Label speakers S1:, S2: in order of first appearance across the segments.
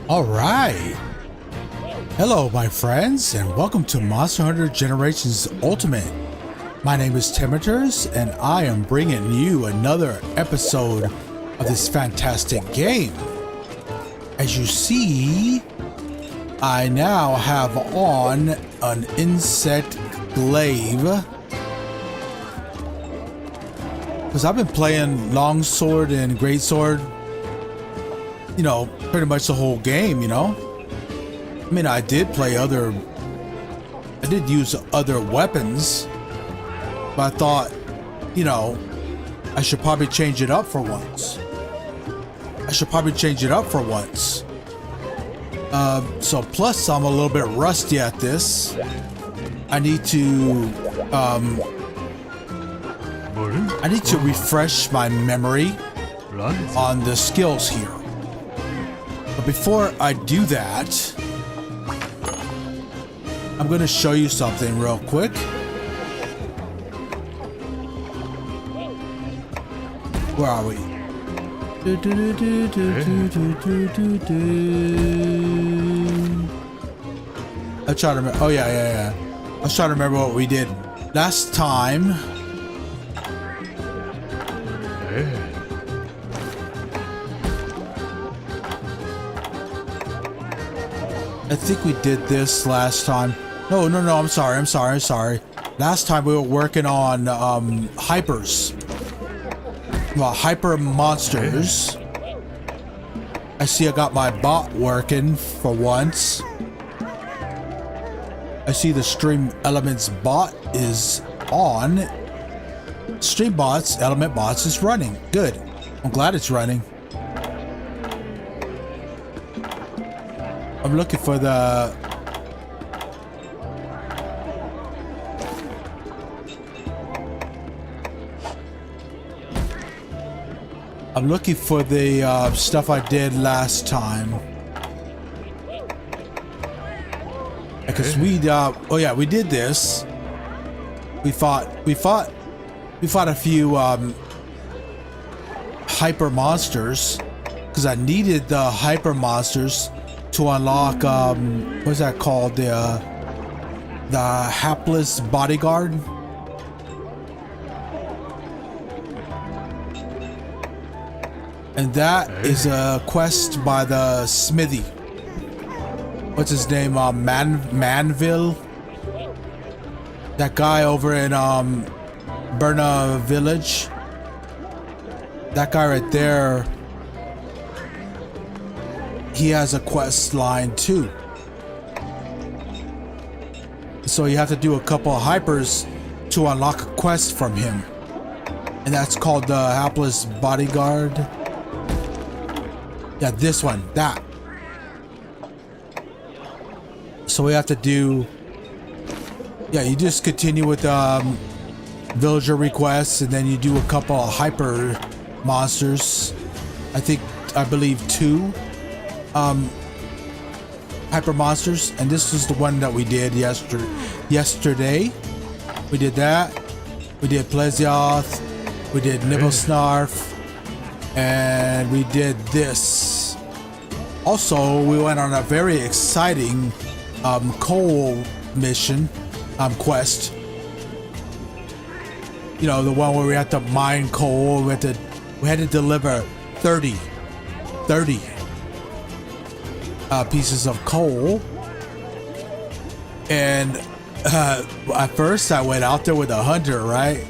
S1: All right. Hello, my friends, and welcome to Monster Hunter Generations Ultimate. My name is Temeturs, and I am bringing you another episode of this fantastic game. As you see, I now have on an insect glaive, because I've been playing longsword and greatsword, you know, pretty much the whole game, you know. I mean, I did use other weapons, but I thought, you know, I should probably change it up for once. So plus I'm a little bit rusty at this. I need to refresh my memory on the skills here. But before I do that, I'm going to show you something real quick. Where are we? I'm trying to remember. Oh, yeah. I was trying to remember what we did last time. I think we did this last time. No, I'm sorry. Last time we were working on hypers. Well, hyper monsters. I see I got my bot working for once. I see the Stream Elements bot is on. Stream bots, Element bots is running. Good. I'm glad it's running. I'm looking for the... stuff I did last time. Because we did this. We fought a few hyper monsters, because I needed the hyper monsters to unlock what's that called, the hapless bodyguard. And that is a quest by the smithy. What's his name? Manville. That guy over in Berna Village. That guy right there. He has a quest line too. So you have to do a couple of hypers to unlock a quest from him. And that's called the hapless bodyguard. Yeah, this one, that. So we have to do, yeah, you just continue with villager requests, and then you do a couple of hyper monsters. I believe 2 hyper monsters, and this was the one that we did yesterday. We did that. We did Plesioth. We did Nibblesnarf. And we did this. Also, we went on a very exciting coal mission quest. You know, the one where we had to mine coal. We had to deliver 30 pieces of coal. And at first I went out there with a hunter, right?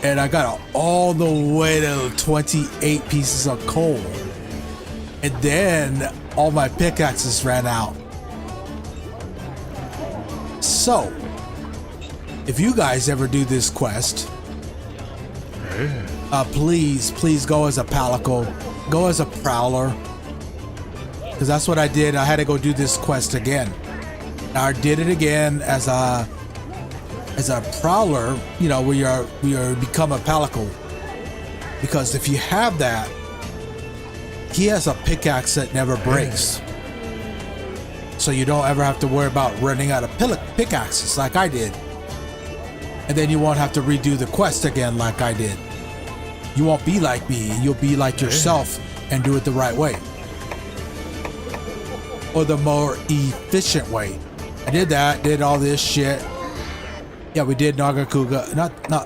S1: And I got all the way to 28 pieces of coal. And then all my pickaxes ran out. So, if you guys ever do this quest, please go as a palico, go as a prowler, because that's what I did. I had to go do this quest again. I did it again as a prowler, you know, where you become a palico, because if you have that, he has a pickaxe that never breaks. So you don't ever have to worry about running out of pickaxes like I did. And then you won't have to redo the quest again like I did. You won't be like me. You'll be like yourself and do it the right way. or the more efficient way. I did that, did all this shit. Yeah, we did Nagakuga.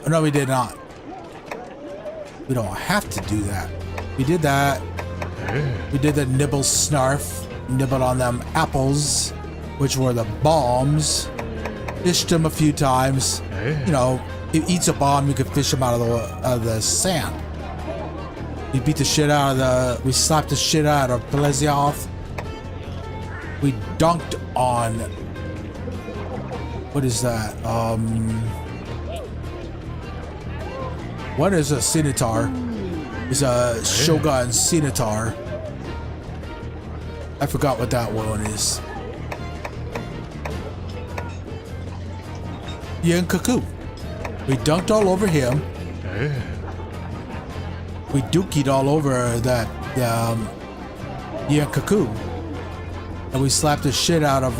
S1: No, we did not. We don't have to do that. We did that. We did the nibble snarf, nibbled on them apples, which were the bombs. Fished them a few times. You know, it eats a bomb, you can fish them out of the sand. We beat the shit out of we slapped the shit out of Plesioth. We dunked on, what is that? What is a Scimitar? It's a Shogun Scimitar. I forgot what that one is. Yankaku. We dunked all over him. We dookied all over that Yankaku. And we slapped the shit out of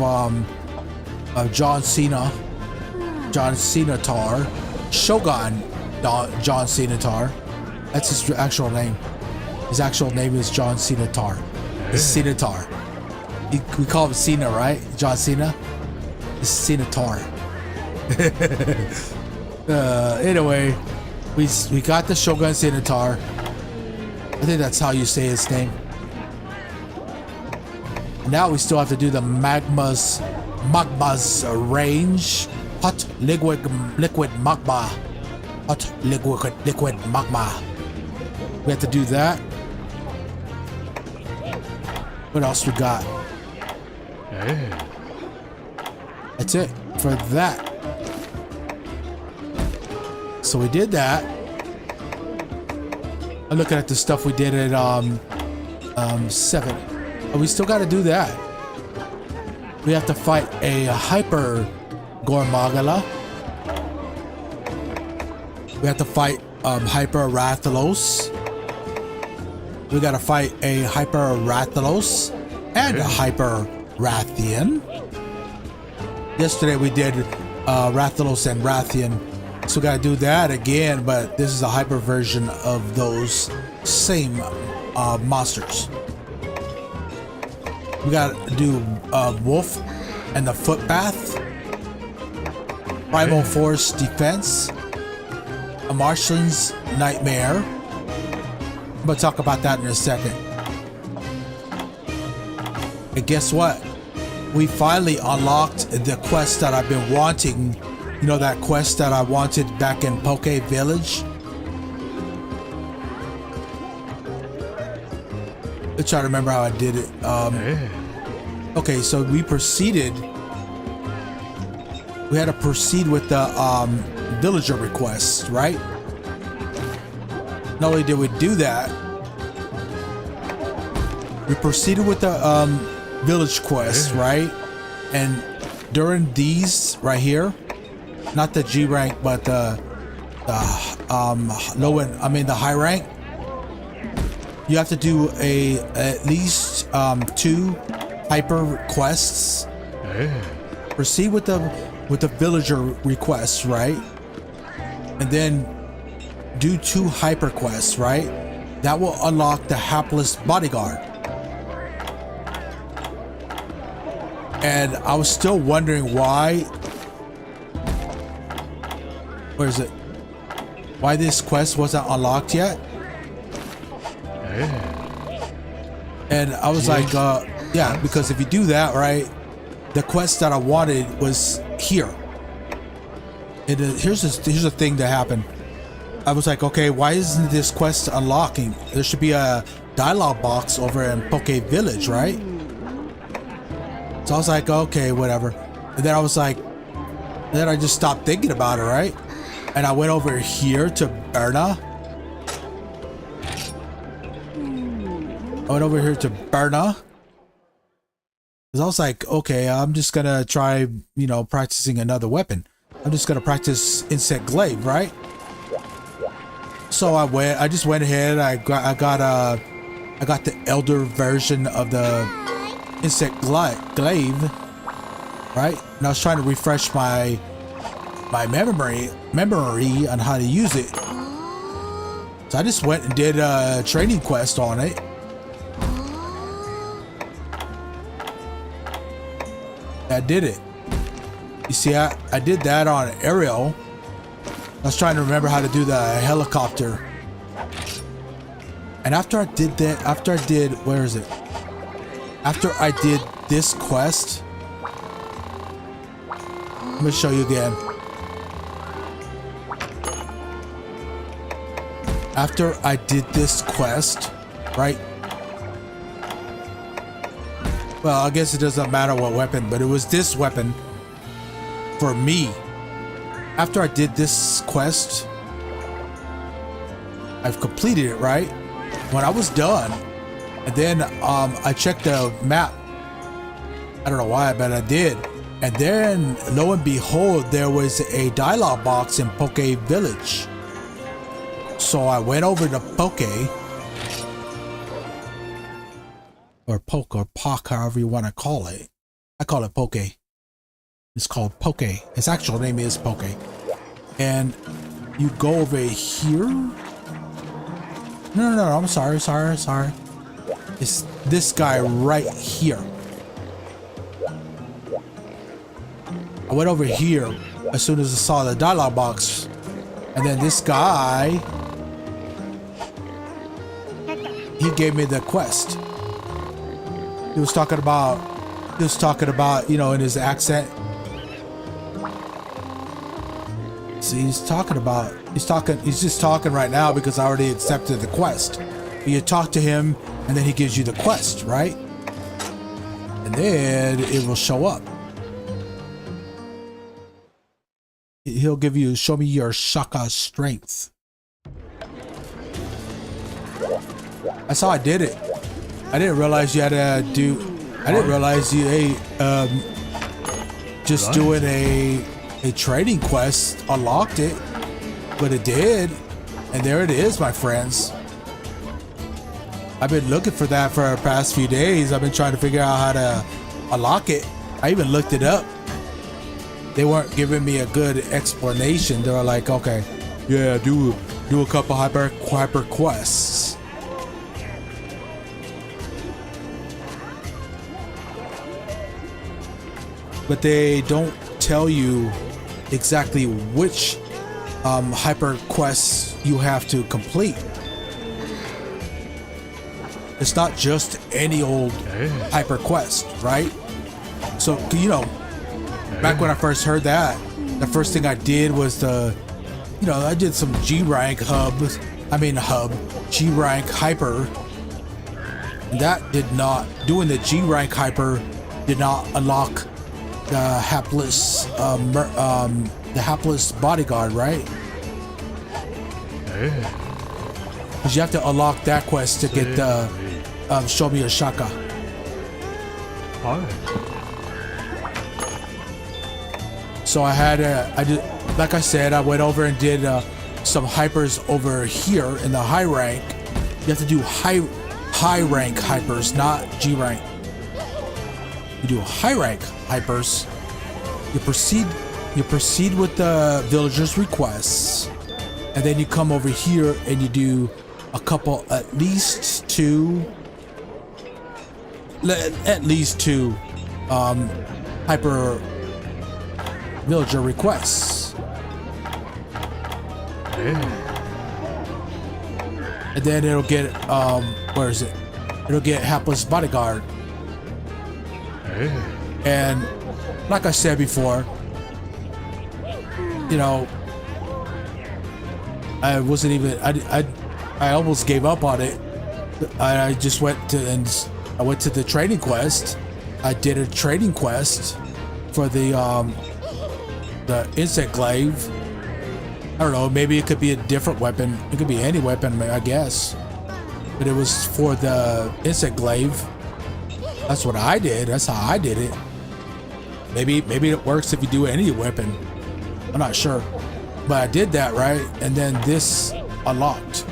S1: John Cena. John Cenatar. Shogun John Cenatar. That's his actual name. His actual name is John Cenatar. It's Cenatar. We call him Cena, right? John Cena? It's Cenatar. Anyway, we got the Shogun Cenatar. I think that's how you say his name. Now we still have to do the magma's range. Hot liquid magma. Hot liquid magma. We have to do that. What else we got? That's it for that. So we did that. I'm looking at the stuff we did at 7. But we still got to do that. We have to fight a Hyper Gormagala. We have to fight Hyper Rathalos. We got to fight a Hyper Rathalos and a Hyper Rathian. Yesterday we did Rathalos and Rathian. So we got to do that again, but this is a hyper version of those same monsters. We got to do Wolf and the Footbath, Primal Force Defense, a Martian's Nightmare. I'm going to talk about that in a second. And guess what? We finally unlocked the quest that I've been wanting. You know, that quest that I wanted back in Poke Village? Let's try to remember how I did it. Okay, so we proceeded. We had to proceed with the villager request, right? Not only did we do that, we proceeded with the village quest, right? And during these right here, not the G rank, but the low end, I mean the high rank, you have to do at least 2 hyper quests. Proceed with the villager requests, right? And then do 2 hyper quests, right? That will unlock the hapless bodyguard. And I was still wondering why. Where is it? Why this quest wasn't unlocked yet? And I was like, yeah, because if you do that, right, the quest that I wanted was here. And here's the thing that happened. I was like, okay, why isn't this quest unlocking? There should be a dialogue box over in Poke Village, right? So I was like, okay, whatever. And then I was like, then I just stopped thinking about it, right? And I went over here to Berna. I went over here to Berna. Because I was like, okay, I'm just gonna try, you know, practicing another weapon. I'm just gonna practice Insect Glaive, right? So I just went ahead. I got the elder version of the Insect Glaive, right? And I was trying to refresh my memory on how to use it. So I just went and did a training quest on it. I did it. You see, I did that on aerial. I was trying to remember how to do the helicopter. And after I did that, where is it? After I did this quest, let me show you again. After I did this quest, right? Well, I guess it doesn't matter what weapon, but it was this weapon for me. After I did this quest, I've completed it, right? When I was done, and then I checked the map. I don't know why, but I did. And then, lo and behold, there was a dialogue box in Poke Village. So I went over to Poke, or Poke, or Pock, however you want to call it. I call it Poke. It's called Poke. Its actual name is Poke. And you go over here. No, I'm sorry. It's this guy right here. I went over here as soon as I saw the dialogue box. And then this guy, he gave me the quest. He was talking about, you know, in his accent. See, he's just talking right now because I already accepted the quest. But you talk to him and then he gives you the quest, right? And then it will show up. He'll give you, show me your Shaka strength. That's how I did it. I didn't realize you had to do, I didn't realize you, just doing a trading quest unlocked it, but it did. And there it is, my friends. I've been looking for that for the past few days. I've been trying to figure out how to unlock it. I even looked it up. They weren't giving me a good explanation. They were like, okay, yeah, do a couple hyper quests. But they don't tell you exactly which hyper quests you have to complete. It's not just any old hyper quest, right? So, you know, back when I first heard that, the first thing I did was I did some G rank G rank hyper. And that did not, doing the G rank hyper did not unlock the hapless bodyguard, right? Because you have to unlock that quest to get the show me your Shaka. So like I said, I went over and did some hypers over here in the high rank. You have to do high rank hypers, not G rank. You do high rank hypers. You proceed with the villagers' requests, and then you come over here and you do a couple, at least two hyper villager requests. And then it'll get where is it? It'll get hapless bodyguard. And like I said before, you know, I wasn't even, I almost gave up on it. I just went to the trading quest. I did a trading quest for the insect glaive. I don't know, maybe it could be a different weapon. It could be any weapon, I guess. But it was for the insect glaive. That's what I did. That's how I did it. Maybe it works if you do any weapon. I'm not sure. But I did that, right? And then this unlocked.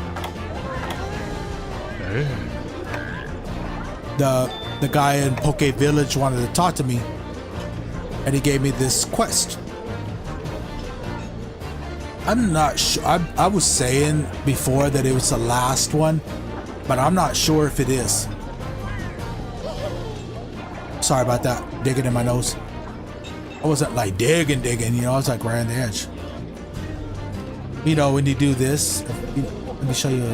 S1: The guy in Poke Village wanted to talk to me, and he gave me this quest. I'm not sure. I was saying before that it was the last one, but I'm not sure if it is. Sorry about that. Digging in my nose. I wasn't like digging, you know, I was like right on the edge. You know, when you do this, let me show you,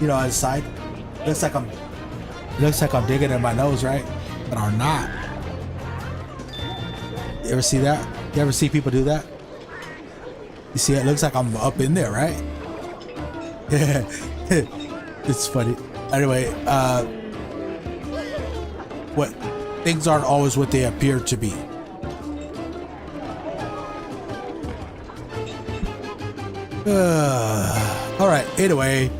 S1: you know, on the side, looks like I'm digging in my nose, right? But I'm not. You ever see that? You ever see people do that? You see, it looks like I'm up in there, right? Yeah, it's funny. Anyway, what things aren't always what they appear to be. All right. Anyway,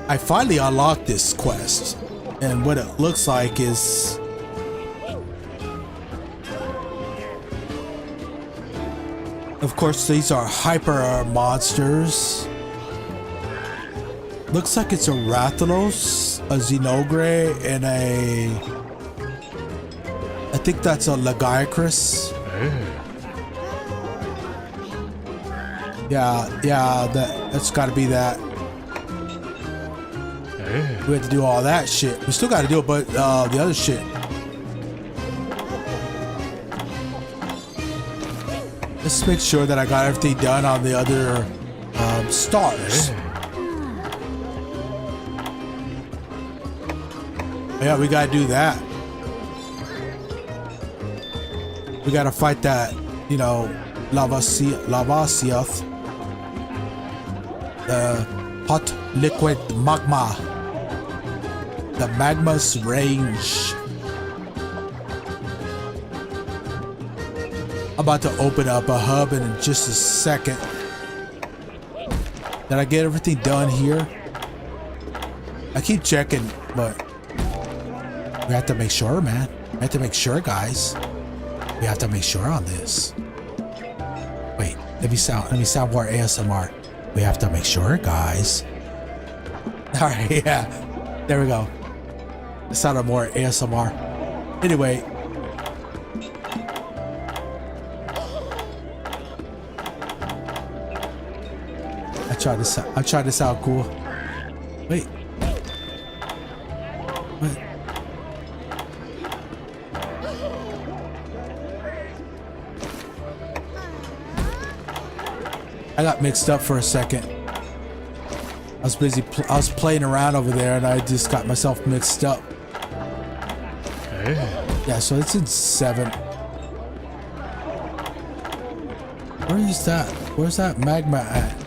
S1: I finally unlocked this quest, and what it looks like is. Of course, these are hyper monsters. Looks like it's a Rathalos, a Xenogre, and I think that's a Lagiacrus. Yeah, that's gotta be that. We had to do all that shit. We still gotta do it, but the other shit. Let's make sure that I got everything done on the other stars. Yeah, we gotta do that. We gotta fight that, you know, Lavasiath. The hot liquid magma. The magma's range. I'm about to open up a hub in just a second. Did I get everything done here? I keep checking, but we have to make sure, man. We have to make sure, guys. We have to make sure on this. Wait, let me sound more ASMR. We have to make sure, guys. All right, yeah, there we go. It sounded more ASMR. Anyway. I tried this out cool. Wait. What? I got mixed up for a second. I was busy. I was playing around over there, and I just got myself mixed up. Yeah, so it's in 7. Where is that? Where's that magma at?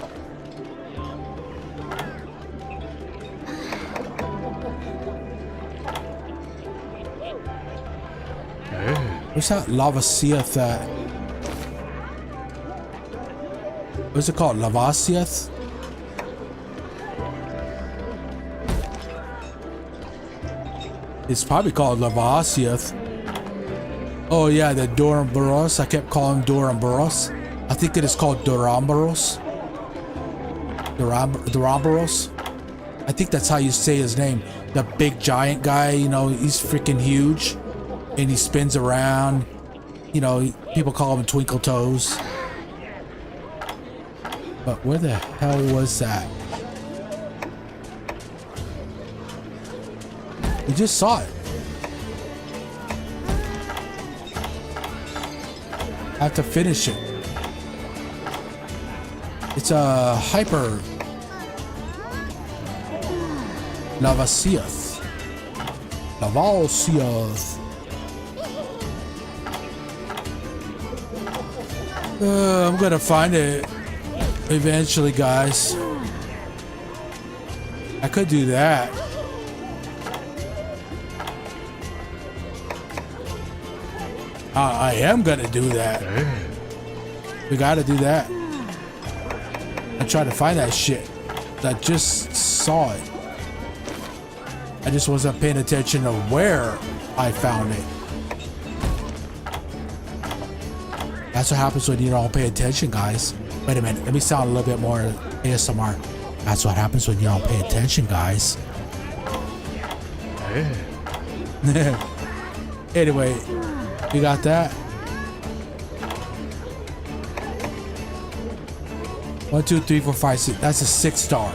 S1: Where's that Lavasiath at? What's it called? Lavasiath? It's probably called Lavasiath. Oh yeah, the Doramboros. I kept calling him Doramboros. I think it is called Doramboros. Doramboros. I think that's how you say his name. The big giant guy, you know, he's freaking huge. And he spins around. You know, people call him Twinkle Toes. But where the hell was that? We just saw it. I have to finish it. It's a hyper Lavasiath. Lavasiath. I'm gonna find it eventually, guys. I could do that. I am gonna do that. We gotta do that. I tried to find that shit. I just saw it. I just wasn't paying attention to where I found it. That's what happens when you don't pay attention, guys. Wait a minute, let me sound a little bit more ASMR. That's what happens when you don't pay attention, guys. Anyway, you got that? 1, 2, 3, 4, 5, 6. That's a 6-star.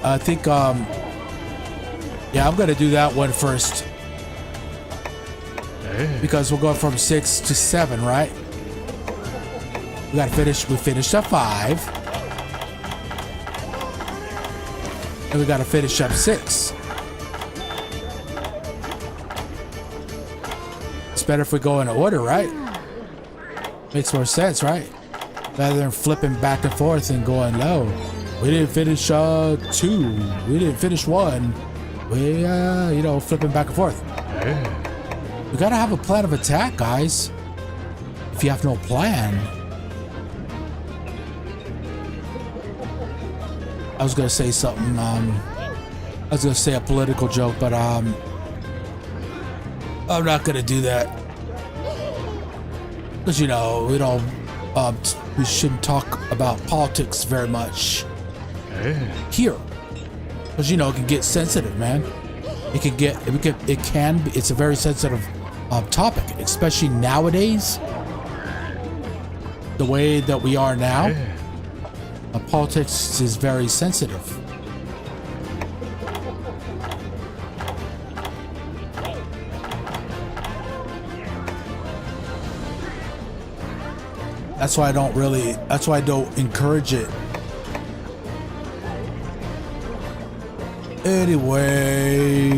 S1: I think Yeah, I'm gonna do that one first. Because we're going from 6 to 7, right? We gotta finish. We finished up 5. And we gotta finish up 6. It's better if we go in order, right? Makes more sense, right? Rather than flipping back and forth and going low. We didn't finish 2. We didn't finish 1. We, you know, flipping back and forth. We gotta have a plan of attack, guys. If you have no plan. I was gonna say something, I was gonna say a political joke, but I'm not gonna do that. Because, you know, we don't, we shouldn't talk about politics very much here. Because, you know, it can get sensitive, man. It can get, it's a very sensitive topic, especially nowadays. The way that we are now, politics is very sensitive. That's why I don't really, that's why I don't encourage it. Anyway.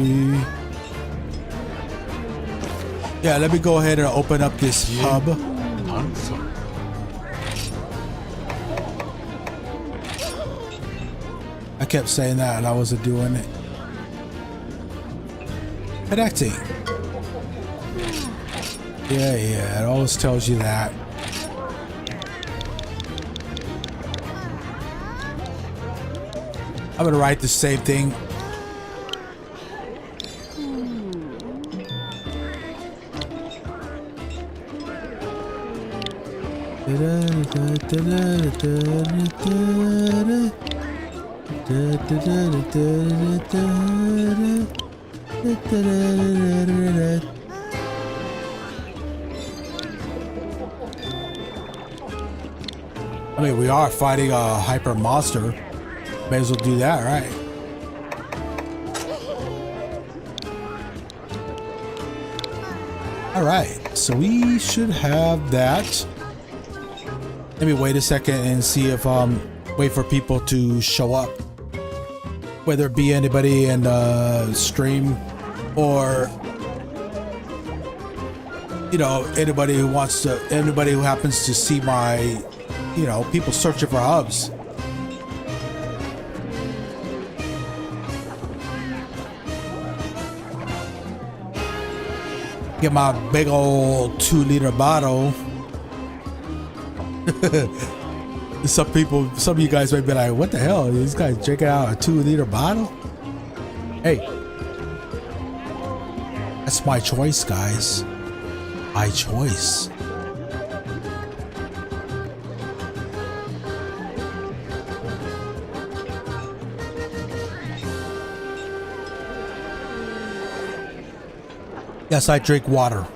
S1: Yeah, let me go ahead and open up this hub. I kept saying that and I wasn't doing it. Connecting. Yeah, it always tells you that. I'm gonna write the same thing. I mean, we are fighting a hyper monster. May as well do that, right? All right, so we should have that. Let me wait a second and see if wait for people to show up, whether it be anybody in the stream or, you know, anybody who wants to, anybody who happens to see my, you know, people searching for hubs. Get my big old 2-liter bottle. Some of you guys might be like, what the hell? These guys drinking out a 2-liter bottle? Hey, that's my choice, guys. My choice. Yes, I drink water.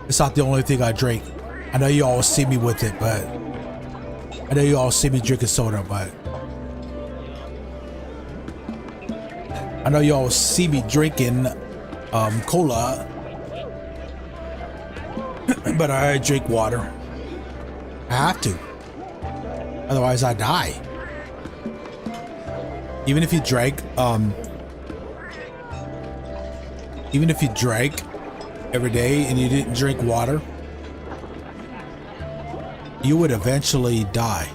S1: It's not the only thing I drink. I know you all see me with it, but I know you all see me drinking soda, but I know you all see me drinking cola, but I drink water. I have to. Otherwise I die. Even if you drank every day and you didn't drink water, you would eventually die.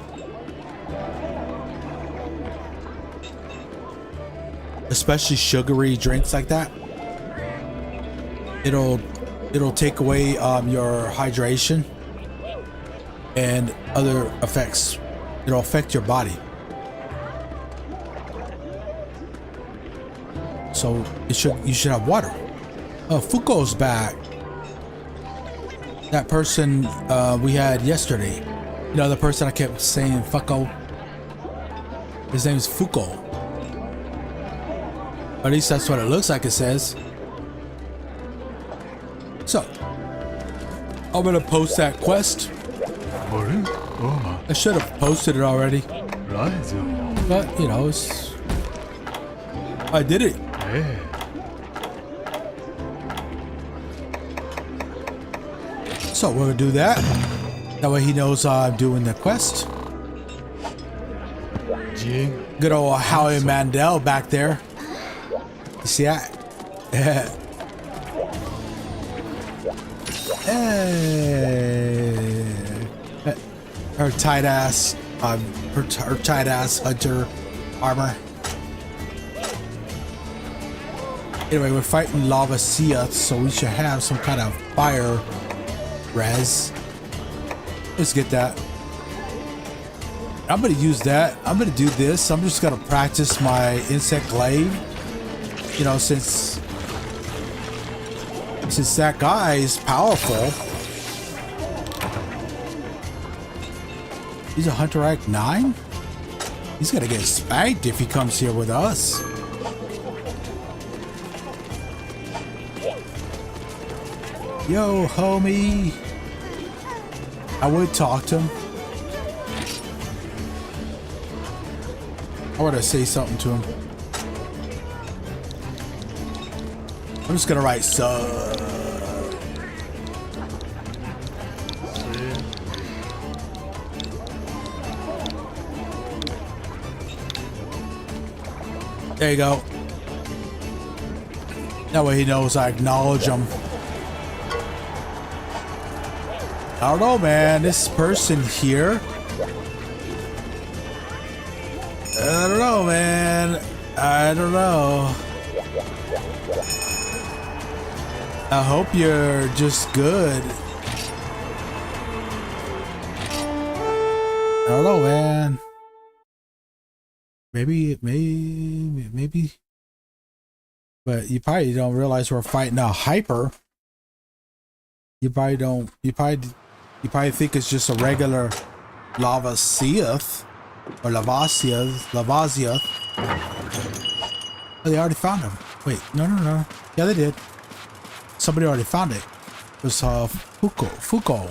S1: Especially sugary drinks like that. It'll take away your hydration and other effects. It'll affect your body. So you should have water. Oh, Fuko's back. That person we had yesterday. You know, the person I kept saying Fuko. His name's Fuko. Or at least that's what it looks like it says. So, I'm gonna post that quest. I should have posted it already. But, you know, I did it. So we're gonna do that. That way he knows I'm doing the quest. Good old Howie Mandel back there. You see that? Her tight ass, her tight ass hunter armor. Anyway, we're fighting lava sea, so we should have some kind of fire res. Let's get that. I'm gonna use that. I'm gonna do this. I'm just gonna practice my insect glaive. You know, since that guy is powerful. He's a hunter rank 9? He's gonna get spanked if he comes here with us. Yo, homie. I would talk to him. I want to say something to him. I'm just gonna write sub. There you go. That way he knows I acknowledge him. I don't know, man. This person here. I don't know, man. I don't know. I hope you're just good. I don't know, man. Maybe. But you probably don't realize we're fighting a hyper. You probably don't. You probably think it's just a regular lava seath or lavasia. Oh, they already found him. Wait, no. Yeah, they did. Somebody already found it. It was Fuko.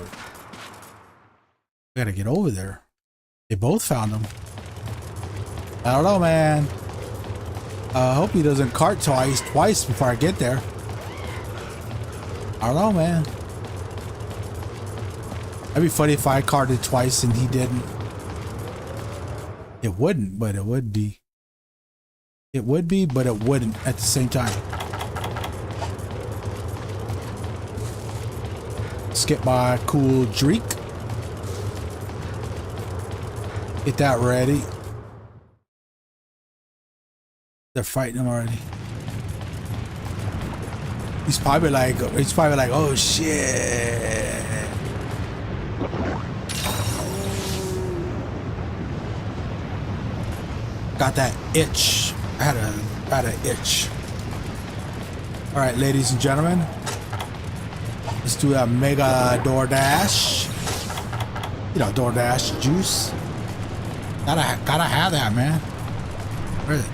S1: We gotta get over there. They both found him. I don't know, man. I hope he doesn't cart twice before I get there. I don't know, man. That'd be funny if I carted twice and he didn't. It wouldn't, but it would be. It would be, but it wouldn't at the same time. Let's get my cool drink. Get that ready. They're fighting him already. He's probably like, oh shit. Got that itch. I had an itch. All right, ladies and gentlemen, let's do a mega DoorDash. You know, DoorDash juice. Gotta have that, man. Where is it?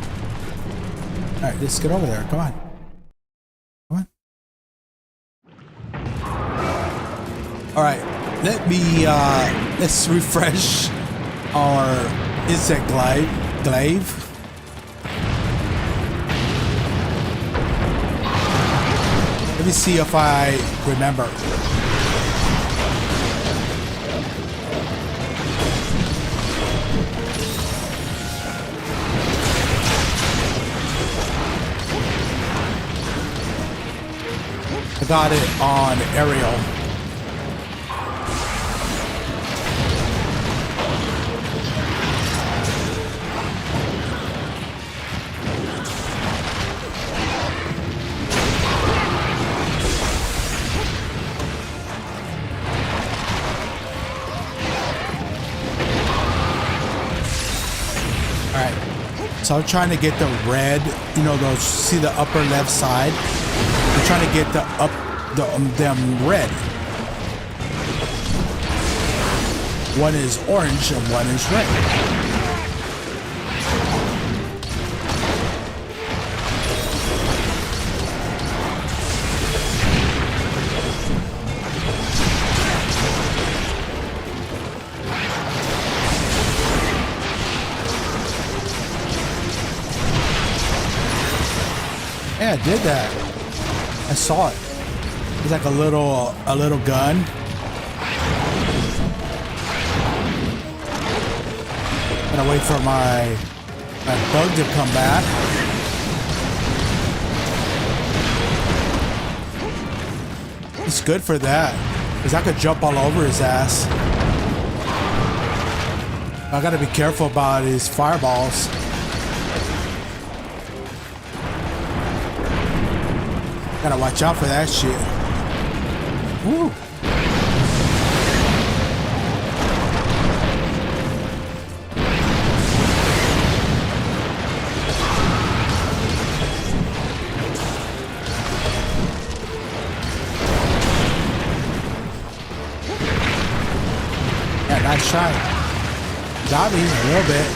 S1: All right, let's get over there. Come on. All right, let's refresh our insect glaive. Let me see if I remember. I got it on aerial. So I'm trying to get the red, you know, those, see the upper left side? I'm trying to get them red. One is orange and one is red. Yeah, it did that. I saw it. It's like a little gun. Gotta wait for my bug to come back. It's good for that, because I could jump all over his ass. I gotta be careful about his fireballs. Gotta watch out for that shit. Woo. Yeah, nice shot. Got me a little bit.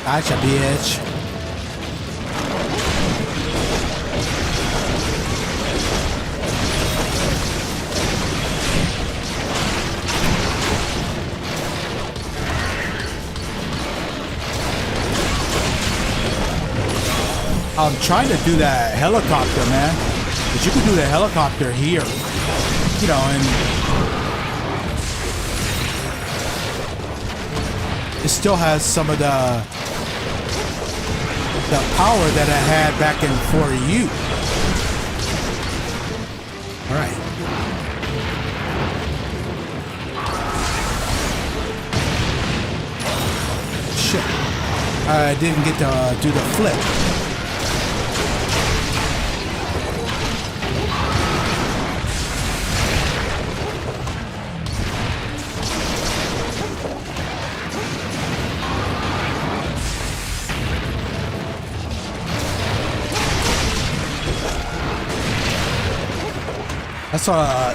S1: Gotcha, bitch. I'm trying to do that helicopter, man. But you can do the helicopter here. You know, and it still has some of the power that I had back in 4U. All right. Shit. I didn't get to do the flip.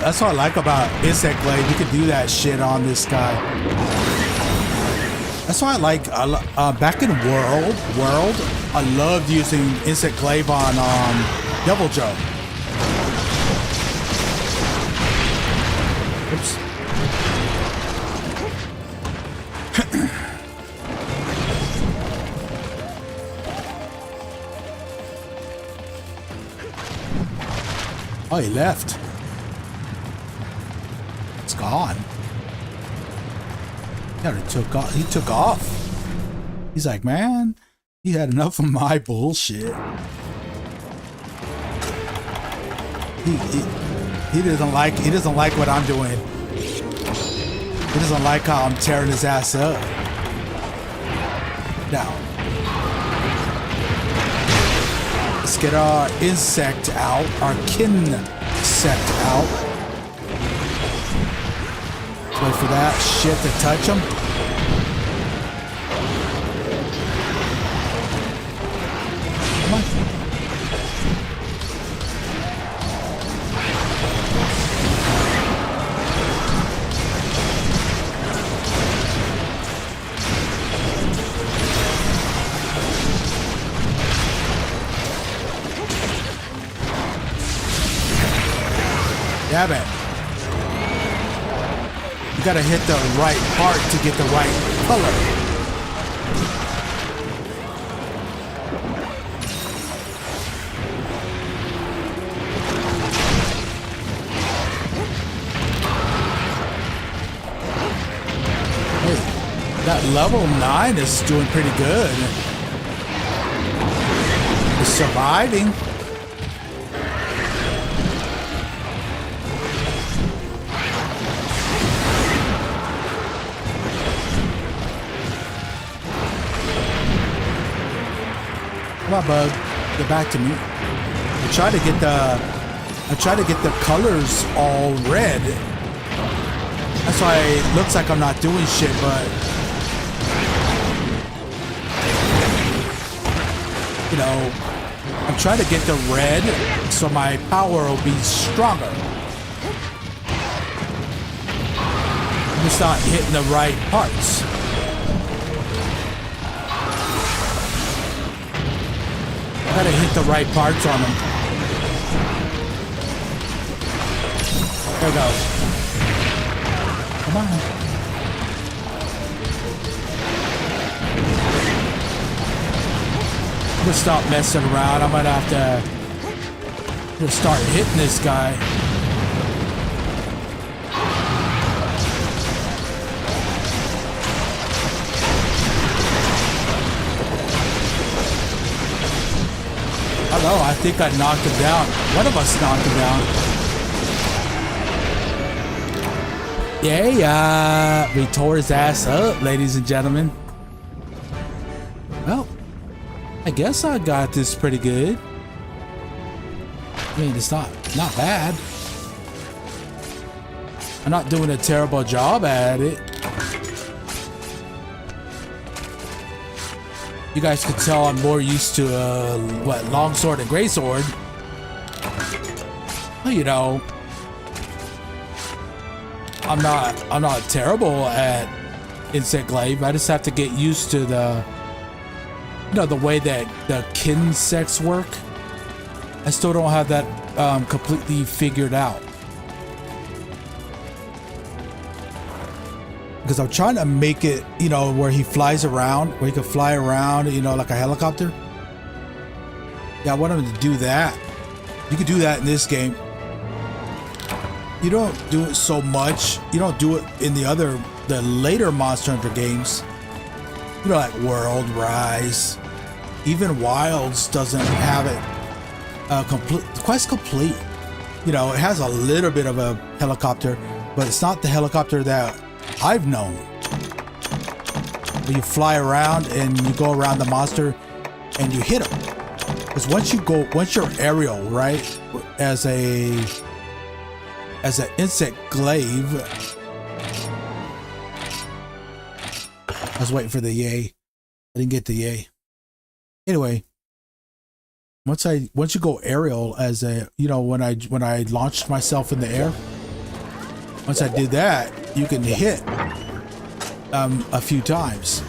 S1: That's what I like about Insect Glaive. You can do that shit on this guy. That's why I like back in World. I loved using Insect Glaive on Devil Joe. Oops. Oh, he left. It's gone. Yeah, he took off. He's like, man, he had enough of my bullshit. He doesn't like what I'm doing. He doesn't like how I'm tearing his ass up. Now, let's get our insect out, our kinsect out. Wait for that shit to touch him. Come on. Damn it. You gotta hit the right part to get the right color. Hey, that level 9 is doing pretty good. It's surviving. Come on, bug. Get back to me. I try to get the colors all red. That's why it looks like I'm not doing shit, but you know, I'm trying to get the red so my power will be stronger. I'm just not hitting the right parts. I gotta hit the right parts on them. There we go. Come on. I'm gonna stop messing around. I might have to start hitting this guy. I don't know, I think I knocked him down. One of us knocked him down. Yeah, we tore his ass up, ladies and gentlemen. Well, I guess I got this pretty good. I mean, it's not bad. I'm not doing a terrible job at it. You guys can tell I'm more used to longsword and greatsword. Well, you know, I'm not terrible at insect glaive. I just have to get used to the way that the kin sects work. I still don't have that completely figured out. Because I'm trying to make it, you know, where he flies around, where he can fly around, you know, like a helicopter. Yeah, I want him to do that. You can do that in this game. You don't do it so much. You don't do it in the later Monster Hunter games. You know, like World, Rise, even Wilds doesn't have it quest complete. You know, it has a little bit of a helicopter, but it's not the helicopter that I've known. Where you fly around and you go around the monster and you hit him. Because once you're aerial, right, as an insect glaive. I was waiting for the yay. I didn't get the yay. Anyway, once you go aerial as a, you know, when I launched myself in the air, once I did that, you can hit a few times.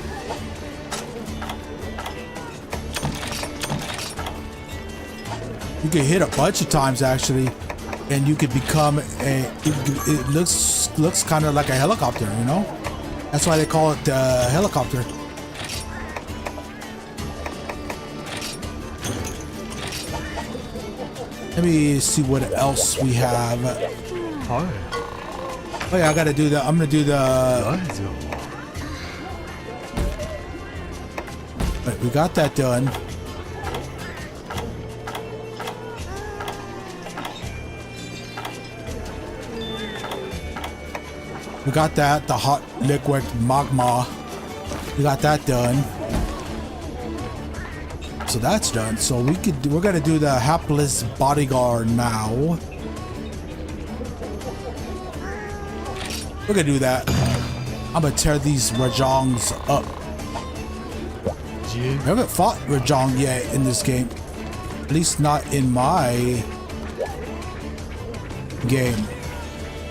S1: You can hit a bunch of times actually, and you could become it looks kind of like a helicopter, you know? That's why they call it helicopter. Let me see what else we have. Oh yeah, I gotta do that. I'm gonna do the... Right, we got that done. We got that, the hot liquid magma. We got that done. So that's done. So we're gonna do the hapless bodyguard now. We're gonna do that. I'm gonna tear these Rajongs up. I haven't fought Rajong yet in this game. At least not in my game.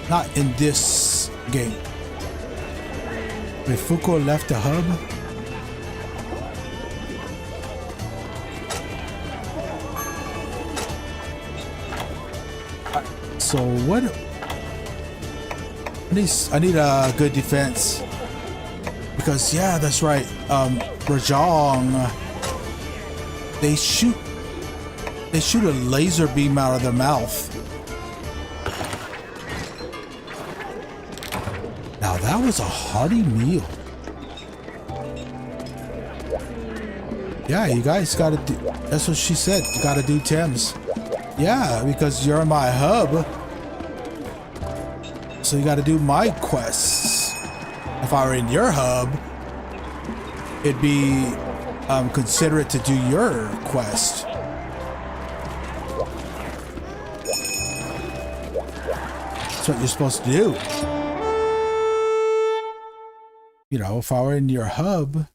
S1: Not in this game. Wait, Fuko left the hub? So what? I need a good defense. Because yeah, that's right. Rajong, they shoot a laser beam out of their mouth. Now that was a hearty meal. Yeah, you guys gotta do, that's what she said, you gotta do Thames. Yeah, because you're in my hub. So you gotta do my quests. If I were in your hub, it'd be considerate to do your quest. That's what you're supposed to do. you know, if I were in your hub,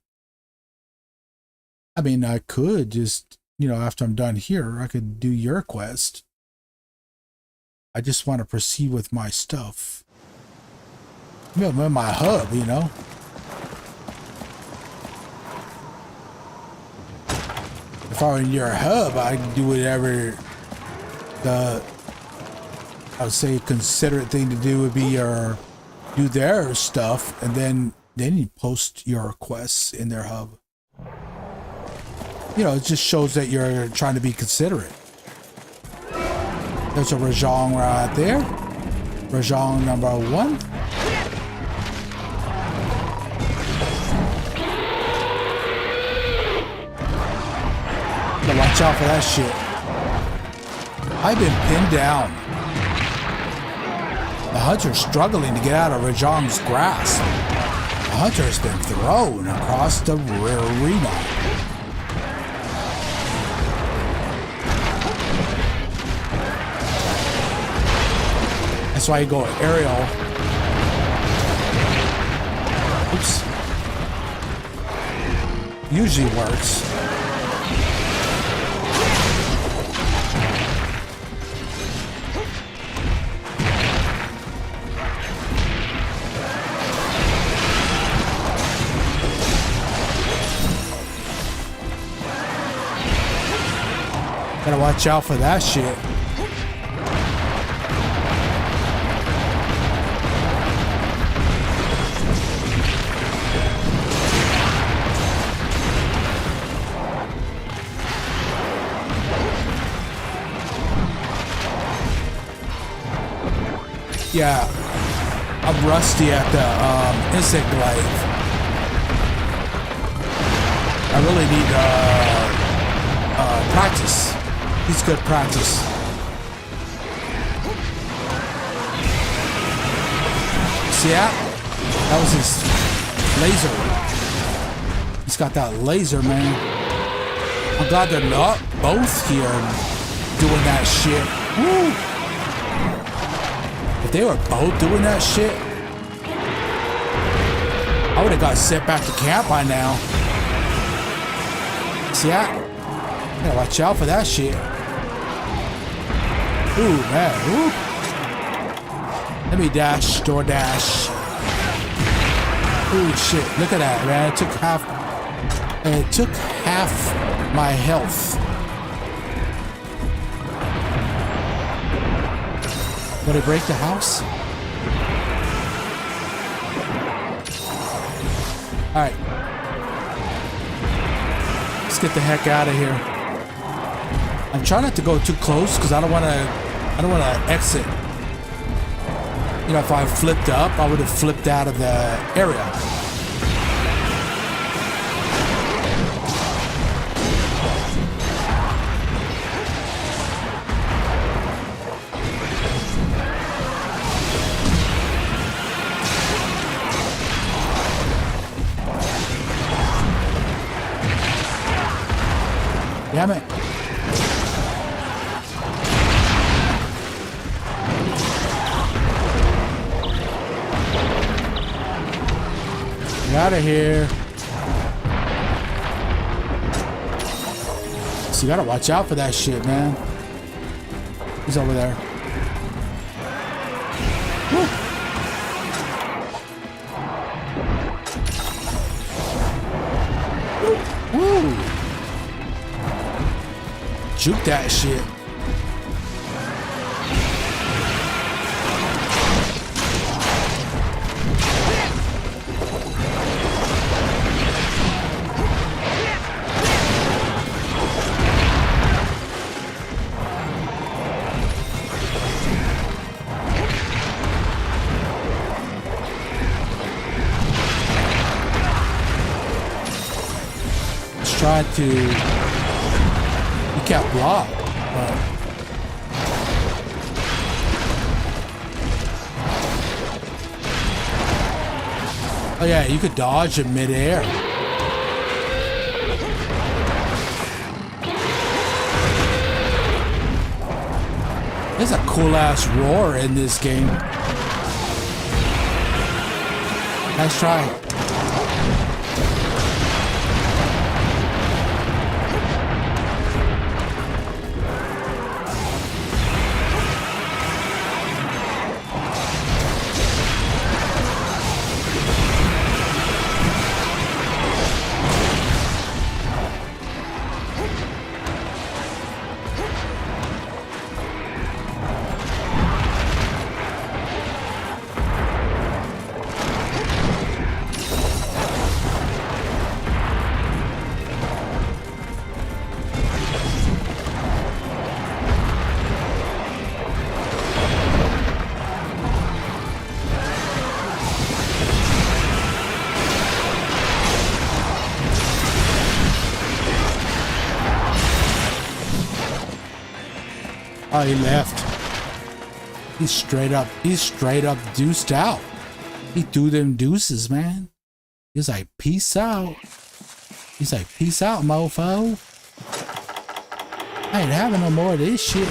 S1: I mean, I could just, you know, after I'm done here, I could do your quest. I just want to proceed with my stuff. You know, I'm in my hub, you know. If I were in your hub, I'd do whatever the, I would say, considerate thing to do would be your, do their stuff, and then you post your requests in their hub. You know, it just shows that you're trying to be considerate. There's a Rajang right there. Rajang number 1. So watch out for that shit. I've been pinned down. The hunter's struggling to get out of Rajang's grasp. The hunter has been thrown across the arena. That's why you go aerial. Oops. Usually works. Gotta watch out for that shit. Yeah, I'm rusty at the insect glaive. I really need practice. It's good practice. See that? That was his laser. He's got that laser, man. I'm glad they're not both here doing that shit. Woo! If they were both doing that shit, I would have got sent back to camp by now. See that? Gotta watch out for that shit. Ooh, man. Ooh. Let me dash, door dash. Ooh, shit. Look at that, man. It took half my health. Did I break the house? Alright. Let's get the heck out of here. I'm trying not to go too close because I don't want to exit. You know, if I flipped up, I would have flipped out of the area. Damn it. Get out of here. So you gotta watch out for that shit, man. He's over there. Woo. Woo. Juke that shit. Let's try to. You can't block. Oh yeah, you could dodge in midair. There's a cool ass roar in this game. Nice try. Oh, he left. He's straight up deuced out. He threw them deuces, man. He's like, peace out. He's like, peace out, mofo. I ain't having no more of this shit.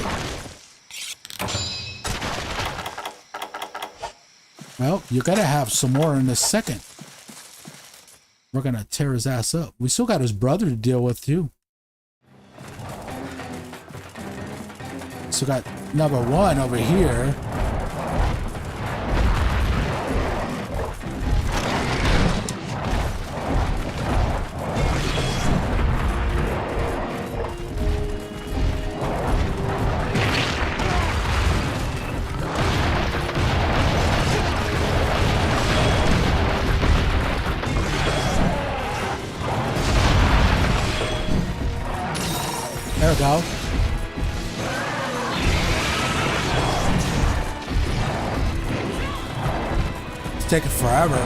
S1: Well, you gotta have some more in a second. We're gonna tear his ass up. We still got his brother to deal with too. So got number one over here. There we go. It's taking forever.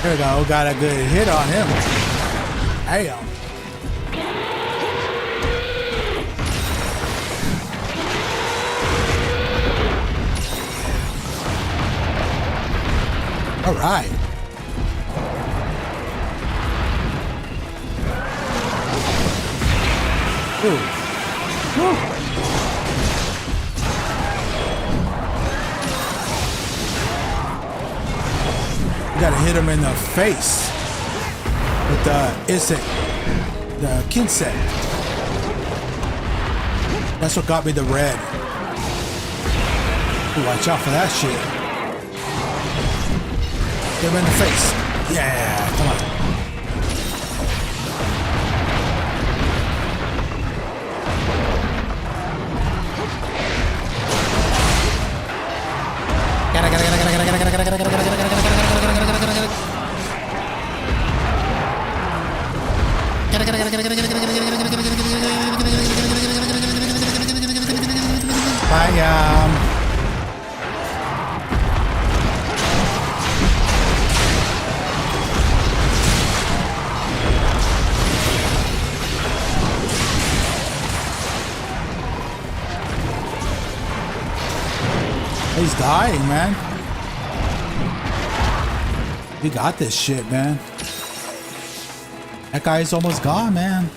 S1: There we go. Got a good hit on him. Damn. All right. Ooh. Woo. You gotta hit him in the face with the Kinset. That's what got me the red. Ooh, watch out for that shit. Get him in the face. Yeah, come on. Bye. He's dying, man. We got this shit, man. That guy's almost gone, man.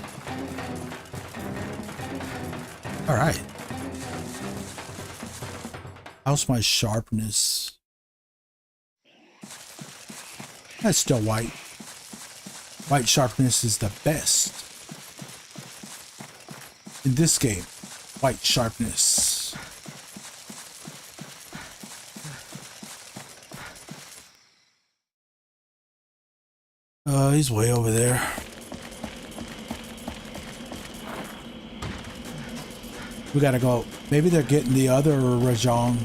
S1: All right. How's my sharpness? That's still white. White sharpness is the best. In this game, white sharpness. He's way over there. We gotta go. Maybe they're getting the other Rajong.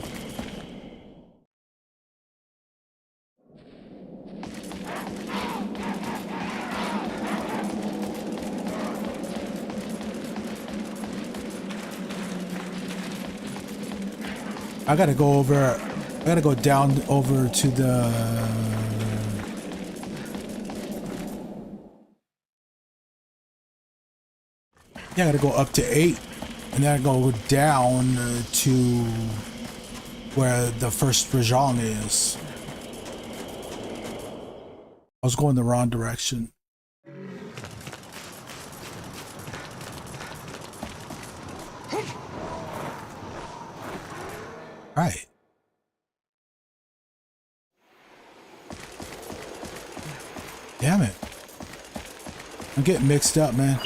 S1: I gotta go over. I gotta go down over to the. Yeah, I gotta go up to 8, and then I go down to where the first Rajong is. I was going the wrong direction. Right. Damn it. I'm getting mixed up, man.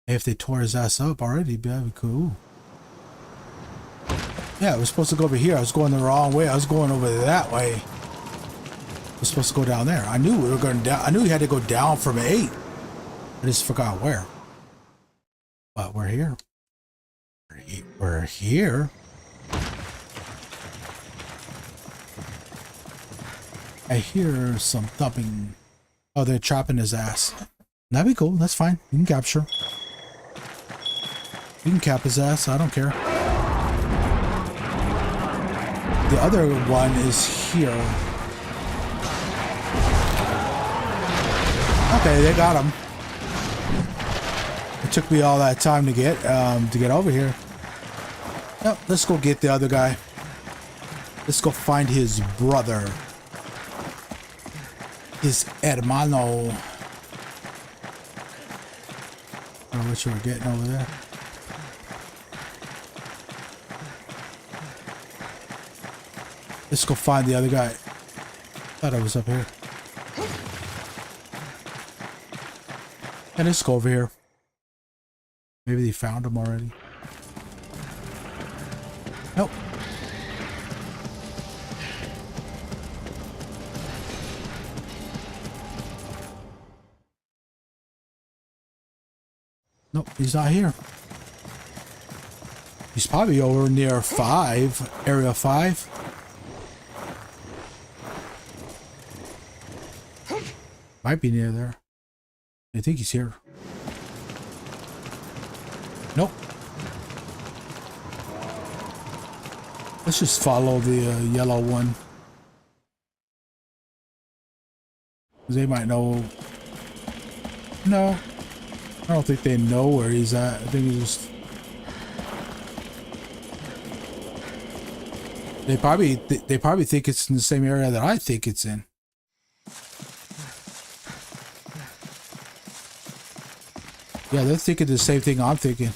S1: If they tore his ass up already, that'd be cool. Yeah, I was supposed to go over here. I was going the wrong way. I was going over that way. I was supposed to go down there. I knew we were going down. I knew we had to go down from 8. I just forgot where. But we're here. We're here. I hear some thumping. Oh, they're trapping his ass. That'd be cool. That's fine. You can capture. You can cap his ass. I don't care. The other one is here. Okay, they got him. It took me all that time to get over here. Yep, let's go get the other guy. Let's go find his brother. His hermano. I don't know what you were getting over there. Let's go find the other guy. Thought I was up here. And let's go over here. Maybe they found him already. Nope. Nope, he's not here. He's probably over near 5, area 5. Might be near there. I think he's here. Nope. Let's just follow the yellow one. They might know. No. I don't think they know where he's at. I think he's just... They probably think it's in the same area that I think it's in. Yeah, they're thinking the same thing I'm thinking.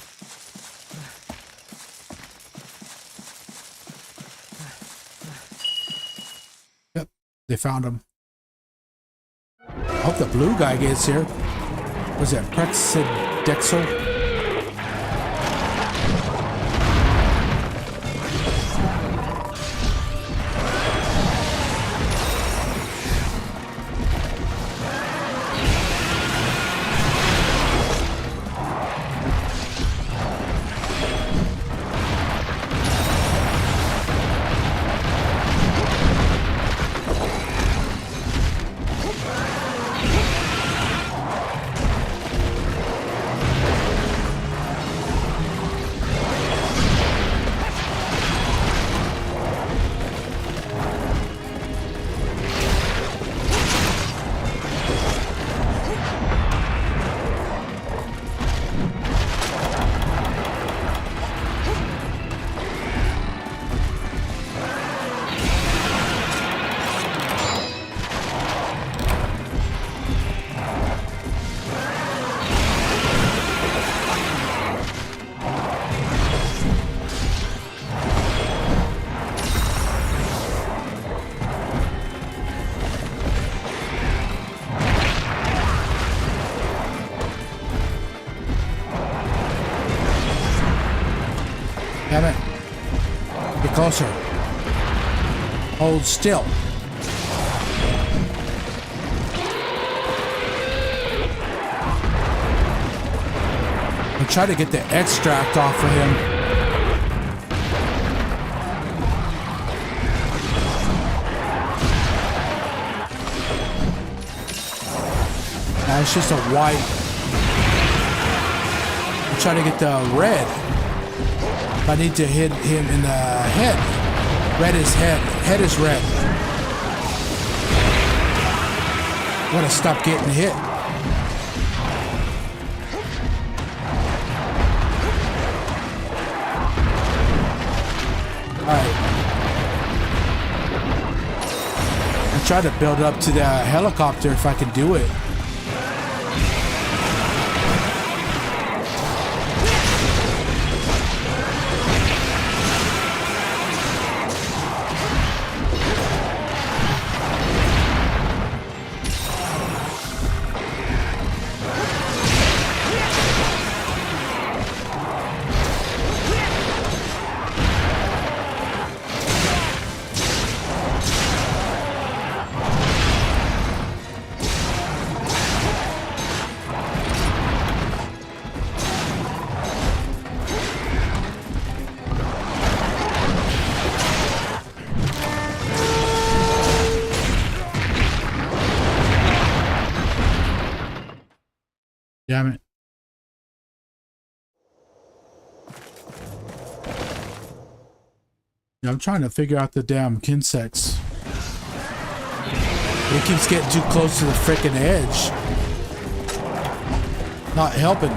S1: Yep, they found him. I hope the blue guy gets here. Was that Prexidexo? Damn it. Get closer. Hold still. I'm trying to get the extract off of him. Now it's just a white. I'm trying to get the red. I need to hit him in the head. Red is head. Head is red. Gotta stop getting hit. Alright. I try to build up to the helicopter if I can do it. Damn it. Yeah, I'm trying to figure out the damn insects. It keeps getting too close to the freaking edge. Not helping.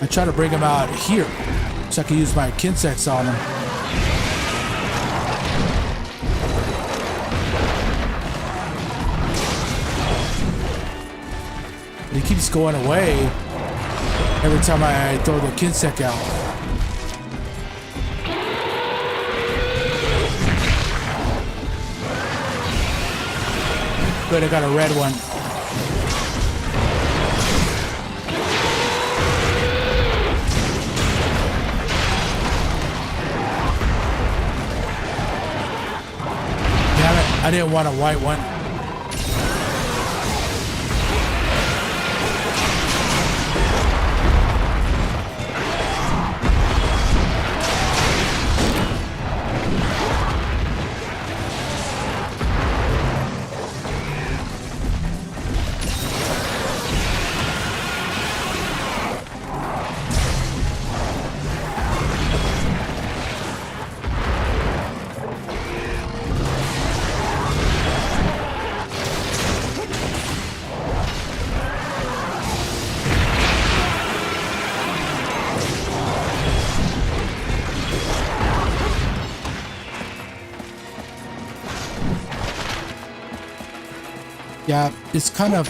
S1: I try to bring him out here so I can use my insects on him. He keeps going away every time I throw the insect out. Good, I got a red one. Damn it, I didn't want a white one. Yeah, it's kind of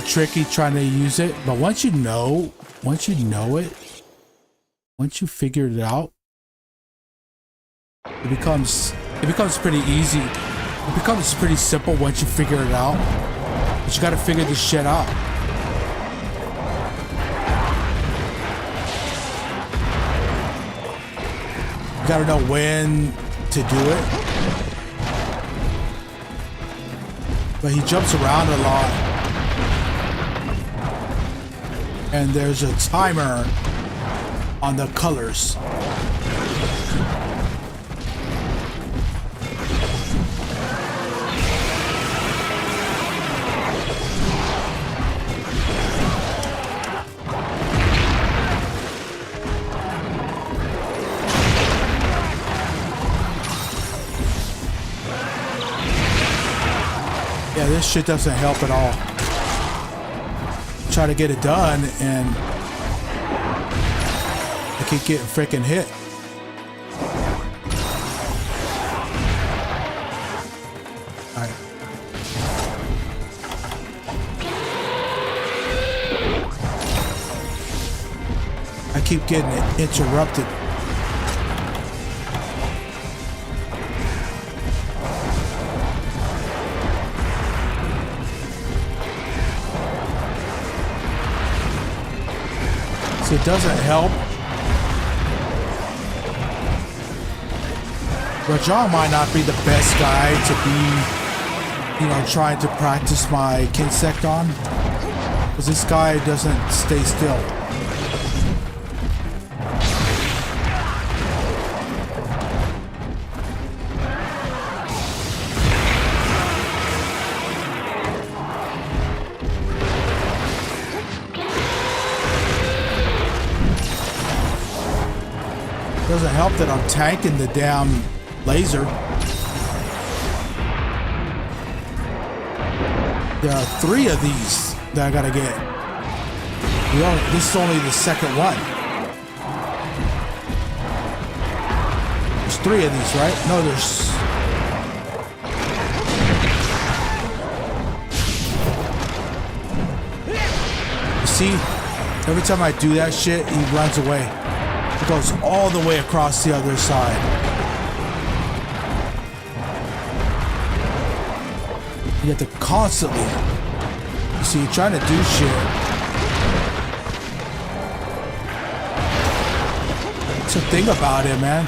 S1: tricky trying to use it, but once you know it, once you figure it out, it becomes pretty easy. It becomes pretty simple once you figure it out. But you got to figure this shit out. You got to know when to do it. But he jumps around a lot. And there's a timer on the colors. Yeah, this shit doesn't help at all. Try to get it done and I keep getting freaking hit. Alright. I keep getting interrupted. It doesn't help. But John might not be the best guy to be, you know, trying to practice my insect on. Because this guy doesn't stay still. Doesn't help that I'm tanking the damn laser. There are 3 of these that I gotta get. This is only the second one. There's 3 of these, right? No, there's... You see? Every time I do that shit, he runs away. It goes all the way across the other side. You have to constantly, you see, you're trying to do shit. That's the thing about it, man.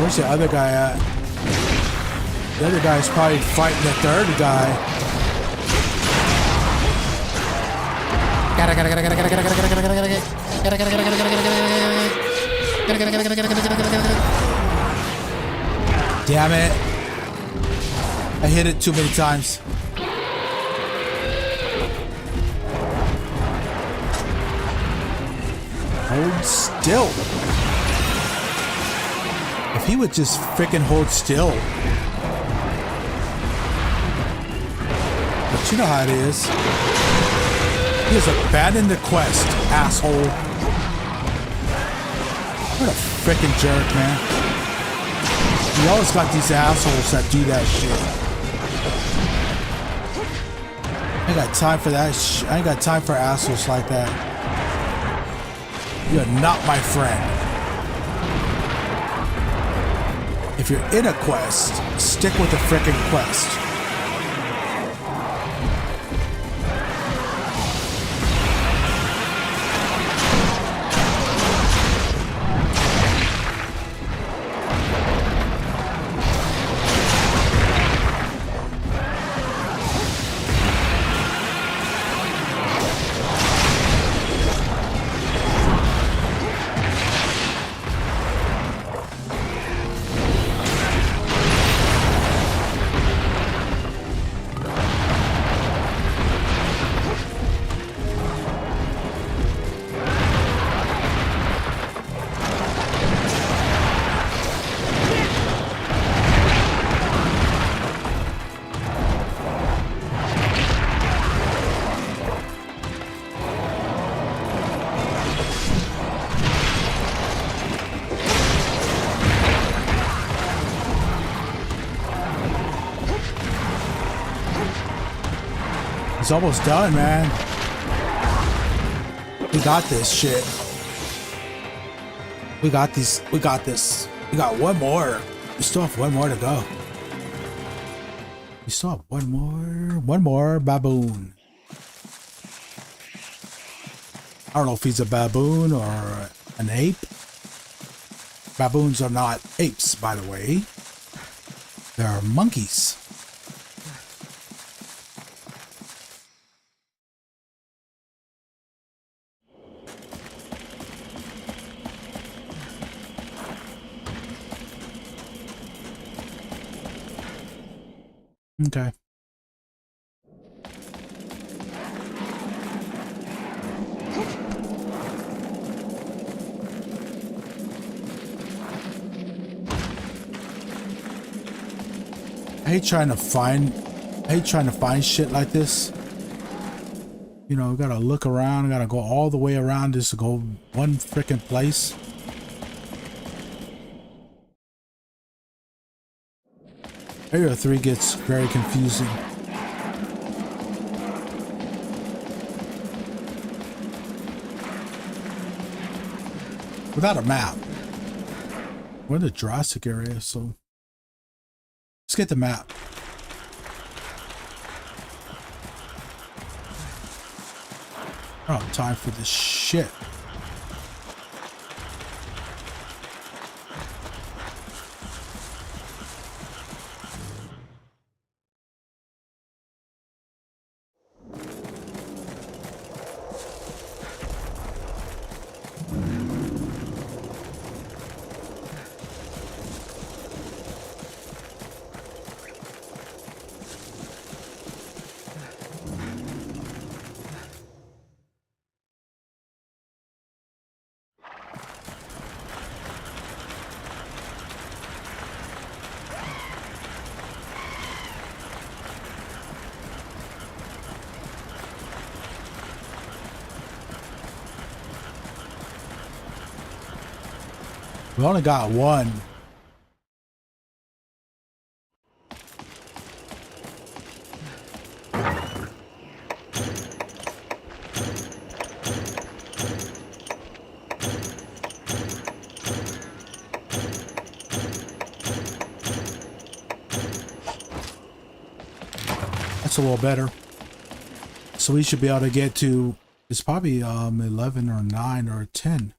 S1: Where's the other guy at? The other guy's probably fighting the third guy. Damn it. I hit it too many times. Hold still. If he would just freaking hold still. But you know how it is. He has abandoned the quest, asshole. What a freaking jerk, man. You always got these assholes that do that shit. I ain't got time for that I ain't got time for assholes like that. You're not my friend. If you're in a quest, stick with the frickin' quest. It's almost done, man. We got this shit. We got these. We got this. We got one more. We still have one more to go. We still have one more baboon. I don't know if he's a baboon or an ape. Baboons are not apes, by the way. They're monkeys. Okay. I hate trying to find shit like this. You know, gotta look around, gotta go all the way around just to go one freaking place. Area 3 gets very confusing. Without a map. We're in the Jurassic area, so let's get the map. I don't have time for this shit. We only got one. That's a little better. So we should be able to get to, it's probably 11 or 9 or 10.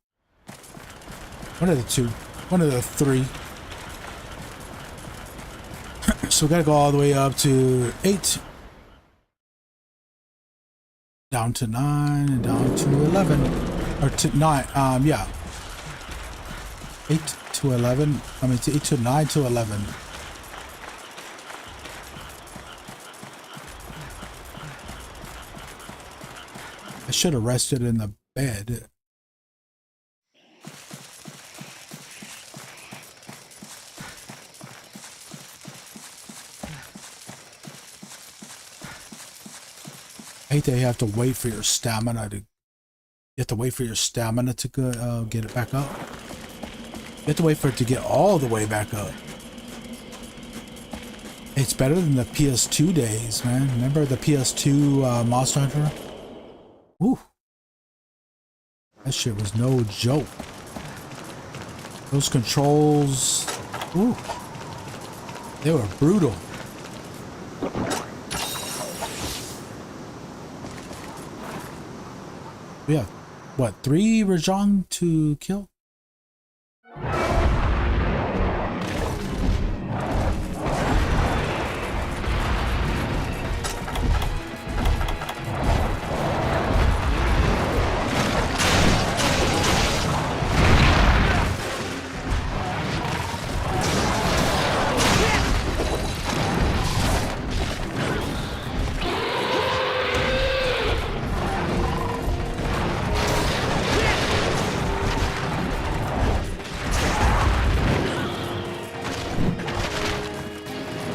S1: One of the two. One of the three. So we gotta go all the way up to 8. Down to 9 and down to 11. Or to 9. Yeah. 8 to 11. I mean, to 8 to 9 to 11. I should have rested in the bed. I hate that you have to wait for your stamina to. You have to wait for your stamina to go, get it back up. You have to wait for it to get all the way back up. It's better than the PS2 days, man. Remember the PS2 Monster Hunter? Ooh. That shit was no joke. Those controls, ooh, they were brutal. We have, what, 3 Rajang to kill?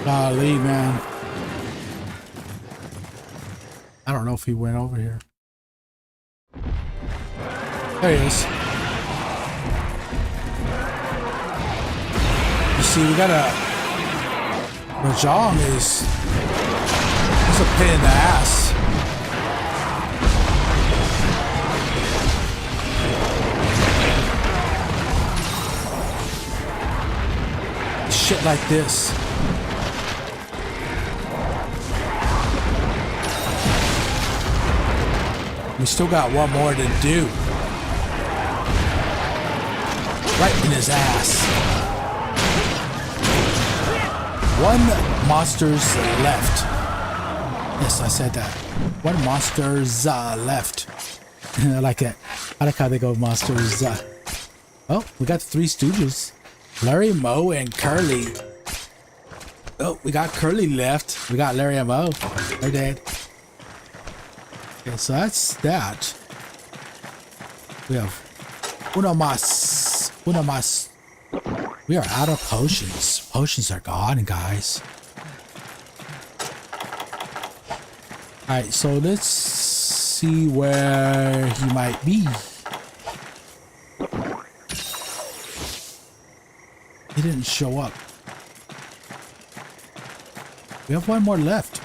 S1: Golly, man. I don't know if he went over here. There he is. You see, we got a... Rajang is... He's a pain in the ass. Shit like this. We still got one more to do. Right in his ass. One monster's left. Yes, I said that. One monster's left. I like it. I like how they go monsters. Oh, we got the 3 Stooges. Larry, Moe, and Curly. Oh, we got Curly left. We got Larry and Moe. They're dead. Okay, so that's that. We have uno mas. We are out of potions. Potions are gone, guys. Alright, so let's see where he might be. He didn't show up. We have one more left.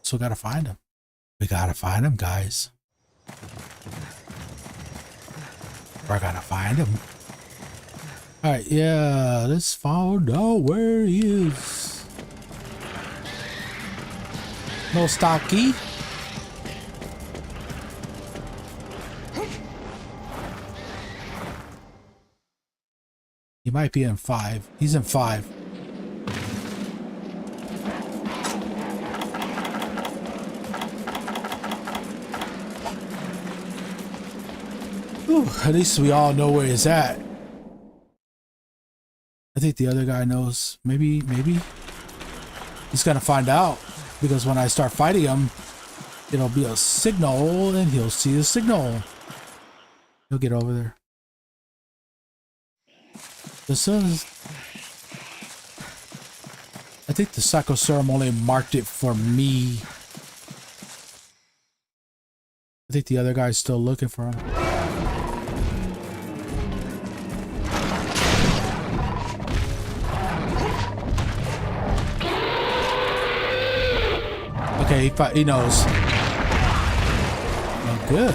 S1: So gotta find him. We gotta find him, guys. We're gonna find him. Alright, yeah, let's find out where he is. No stocky. He might be in 5. He's in 5. Whew, at least we all know where he's at. I think the other guy knows. Maybe he's gonna find out, because when I start fighting him, it'll be a signal and he'll see the signal. He'll get over there. This is... I think the Psycho Serum only marked it for me. I think the other guy's still looking for him. Okay, he knows. Oh, good.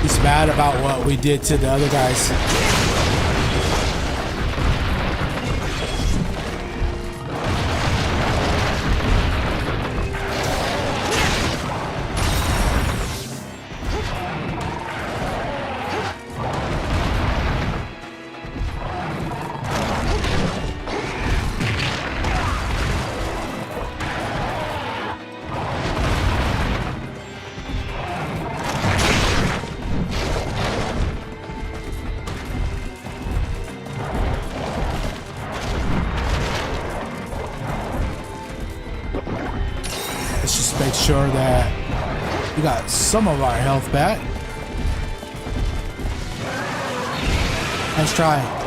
S1: He's mad about what we did to the other guys. sure that we got some of our health back. Nice try.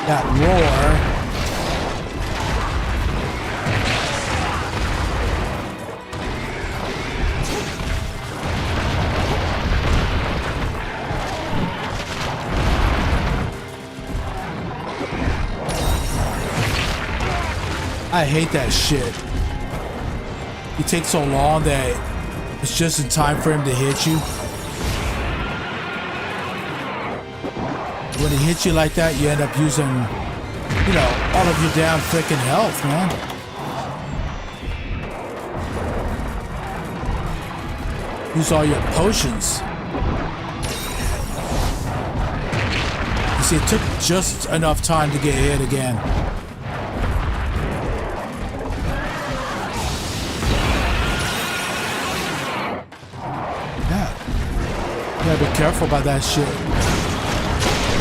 S1: That roar. I hate that shit. It takes so long that it's just in time for him to hit you. When he hits you like that, you end up using, you know, all of your damn freaking health, man. Use all your potions. You see, it took just enough time to get hit again. Yeah. You gotta be careful about that shit.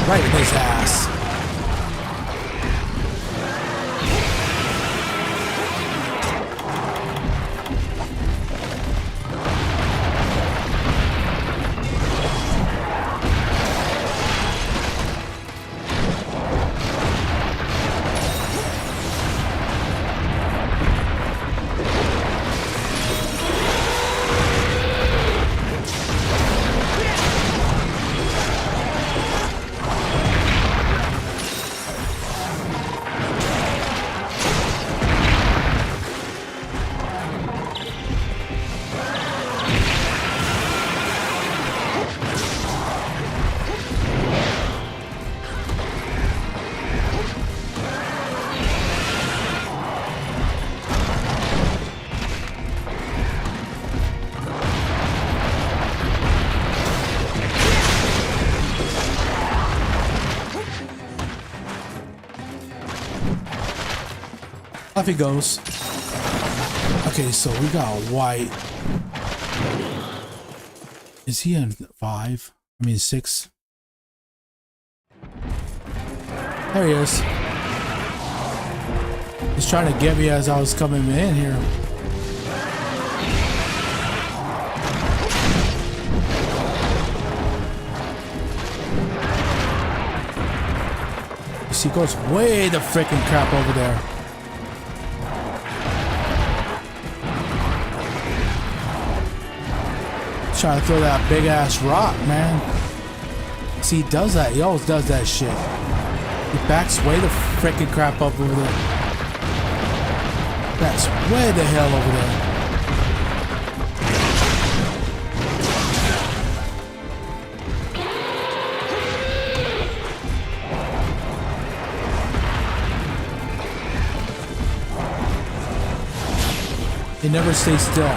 S1: Right in his ass. Off he goes. Okay, so we got a white. Is he in 5? I mean 6. There he is. He's trying to get me as I was coming in here. You see, he goes way the freaking crap over there. Trying to throw that big ass rock, man. See, he does that. He always does that shit. He backs way the freaking crap up over there. Backs way the hell over there. He never stays still.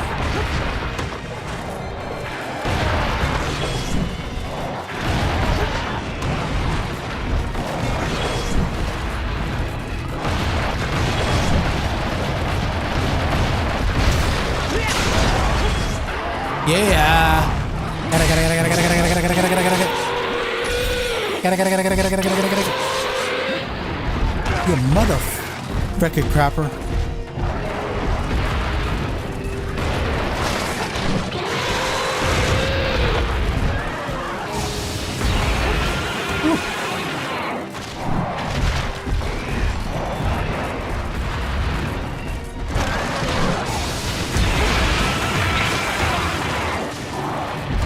S1: Yeah. You mother frickin' crapper.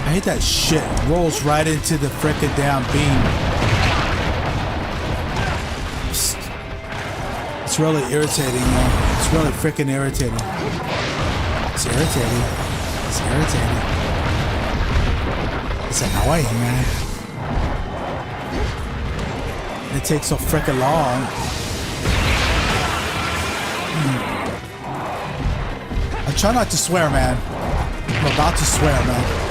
S1: I hate that shit. Rolls right into the frickin' damn beam. It's really irritating, man. It's It's really freaking irritating. It's irritating. It's irritating. It's annoying, man. It takes so freaking long. I try not to swear, man. I'm about to swear, man.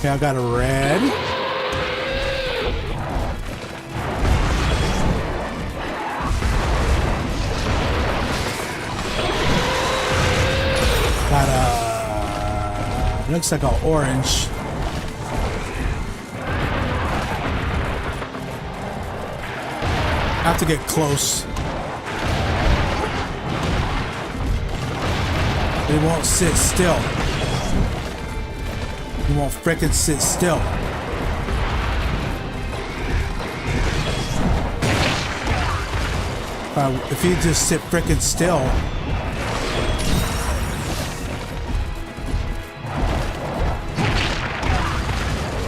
S1: Okay, I got a red. Got a... looks like an orange. I have to get close. It won't sit still. He won't frickin' sit still. If he just sit frickin' still.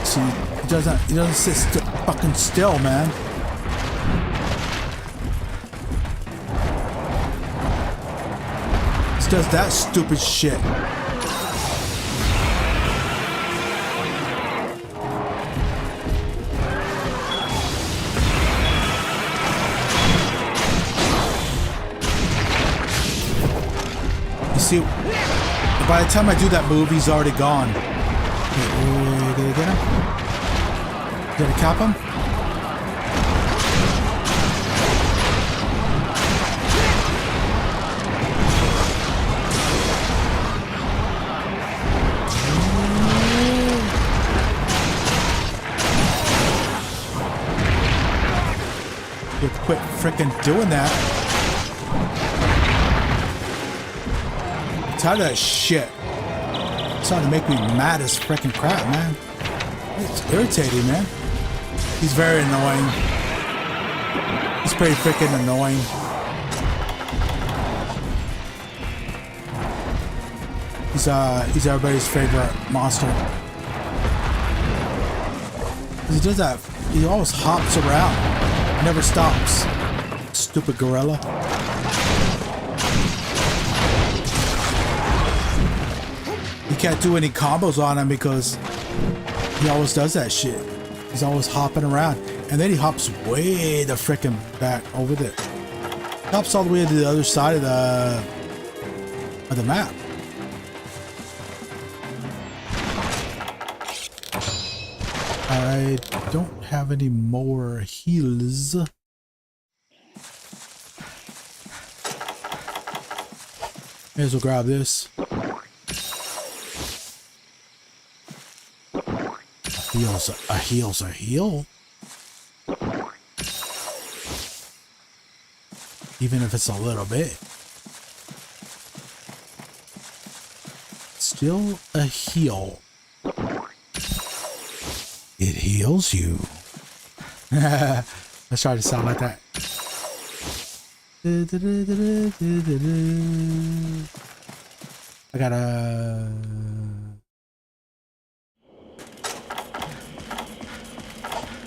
S1: See, he doesn't sit fucking still, man. He does that stupid shit. See, by the time I do that move, he's already gone. Did I get him? Did I cap him? You quit frickin' doing that. Tired of that shit. It's starting to make me mad as freaking crap, man. It's irritating, man. He's very annoying. He's pretty freaking annoying. He's everybody's favorite monster. He does that. He always hops around. Never stops. Stupid gorilla. You can't do any combos on him because he always does that shit. He's always hopping around. And then he hops way the frickin' back over there. Hops all the way to the other side of the map. I don't have any more heals. May as well grab this. A heal's a heal. Even if it's a little bit. Still a heal. It heals you. Let's try to sound like that. I gotta...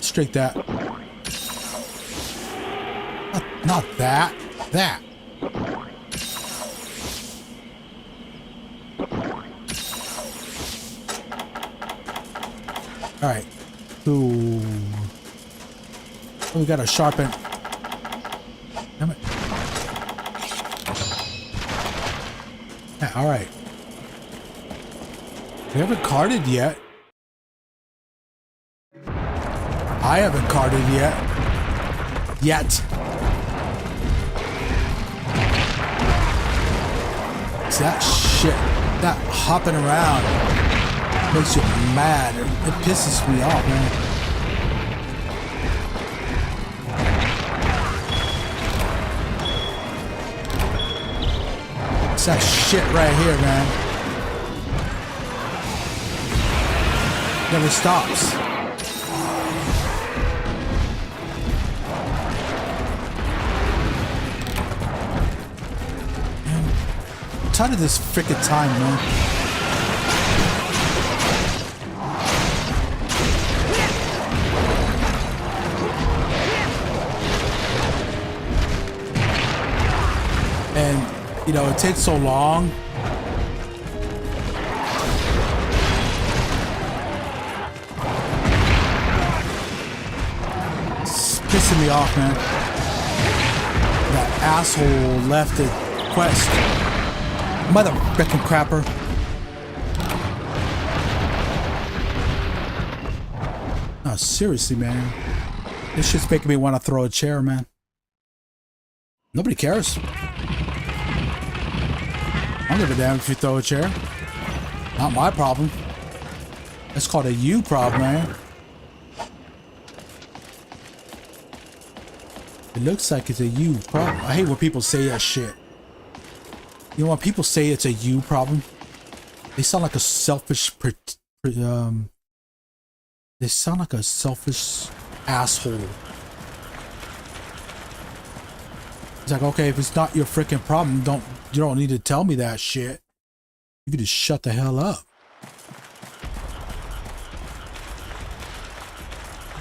S1: straight that. Not that. That. All right. Ooh. Oh, we gotta sharpen. Damn it. Yeah, all right. We haven't carded yet. I haven't carded yet. It's that shit. That hopping around. Makes you mad. It pisses me off, man. It's that shit right here, man. Never stops. Man, I'm tired of this freaking time, man. And you know, it takes so long. It's pissing me off, man. That asshole left the quest. Mother frickin' crapper. Oh, seriously, man. This shit's making me want to throw a chair, man. Nobody cares. I don't give a damn if you throw a chair. Not my problem. That's called a you problem, man. It looks like it's a you problem. I hate when people say that shit. You know, when people say it's a you problem, they sound like a selfish, they sound like a selfish asshole. It's like, okay, if it's not your freaking problem, you don't need to tell me that shit. You can just shut the hell up.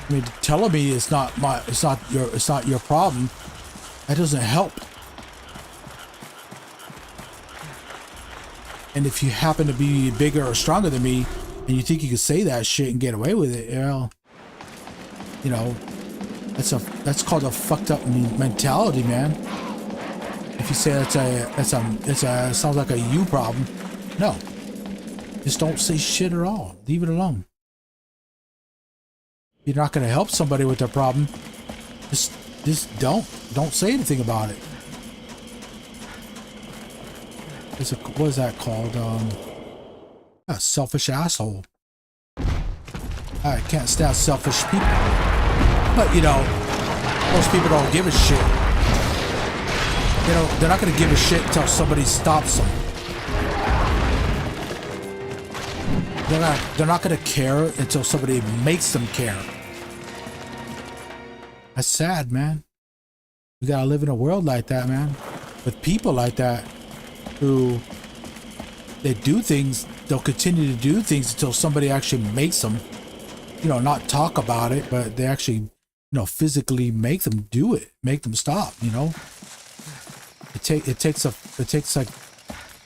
S1: I mean, telling me it's not your problem, that doesn't help. And if you happen to be bigger or stronger than me, and you think you can say that shit and get away with it, you know, that's called a fucked up mentality, man. If you say sounds like a you problem, no, just don't say shit at all. Leave it alone. You're not going to help somebody with their problem. Just don't say anything about it. What is that called? A selfish asshole. I can't stand selfish people. But you know, most people don't give a shit. You know, they're not going to give a shit until somebody stops them. They're not going to care until somebody makes them care. That's sad, man. We got to live in a world like that, man. With people like that who they do things, they'll continue to do things until somebody actually makes them, you know, not talk about it, but they actually, you know, physically make them do it, make them stop, you know. It takes like,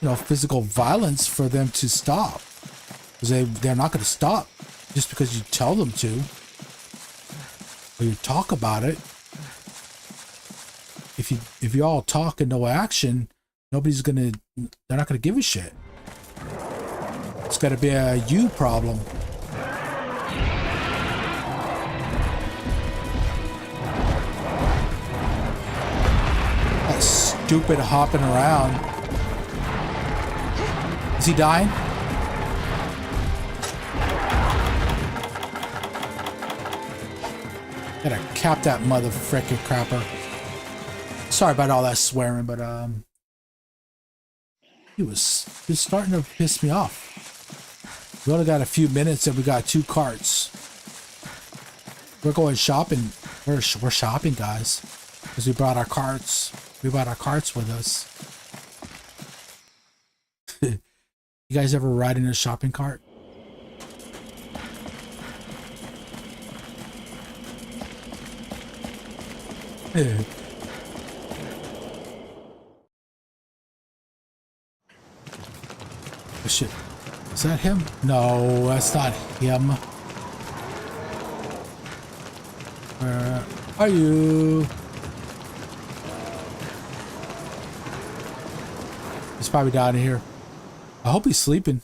S1: you know, physical violence for them to stop, because they're not going to stop just because you tell them to or you talk about it. If you all talk and no action, they're not gonna give a shit. It's gotta be a you problem. That stupid hopping around. Is he dying? Gotta cap that mother frickin' crapper. Sorry about all that swearing, but he was starting to piss me off. We only got a few minutes and we got 2 carts. We're going shopping. We're shopping, guys, because we brought our carts. We brought our carts with us. You guys ever ride in a shopping cart? Oh, shit. Is that him? No, that's not him. Where are you? He's probably down here. I hope he's sleeping.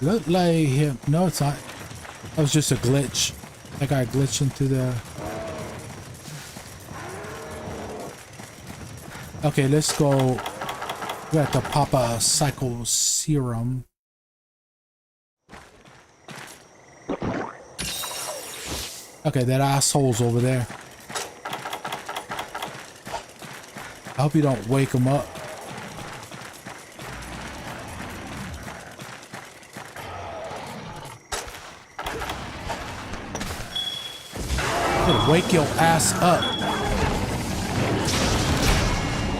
S1: Look like him. No, it's not. That was just a glitch. That guy glitched into the... Okay, let's go We have to pop a cycle serum. Okay, that asshole's over there. I hope you don't wake him up. Wake your ass up.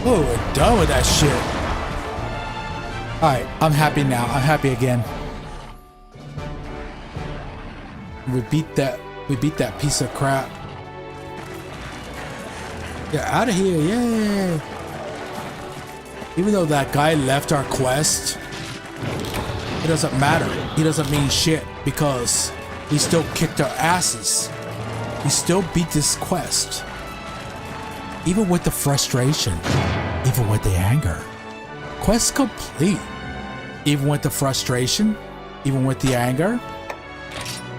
S1: Oh, we're done with that shit. Alright, I'm happy now. I'm happy again. We beat that piece of crap. Get out of here, yay! Even though that guy left our quest, it doesn't matter. He doesn't mean shit because he still kicked our asses. We still beat this quest. Even with the frustration. Even with the anger. Quest complete. Even with the frustration. Even with the anger.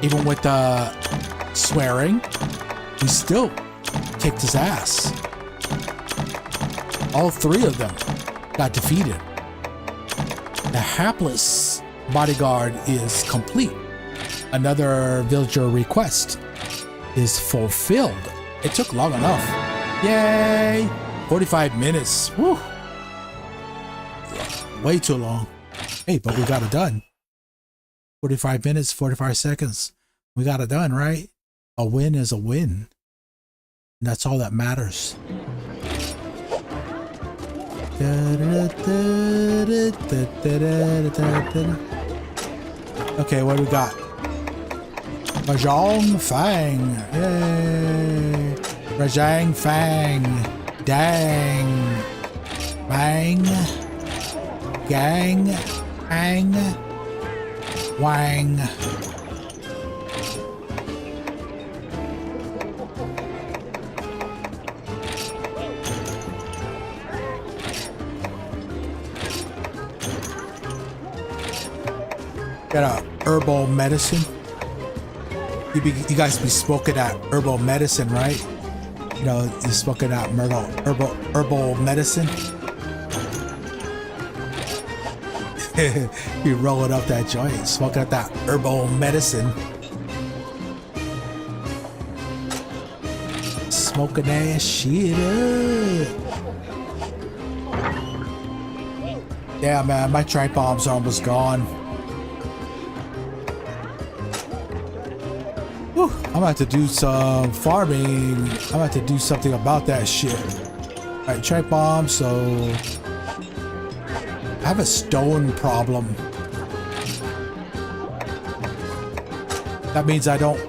S1: Even with the swearing. We still kicked his ass. All three of them got defeated. The hapless bodyguard is complete. Another villager request is fulfilled. It took long enough. Yay! 45 minutes. Woo! Way too long. Hey, but we got it done. 45 minutes, 45 seconds. We got it done, right? A win is a win. And that's all that matters. Okay, what do we got? Rajang Fang. Yay. Rajang Fang. Dang. Bang. Gang. Ang. Wang. Got a herbal medicine. You guys be smoking that herbal medicine, right? You know, you're smoking that herbal medicine. You rolling up that joint, smoking up that herbal medicine. Smoking that shit up. Yeah, man, my tripe bombs are almost gone. I'm about to do some farming. I'm about to do something about that shit. Alright, tripe bomb, so I have a stone problem. That means I don't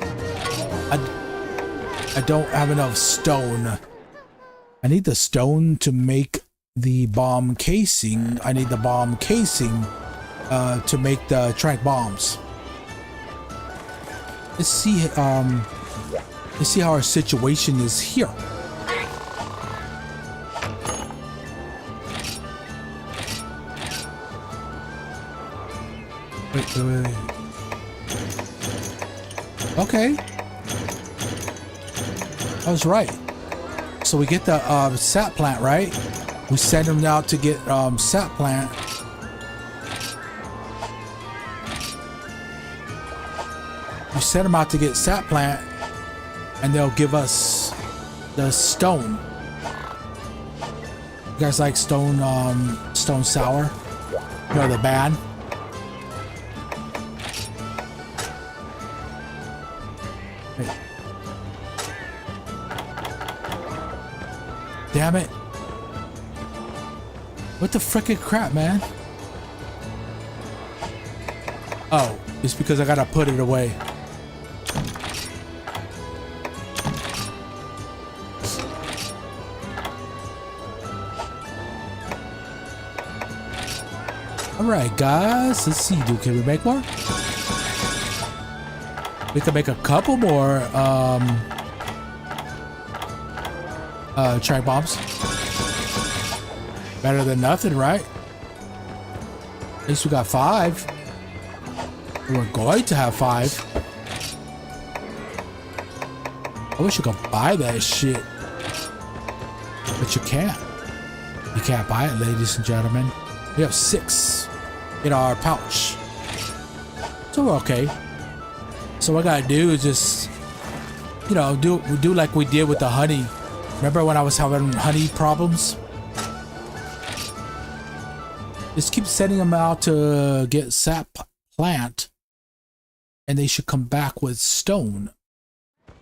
S1: have enough stone. I need the stone to make the bomb casing. I need the bomb casing to make the tripe bombs. Let's see how our situation is here. Wait. Okay. I was right. So we get the sap plant, right? We send them out to get sap plant. We send them out to get sap plant, and they'll give us the stone. You guys like stone sour? You know, the band? Hey. Damn it. What the frickin' crap, man? Oh, it's because I gotta put it away. Alright guys, let's see, can we make more? We can make a couple more tripe bombs. Better than nothing, right? At least we got 5. We're going to have 5. I wish you could buy that shit. But you can't. You can't buy it, ladies and gentlemen. We have 6 in our pouch. So we're okay. So what I gotta do is just, you know, do like we did with the honey. Remember when I was having honey problems? Just keep sending them out to get sap plant, and they should come back with stone.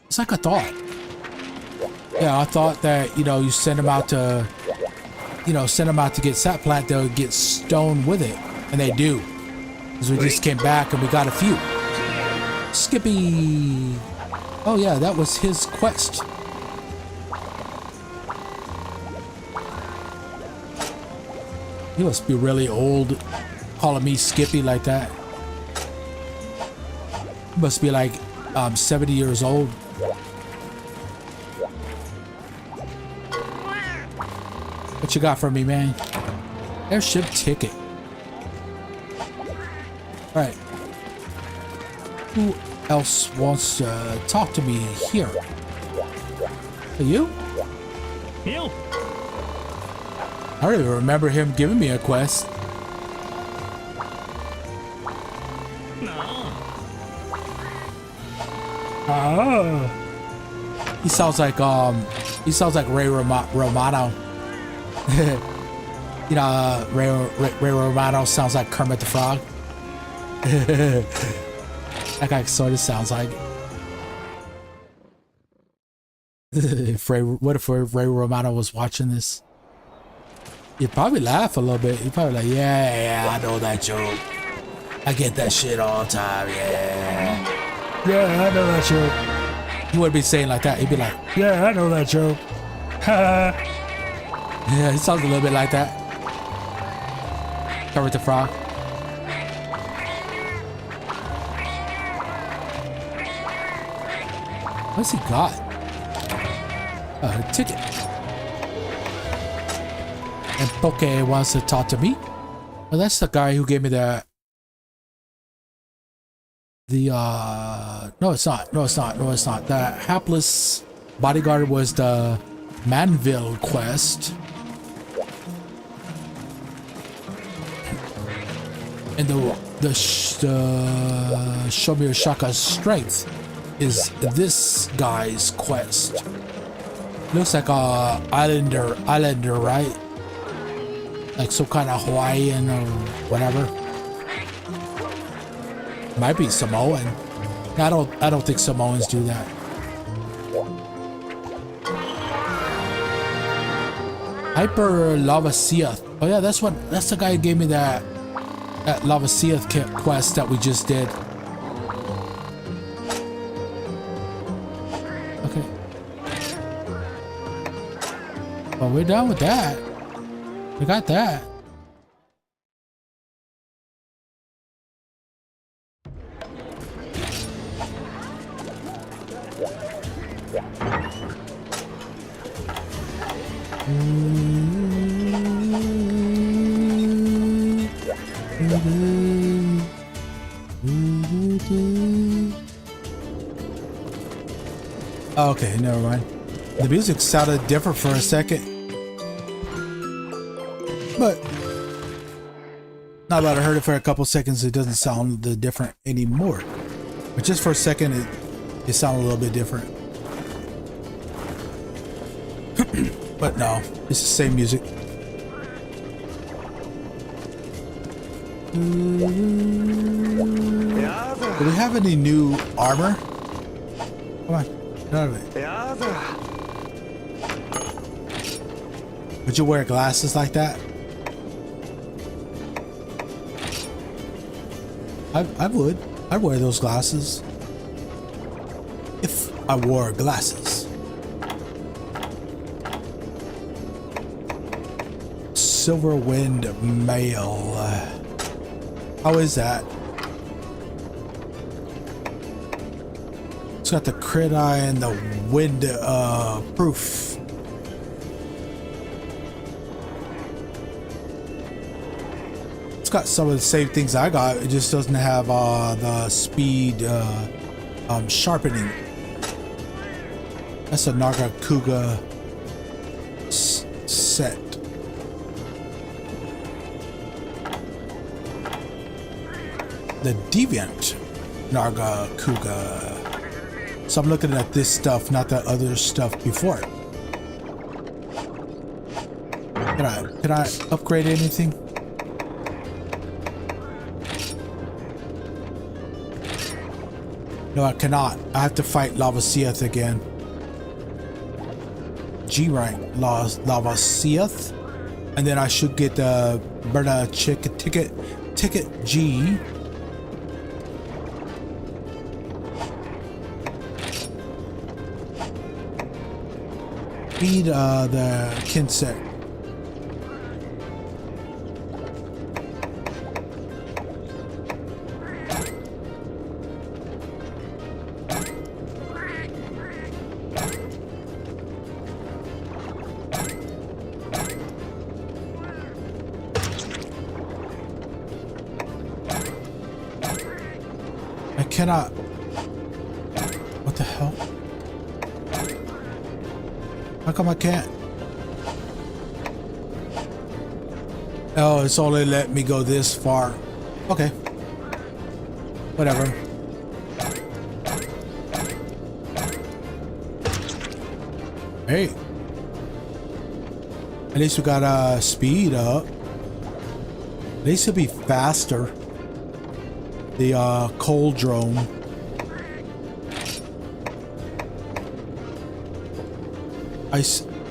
S1: It's like I thought. Yeah, I thought that, you know, you send them out to, you know, send them out to get sap plant, they'll get stone with it, and they do. Because we just came back and we got a few. Skippy. Oh yeah, that was his quest. He must be really old calling me Skippy like that. He must be like 70 years old. What you got for me, man? Airship ticket. Alright. Who else wants to talk to me here? Are you?
S2: You.
S1: I don't even remember him giving me a quest.
S2: No.
S1: Oh. He sounds like Ray Romano. You know, Ray Romano sounds like Kermit the Frog. That guy sort of sounds like. What if Ray Romano was watching this? He'd probably laugh a little bit. He'd probably like, yeah, I know that joke. I get that shit all the time, yeah. Yeah, I know that joke. He wouldn't be saying like that. He'd be like, yeah, I know that joke. Yeah, he sounds a little bit like that. Kermit the Frog. What's he got? A ticket. And Poke wants to talk to me. Well, that's the guy who gave me no, it's not. No, it's not. No, it's not. The hapless bodyguard was the Manville quest. And the show me your Shaka's strength is this guy's quest. Looks like a islander, right? Like some kind of Hawaiian or whatever. Might be Samoan. I don't think Samoans do that. Hyper Lavaseath. Oh yeah, that's the guy who gave me that Lavaseath quest that we just did. Okay. Well, we're done with that. We got that. Okay, never mind. The music sounded different for a second. But now that I heard it for a couple seconds, it doesn't sound different anymore. But just for a second, it sounded a little bit different. But no, it's the same music. Do we have any new armor? Come on, get out of it. Would you wear glasses like that? I would. I'd wear those glasses. If I wore glasses. Silver Wind Mail. How is that? It's got the crit eye and the wind proof. Got some of the same things I got. It just doesn't have the speed sharpening. That's a Nagakuga set. the deviant Narga Kuga. So I'm looking at this stuff, not the other stuff before it. Can I upgrade anything? No, I cannot. I have to fight Lavasiath again. G rank Lavasiath, and then I should get the Berna ticket G. Feed the Kinsek. I cannot. What the hell? How come I can't? Oh, it's only let me go this far. Okay. Whatever. Hey. At least we got speed up. At least it'll be faster. The cold drone.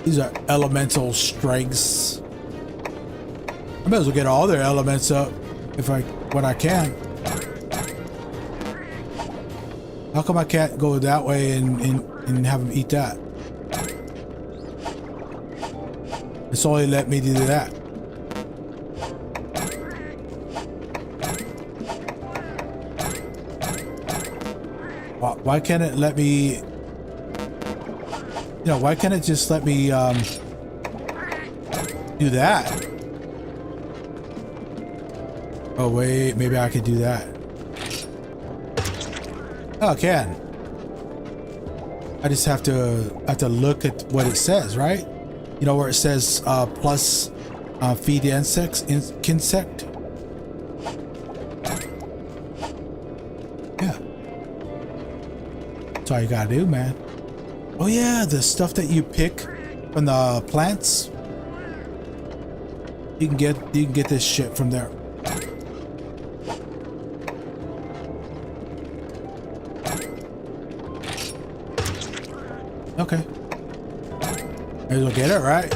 S1: These are elemental strengths. I might as well get all their elements up when I can. How come I can't go that way and have them eat that? It's only let me do that. Why can't it let me? You know, why can't it just let me do that? Oh wait, maybe I could do that. Oh, I can. I just have to look at what it says, right? You know where it says plus feed the insect. Yeah. That's all you gotta do, man. Oh yeah, the stuff that you pick from the plants. You can get this shit from there. Okay. Maybe we'll get it, right?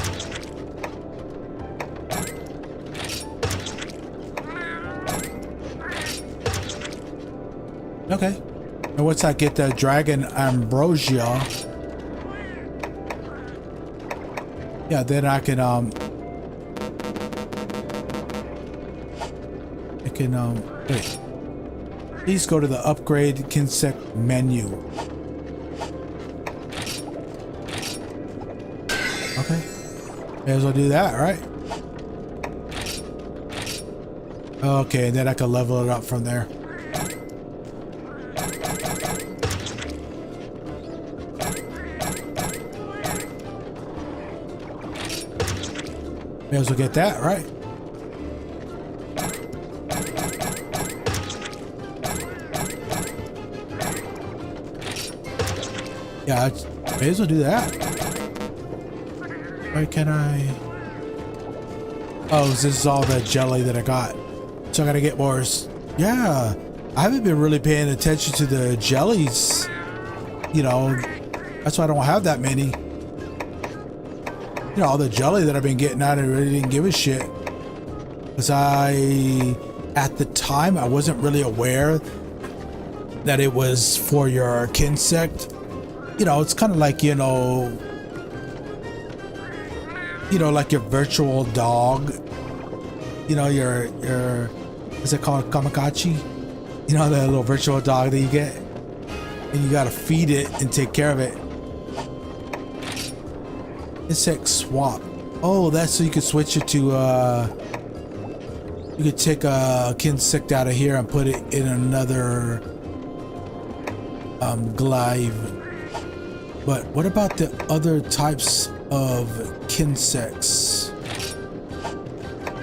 S1: Okay. And once I get the dragon ambrosia, yeah, then I can wait. Please go to the upgrade Kinsek menu. Okay. May as well do that, right? Okay, and then I can level it up from there. May as well get that, right? Yeah, I may as well do that. Why can I? Oh, this is all the jelly that I got. So I gotta get more. Yeah, I haven't been really paying attention to the jellies. You know, that's why I don't have that many. You know, all the jelly that I've been getting out, I really didn't give a shit. Because at the time, I wasn't really aware that it was for your Kinsect. You know, it's kind of like, you know, like your virtual dog. You know, your what's it called, Kamikachi? You know, the little virtual dog that you get, and you gotta feed it and take care of it. Insect swap. Oh, that's so you can switch it to you could take a Kinsect out of here and put it in another glaive. But what about the other types of Kinsects?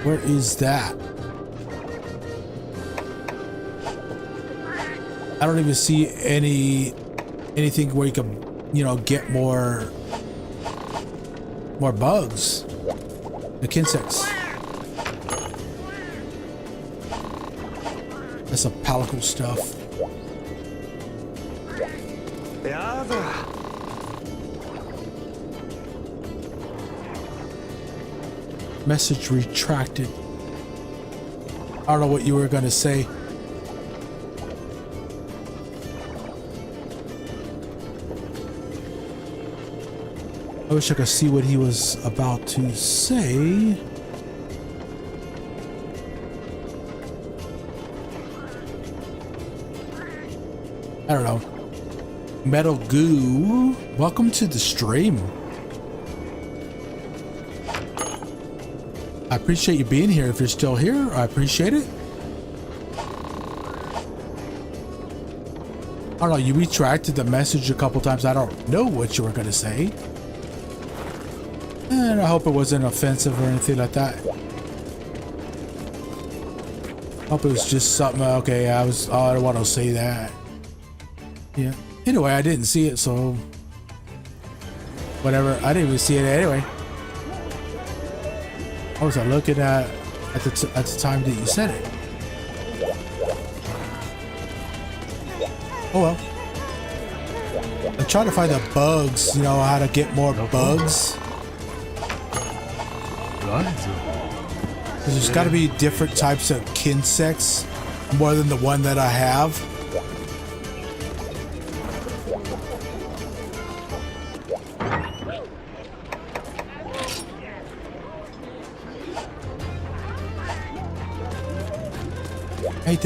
S1: Where is that? I don't even see anything where you can, you know, get more bugs. The insects. That's some palico stuff. Message retracted. I don't know what you were gonna say. I wish I could see what he was about to say. I don't know. mhgu, welcome to the stream. I appreciate you being here. If you're still here, I appreciate it. I don't know, you retracted the message a couple times. I don't know what you were gonna say. And I hope it wasn't offensive or anything like that. Hope it was just something, okay, I don't want to say that. Yeah. Anyway, I didn't see it, so whatever. I didn't even see it anyway. What was I looking at the time that you said it? Oh well. I'm trying to find the bugs, you know, how to get more bugs. Because there's got to be different types of insects, more than the one that I have. I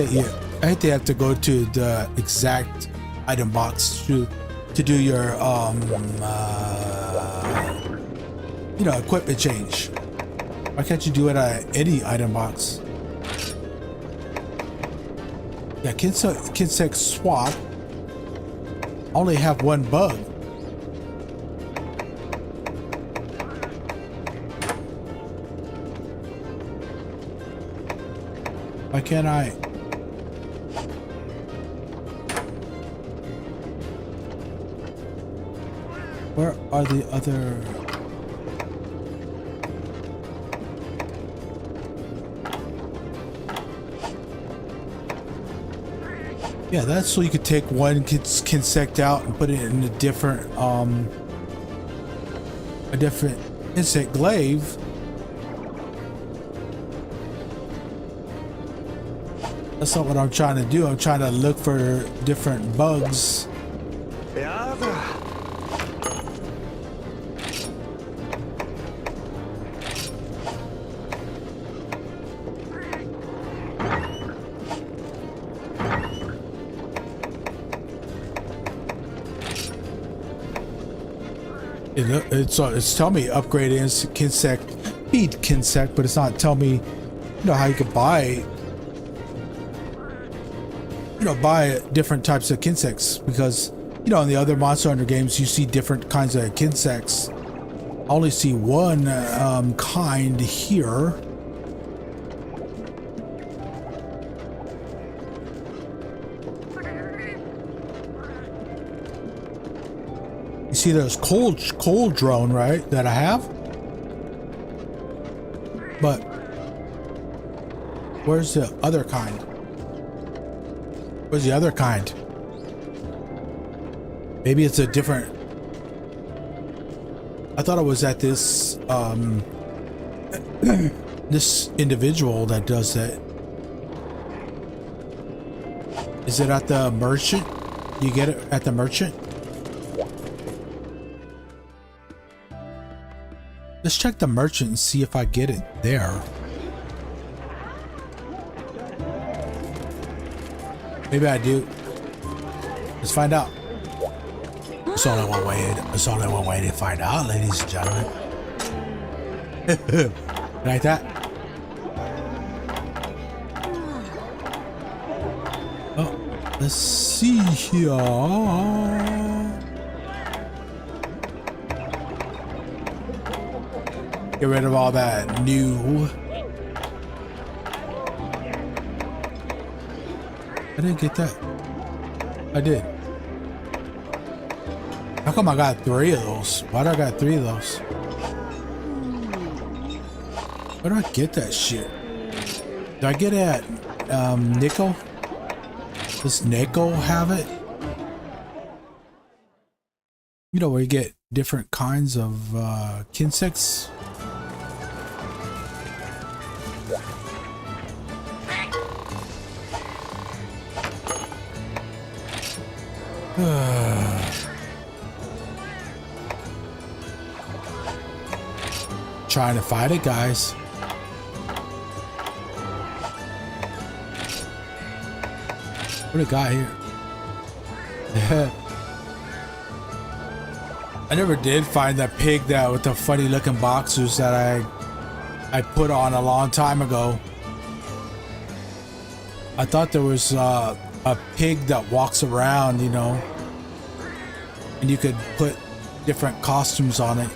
S1: hate to have to go to the exact item box to do your you know, equipment change. Why can't you do it at any item box? Yeah, insect swap. Only have one bug. Why can't I? Where are the other? Yeah, that's so you could take one insect out and put it in a different insect glaive. That's not what I'm trying to do. I'm trying to look for different bugs. It's telling me upgrade insect, feed insect, but it's not telling me, you know, how you could buy, you know, buy different types of insects, because, you know, in the other Monster Hunter games you see different kinds of insects. I only see one kind here. You see those cold drone, right, that I have? But where's the other kind? Where's the other kind? Maybe it's a different. I thought it was at this this individual that does that. Is it at the merchant? You get it at the merchant? Let's check the merchant and see if I get it there. Maybe I do. Let's find out. There's only one way. There's only one way to find out, ladies and gentlemen. Like that. Oh, let's see here. Get rid of all that new. I didn't get that. I did. How come I got 3 of those? Why do I got 3 of those? Where do I get that shit? Did I get it at Nickel? Does Nickel have it? You know, where you get different kinds of insects. Trying to fight it, guys. What do we got here? I never did find that pig that with the funny looking boxers that I put on a long time ago. I thought there was a pig that walks around, you know, and you could put different costumes on it.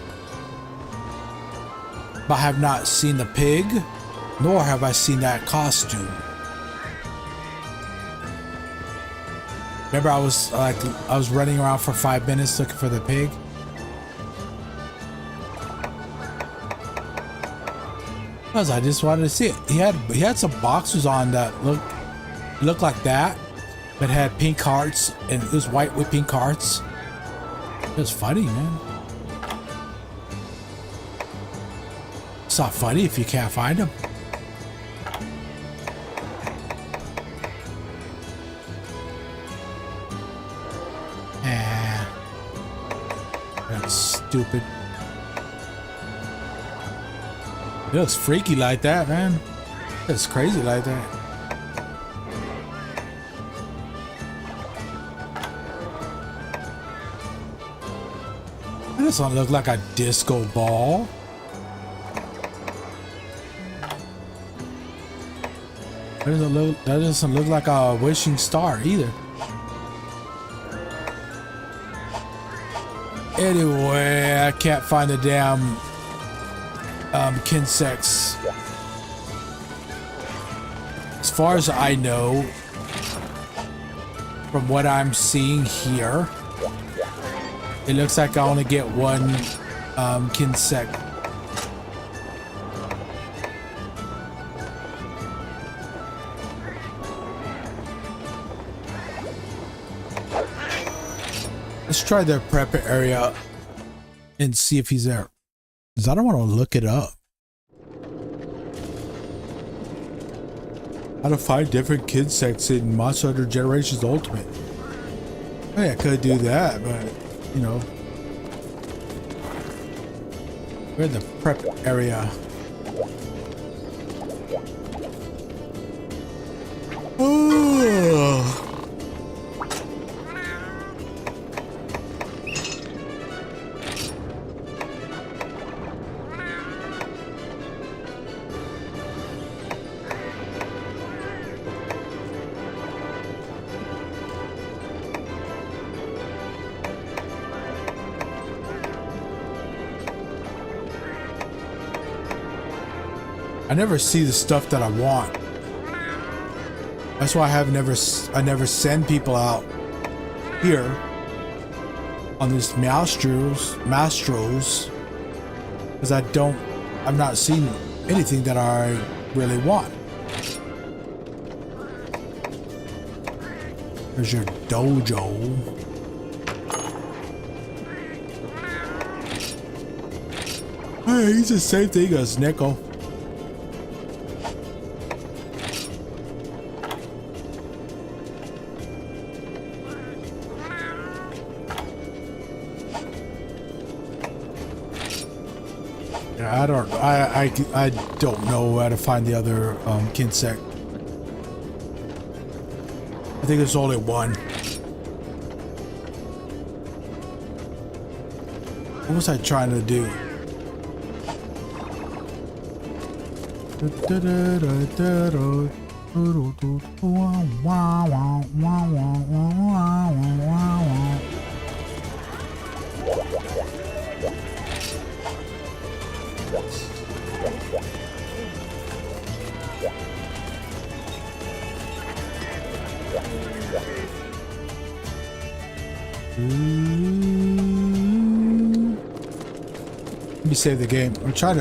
S1: But I have not seen the pig, nor have I seen that costume. Remember, I was running around for 5 minutes looking for the pig. Because I just wanted to see it. He had some boxers on that looked like that, but had pink hearts, and it was white with pink hearts. It was funny, man. It's not funny if you can't find them. That's stupid. It looks freaky like that, man. It's crazy like that. That doesn't look like a disco ball. That doesn't look like a wishing star either. Anyway, I can't find the damn insects. As far as I know, from what I'm seeing here, it looks like I only get one insect. Let's try the prep area and see if he's there. Because I don't want to look it up. How to find different insects in Monster Hunter Generations Ultimate. Hey, I could do that, but you know. We're in the prep area. Oh. I never see the stuff that I want. That's why I never send people out here on this Mastros, because I'm not seeing anything that I really want. There's your dojo. Hey, he's the same thing as Nico. I don't know how to find the other insect. I think there's only one. What was I trying to do? me save the game. I'm trying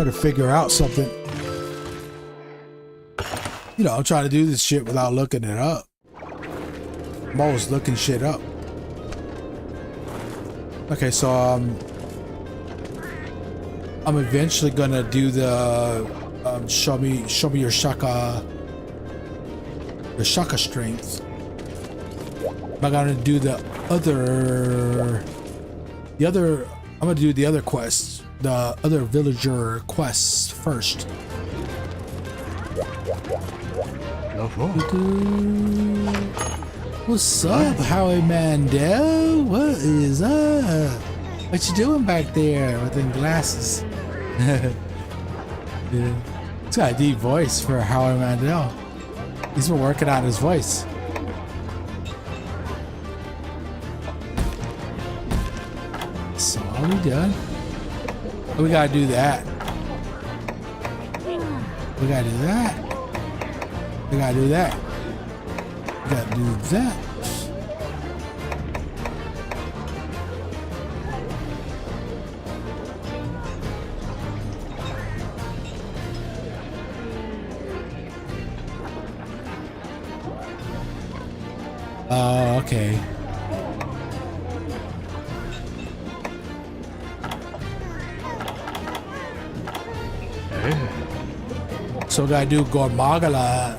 S1: to figure out something. You know, I'm trying to do this shit without looking it up. I'm always looking shit up. Okay, so I'm eventually gonna do the show me your Shaka, the Shaka strength. I'm gonna do the other. I'm gonna do the other quests, the other villager quests first. What's up, Howie Mandel? What is up? What you doing back there with them glasses? Yeah. He's got a deep voice for Howie Mandel. He's been working on his voice. So are we done? We gotta do that. We gotta do that. We gotta do that. We gotta do that. Oh, okay. So we gotta do Gormagala.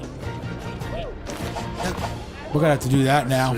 S1: We're gonna have to do that now.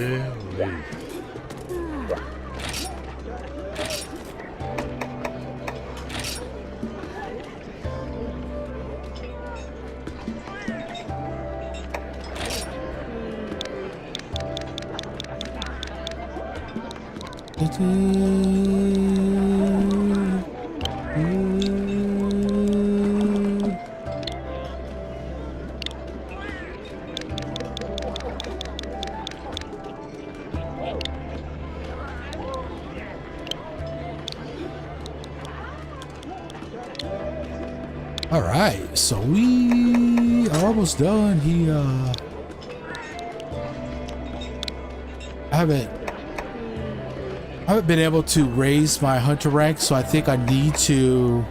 S1: All right, so we are almost done. I haven't been able to raise my hunter rank, so I think I need to.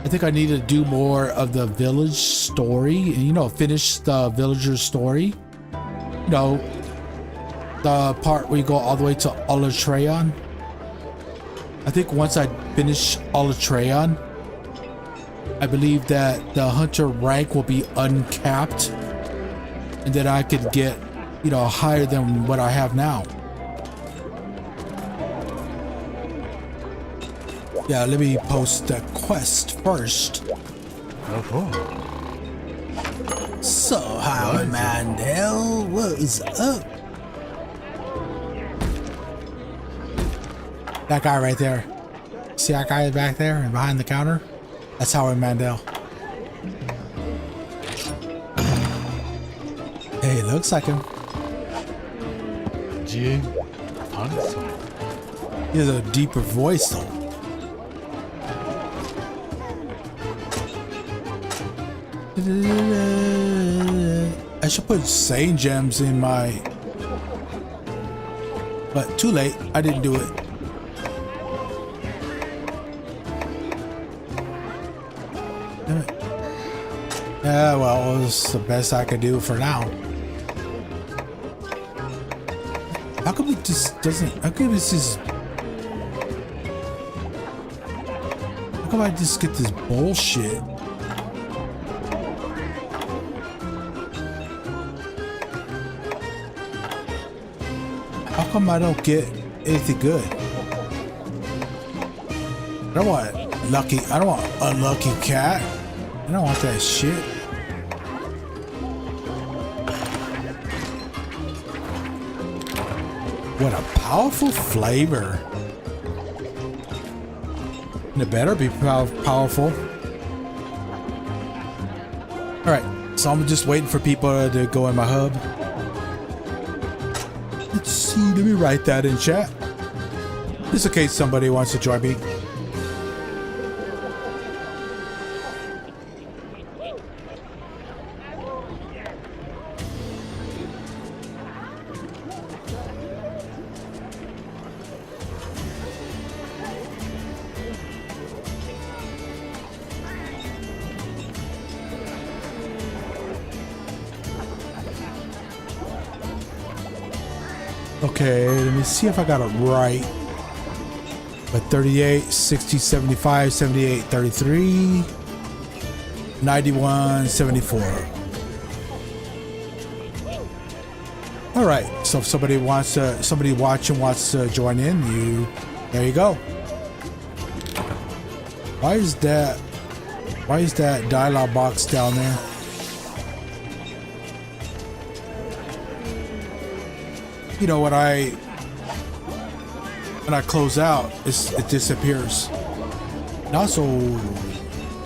S1: I think I need to do more of the village story, and you know, finish the villager story. You know, the part where you go all the way to Olatreon. I think once I finish Olatreon, I believe that the hunter rank will be uncapped, and that I could get, you know, higher than what I have now. Yeah, let me post the quest first. So, Howie Mandel, what is up? That guy right there. See that guy back there and behind the counter? That's Howie Mandel. Hey, looks like him. He has a deeper voice though. I should put Sane gems in my... But too late, I didn't do it. Yeah, well, it was the best I could do for now. How come it just doesn't... How come it's just... How come I just get this bullshit? How come I don't get anything good? I don't want lucky... I don't want unlucky cat. I don't want that shit. What a powerful flavor. And it better be powerful. Alright, so I'm just waiting for people to go in my hub. Let's see, let me write that in chat. Just in case somebody wants to join me. Okay, let me see if I got it right. But 38, 60, 75, 78, 33, 91, 74. All right, so if somebody watching wants to join in, there you go. Why is that dialogue box down there? You know, when I close out, it disappears. And also,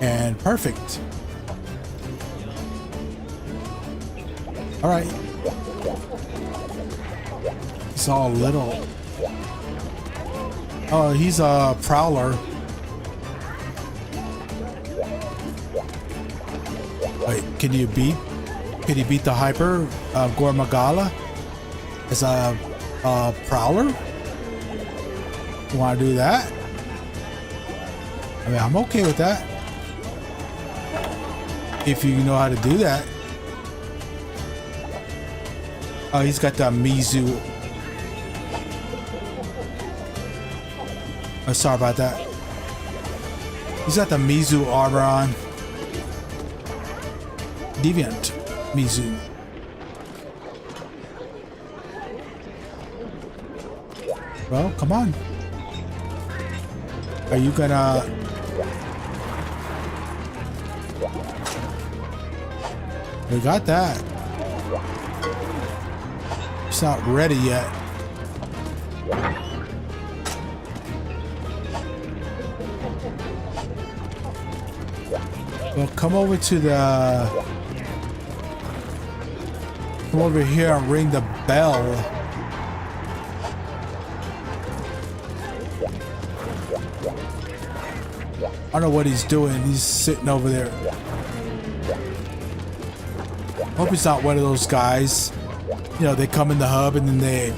S1: and perfect. All right. It's all little. Oh, he's a Prowler. Wait, can you beat the Hyper Gormagala as a Prowler? You want to do that? I mean, I'm okay with that. If you know how to do that. Oh, he's got the mhgu. Oh, sorry about that. He's got the mhgu armor on. Deviant mhgu. Well, come on. Are you gonna... We got that. It's not ready yet. Well, come over to the... Come over here and ring the bell. I don't know what he's doing. He's sitting over there. Hope he's not one of those guys. You know, they come in the hub and then they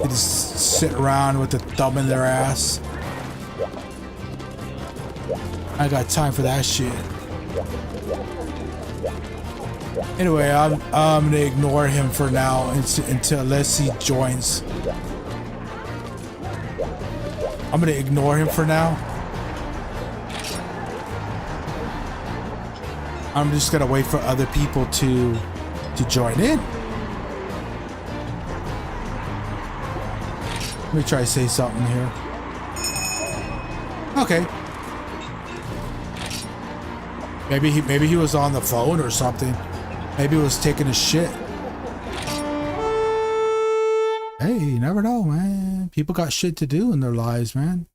S1: just sit around with the thumb in their ass. I got time for that shit. Anyway, I'm gonna ignore him for now unless he joins. I'm gonna ignore him for now. I'm just gonna wait for other people to join in. Let me try to say something here. Okay. Maybe he was on the phone or something. Maybe he was taking a shit. Hey, you never know, man. People got shit to do in their lives, man.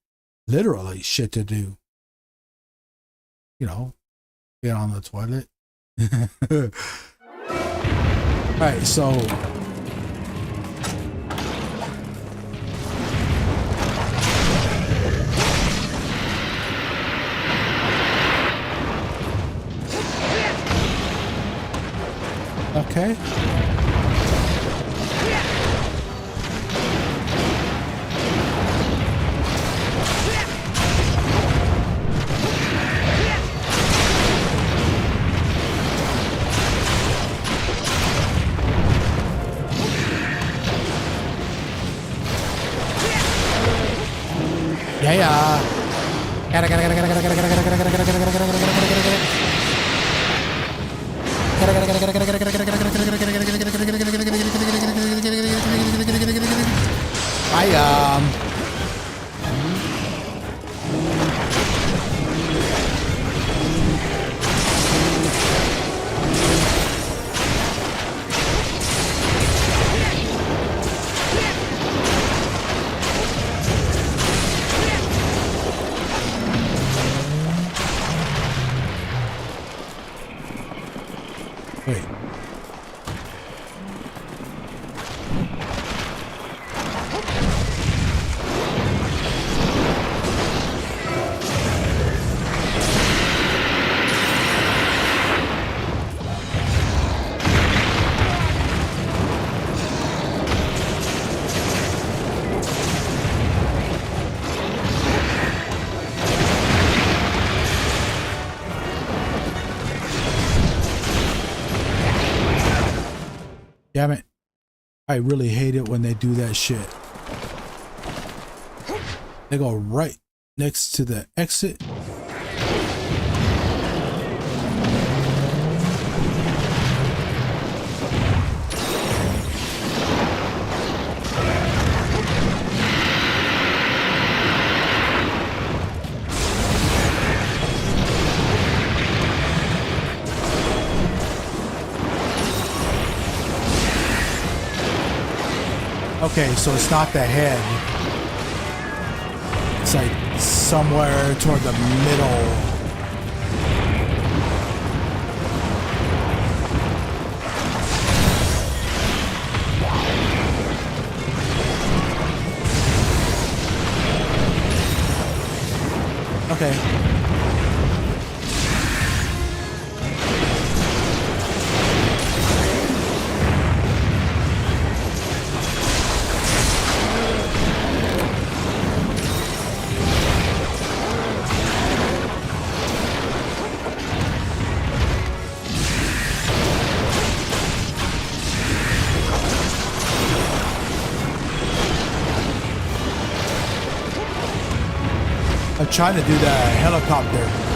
S1: Literally shit to do. You know, get on the toilet. Alright, so okay. Yeah. Wait. Damn it. I really hate it when they do that shit. They go right next to the exit. Okay, so it's not the head. It's like somewhere toward the middle. Okay. I'm trying to do the helicopter.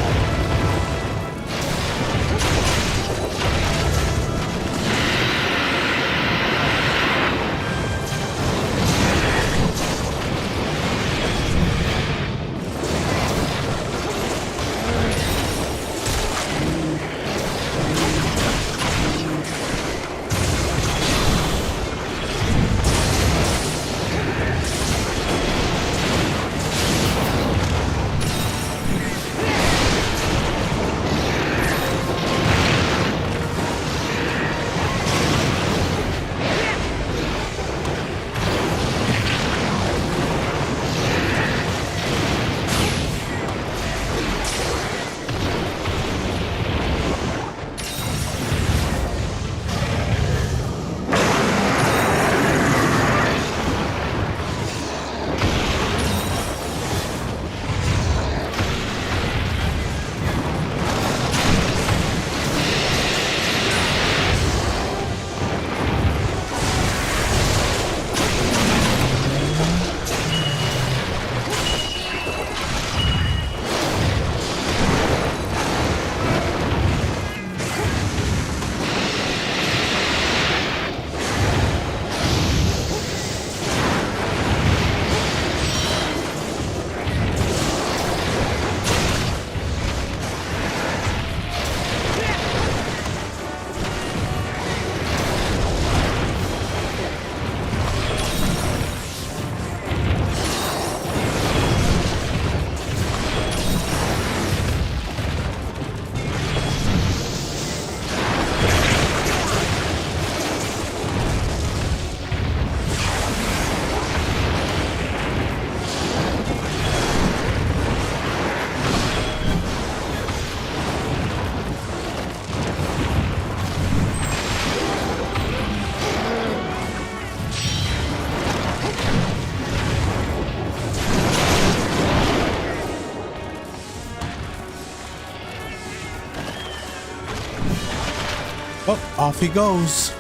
S1: Oh, off he goes.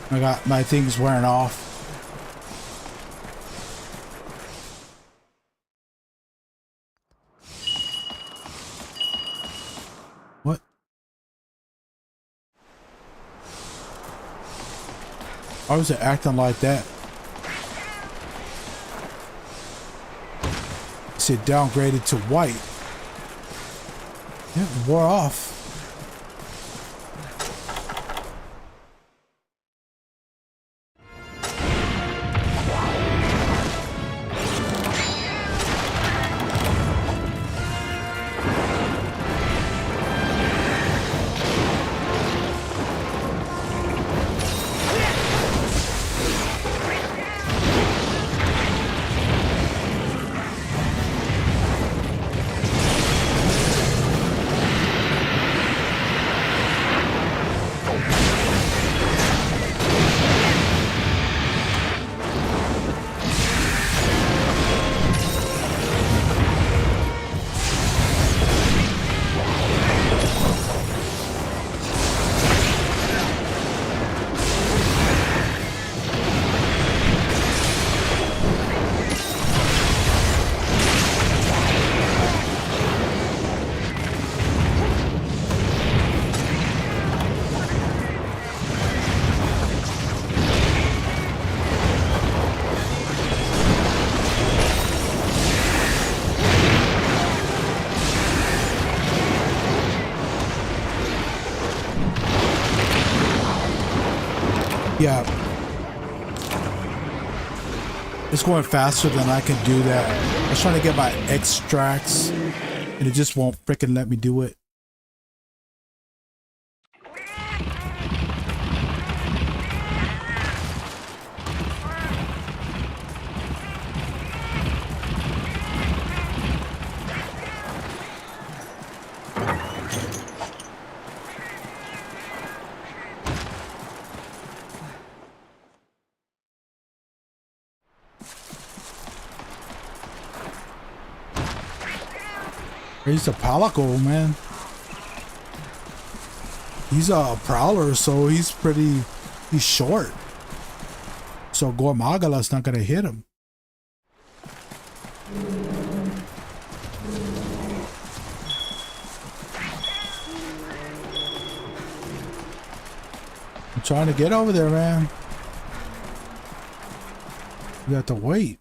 S1: I got my things wearing off. What? Why was it acting like that? It downgraded to white. Yeah, it wore off. Yeah. It's going faster than I can do that. I was trying to get my extracts and it just won't freaking let me do it. He's a Palico, man. He's a Prowler, so he's short. So Gormagala's not gonna hit him. I'm trying to get over there, man. You have to wait.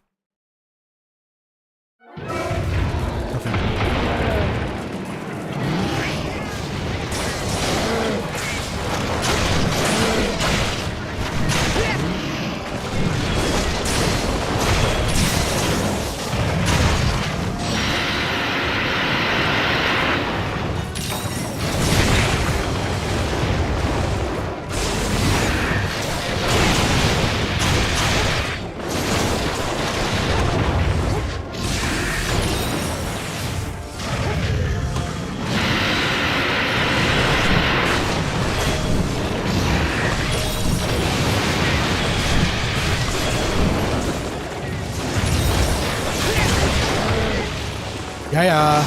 S1: Yeah.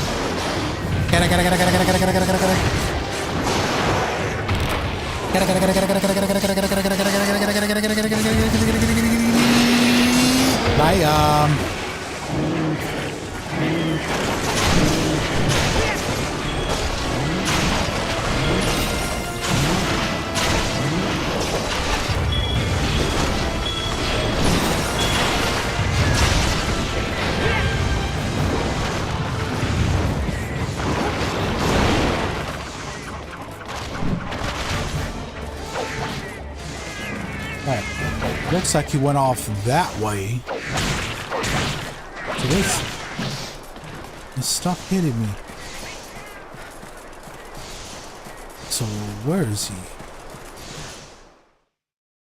S1: Bye. Looks like he went off that way. So this stuff hitting me. So where is he? Is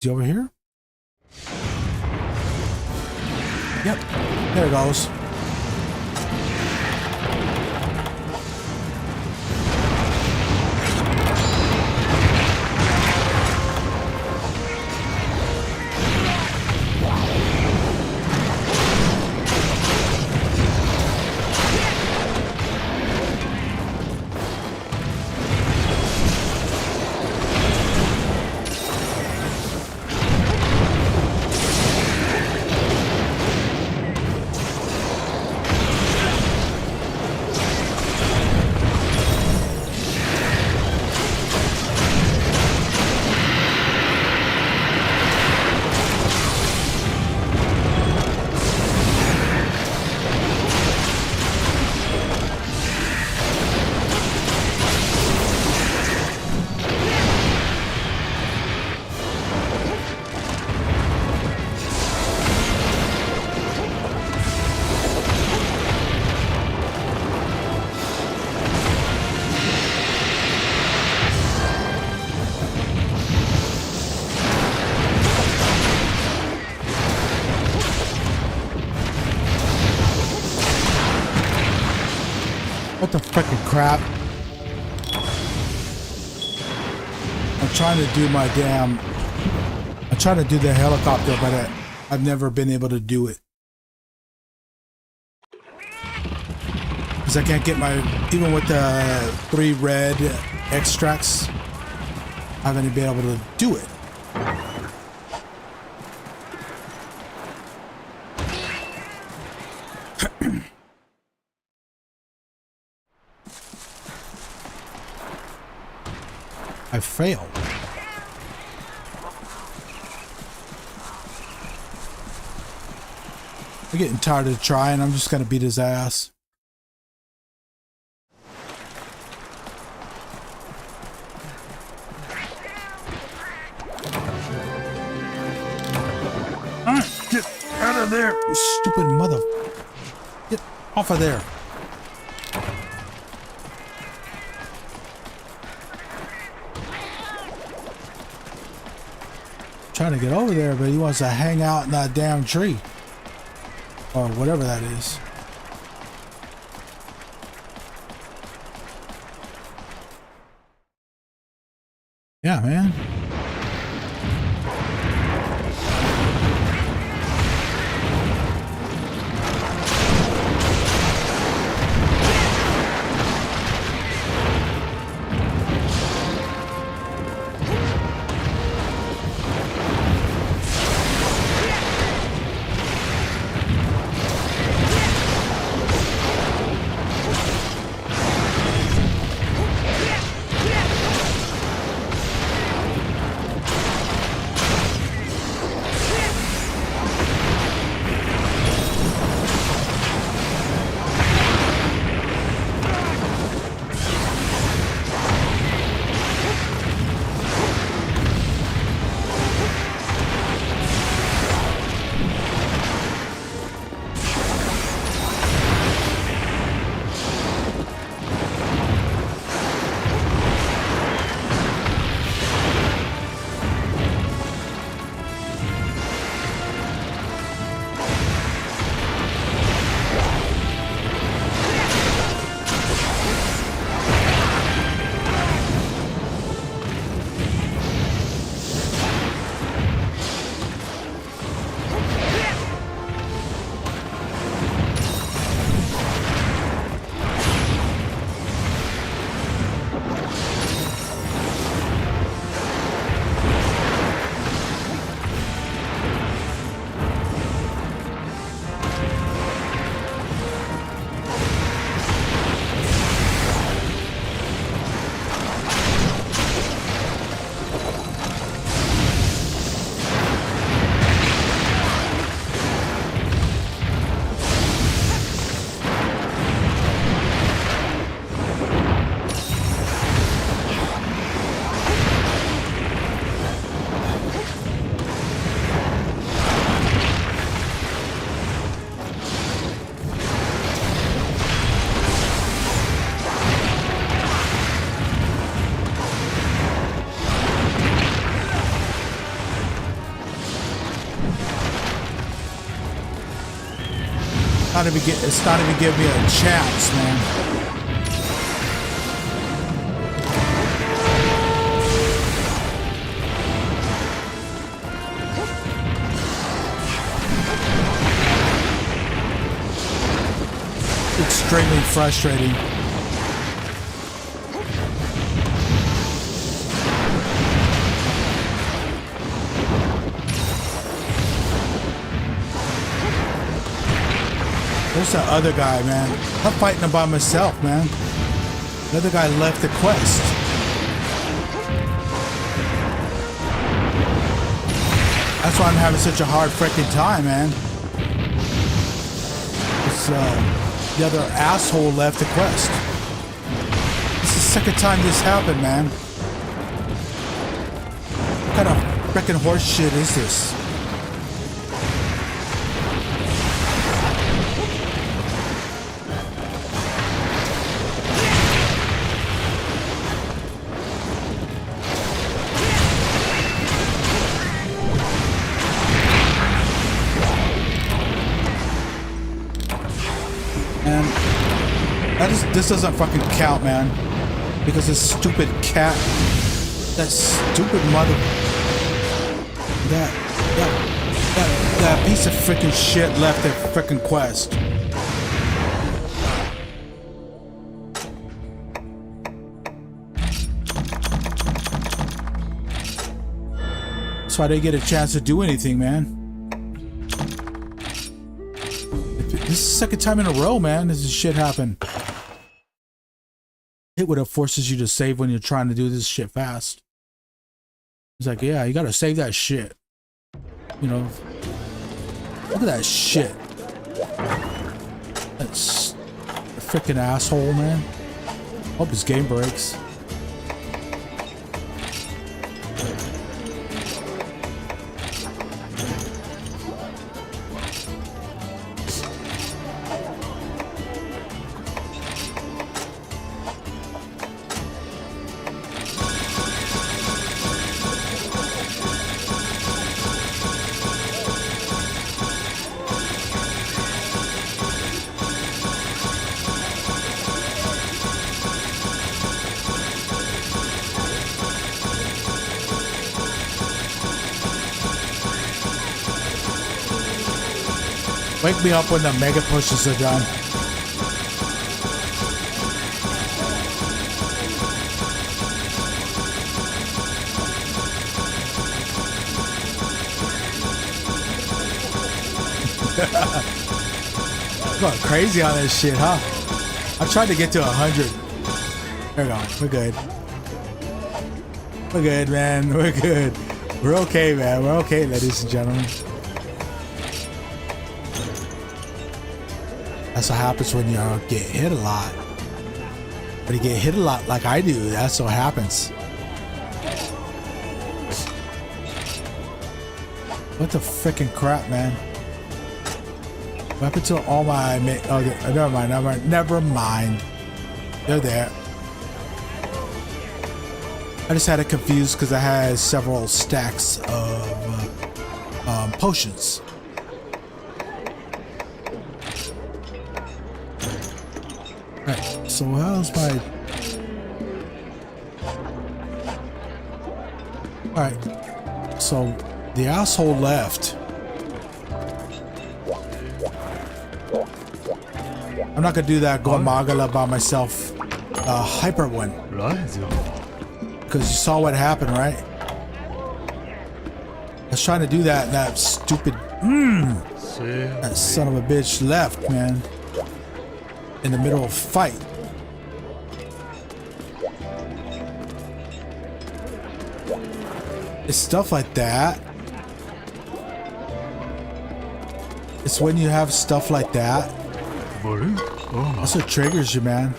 S1: he over here? Yep, there it goes. What the frickin' crap? I'm trying to do my damn... I'm trying to do the helicopter, but I've never been able to do it. Because I can't get my... Even with the 3 red extracts, I haven't been able to do it. I failed. I'm getting tired of trying. I'm just gonna beat his ass. of there, you stupid mother. Get off of there. Trying to get over there, but he wants to hang out in that damn tree. Or whatever that is. Yeah, man. It's not even giving me a chance, man. Extremely frustrating. There's that other guy, man. I'm fighting him by myself, man. The other guy left the quest. That's why I'm having such a hard freaking time, man. It's, the other asshole left the quest. This is the second time this happened, man. What kind of freaking horse shit is this? This doesn't fucking count, man, because this stupid cat, that stupid mother, that piece of freaking shit left the freaking quest. That's why they get a chance to do anything, man. This is the second time in a row, man, this shit happened. It would have forces you to save when you're trying to do this shit fast. It's like, yeah, you gotta save that shit. You know, look at that shit. That's a freaking asshole, man. Hope his game breaks. Wake me up when the mega pushes are done. Going crazy on this shit, huh? I tried to get to 100. There we go. We're good. We're good, man. We're good. We're okay, man. We're okay, ladies and gentlemen. That's what happens when you get hit a lot. When you get hit a lot like I do, that's what happens. What the freaking crap, man? What happened to all my... Oh, never mind. Never mind. They're there. I just had it confused because I had several stacks of potions. Alright, so how's my... Alright, so the asshole left. I'm not gonna do that Gormagala by myself. Hyper one. Because you saw what happened, right? I was trying to do that, and that stupid... that son of a bitch left, man. In the middle of a fight. It's stuff like that. It's when you have stuff like that. That's what triggers you, man.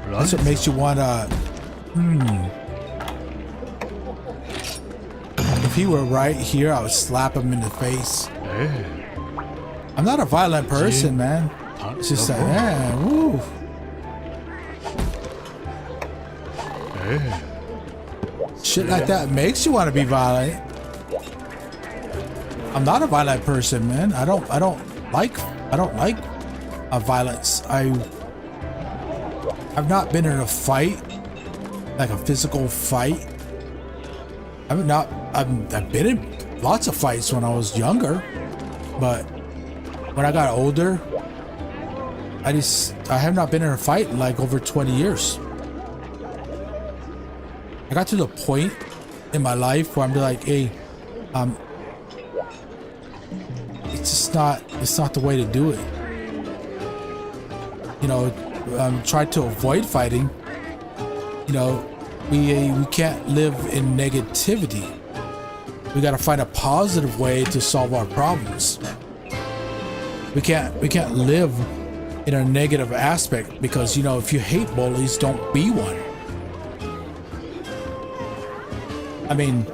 S1: That's what makes you wanna... If he were right here, I would slap him in the face. I'm not a violent person, man. It's just like, yeah, woo. Shit like that makes you want to be violent. I'm not a violent person, man. I don't like violence. I've not been in a fight, like a physical fight. I've been in lots of fights when I was younger, but when I got older, I have not been in a fight in like over 20 years. I got to the point in my life where I'm like, hey, it's not the way to do it. You know, try to avoid fighting. You know, we can't live in negativity. We got to find a positive way to solve our problems. We can't live in a negative aspect because, you know, if you hate bullies, don't be one. I mean,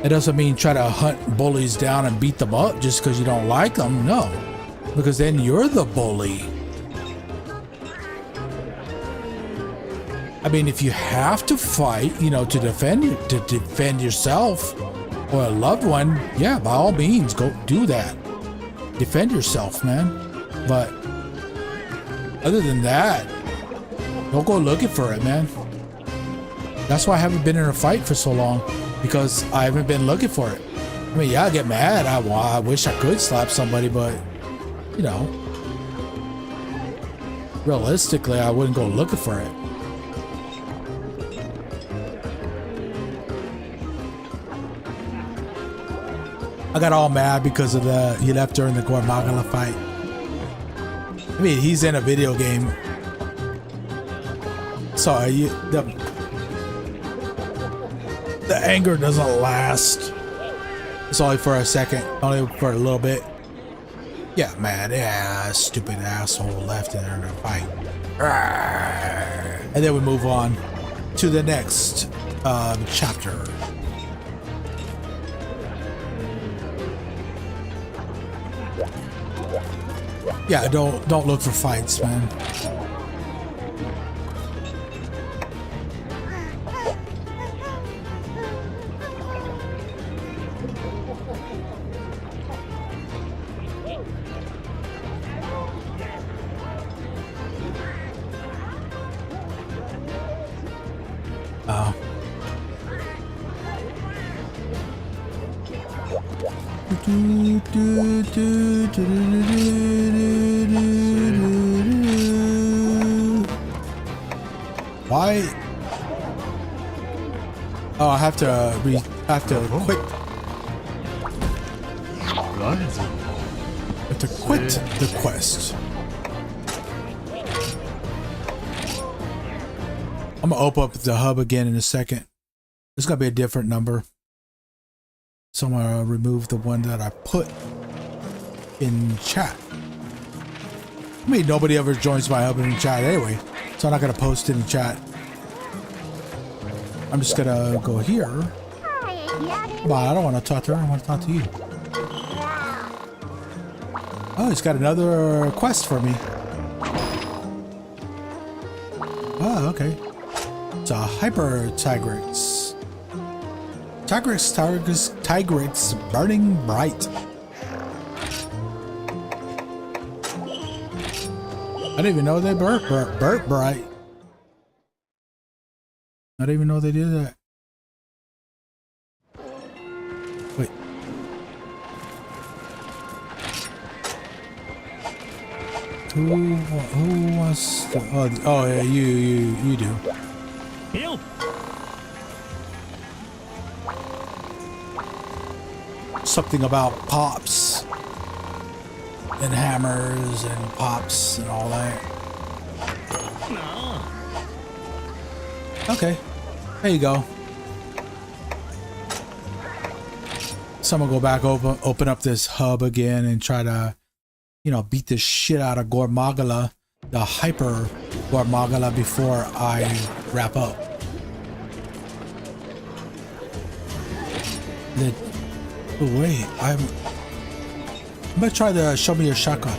S1: it doesn't mean try to hunt bullies down and beat them up just because you don't like them. No, because then you're the bully. I mean, if you have to fight, you know, to defend yourself or a loved one, yeah, by all means, go do that. Defend yourself, man. But other than that, don't go looking for it, man. That's why I haven't been in a fight for so long, because I haven't been looking for it. I mean, yeah, I get mad. I wish I could slap somebody, but, you know, realistically, I wouldn't go looking for it. I got all mad because of he left during the Gormagala fight. I mean, he's in a video game. Sorry, the anger doesn't last. It's only for a second, only for a little bit. Yeah, man, yeah, stupid asshole left in the fight. And then we move on to the next chapter. Yeah, don't look for fights, man. Why? Oh, I have to quit. I have to quit the quest. I'm gonna open up the hub again in a second. It's gonna be a different number. So I'm gonna remove the one that I put in chat. I mean, nobody ever joins my hub in chat anyway, so I'm not gonna post it in chat. I'm just gonna go here. But I don't want to talk to her. I want to talk to you. Oh, he's got another quest for me. Oh, okay. It's a hyper Tigrex. Tigrex burning bright. I didn't even know they burnt bright. I didn't even know they did that. Wait. Who wants to, oh yeah, you do.
S2: Help!
S1: Something about pops and hammers and pops and all that.
S2: No.
S1: Okay, there you go. So I'm gonna go back open up this hub again and try to, you know, beat the shit out of Gormagala, the hyper Gormagala, before I wrap up. Oh wait, I'm gonna try to show me your Shaka.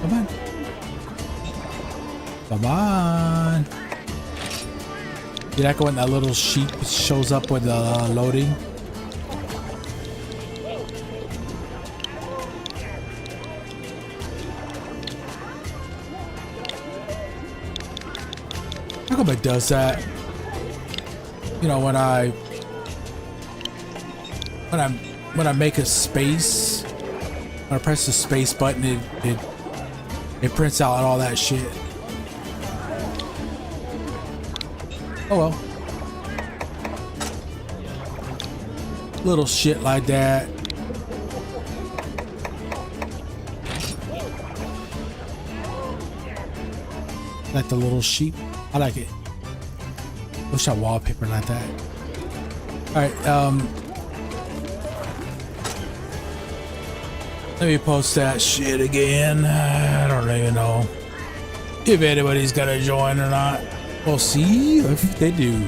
S1: Come on. Come on. You like when that little sheep shows up with loading? How come it does that? You know, when I make a space, when I press the space button, it prints out all that shit. Oh well. Little shit like that. Like the little sheep. I like it. Wish I wallpaper like that. Alright, let me post that shit again. I don't even know if anybody's gonna join or not. We'll see if they do.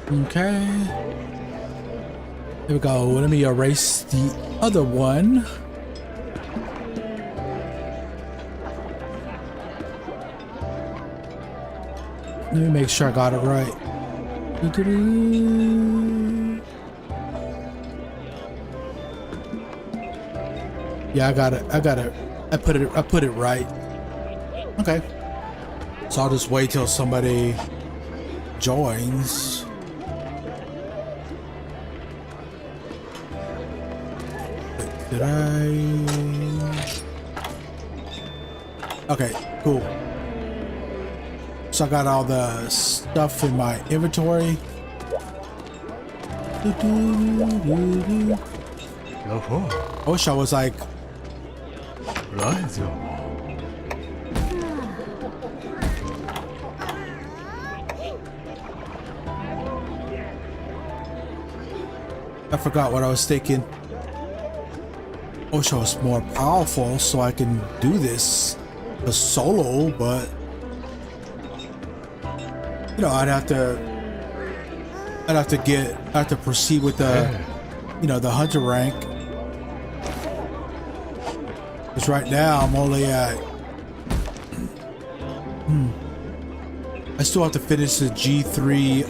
S1: Okay. There we go. Let me erase the other one. Let me make sure I got it right. Yeah, I got it. I put it right. Okay. So I'll just wait till somebody joins. Did I? Okay, cool. So I got all the stuff in my inventory. I wish I was like. I forgot what I was thinking. I wish I was more powerful so I can do this a solo, but you know, I'd have to proceed with the you know, the hunter rank. Because right now I'm only at I still have to finish the G3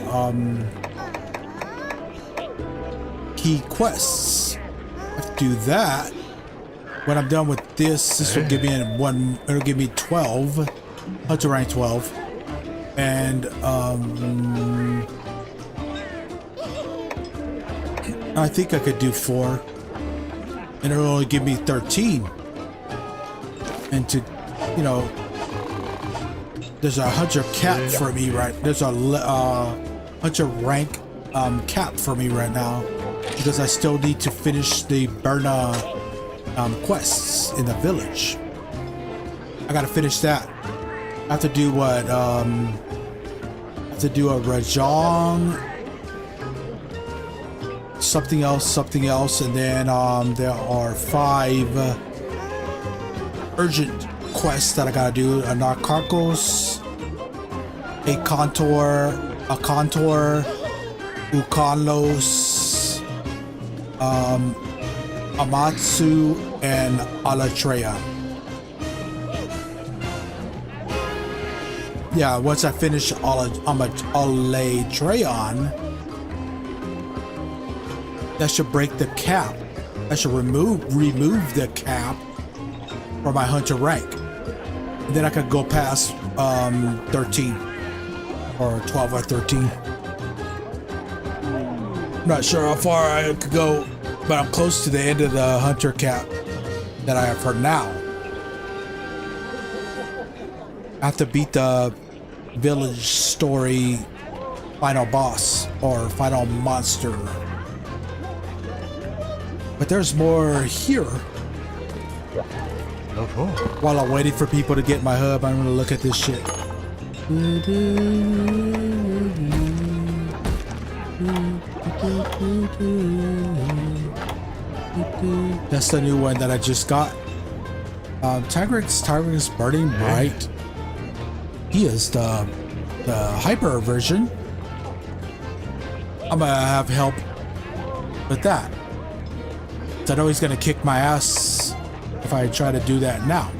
S1: key quests. I have to do that. When I'm done with this will give me it'll give me 12, hunter rank 12, and I think I could do 4, and it'll only give me 13. And to, you know, there's a hunter cap for me there's a hunter rank cap for me right now, because I still need to finish the Berna quests in the village. I gotta finish that. I have to do what I have to do a Rajong, something else, and then there are 5 urgent quests that I gotta do: a Narcos, a Contour, Ukanlos, Amatsu, and Alatreya. Yeah, once I finish Alatreyan, that should break the cap. That should remove the cap for my hunter rank. And then I could go past 13 or 12 or 13. I'm not sure how far I could go, but I'm close to the end of the hunter cap that I have for now. I have to beat the village story final boss or final monster. But there's more here. While I'm waiting for people to get my hub, I'm gonna look at this shit. That's the new one that I just got. Tigrex Burning Bright. He is the hyper version. I'm gonna have help with that. I know he's gonna kick my ass if I try to do that now.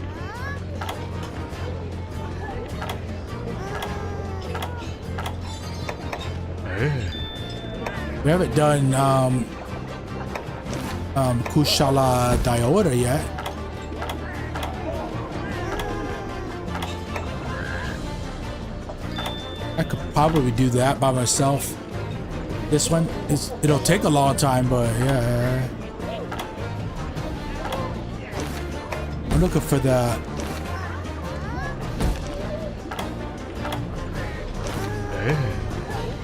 S1: We haven't done Kushala Diota yet. I could probably do that by myself. This one it'll take a long time, but yeah. I'm looking for that.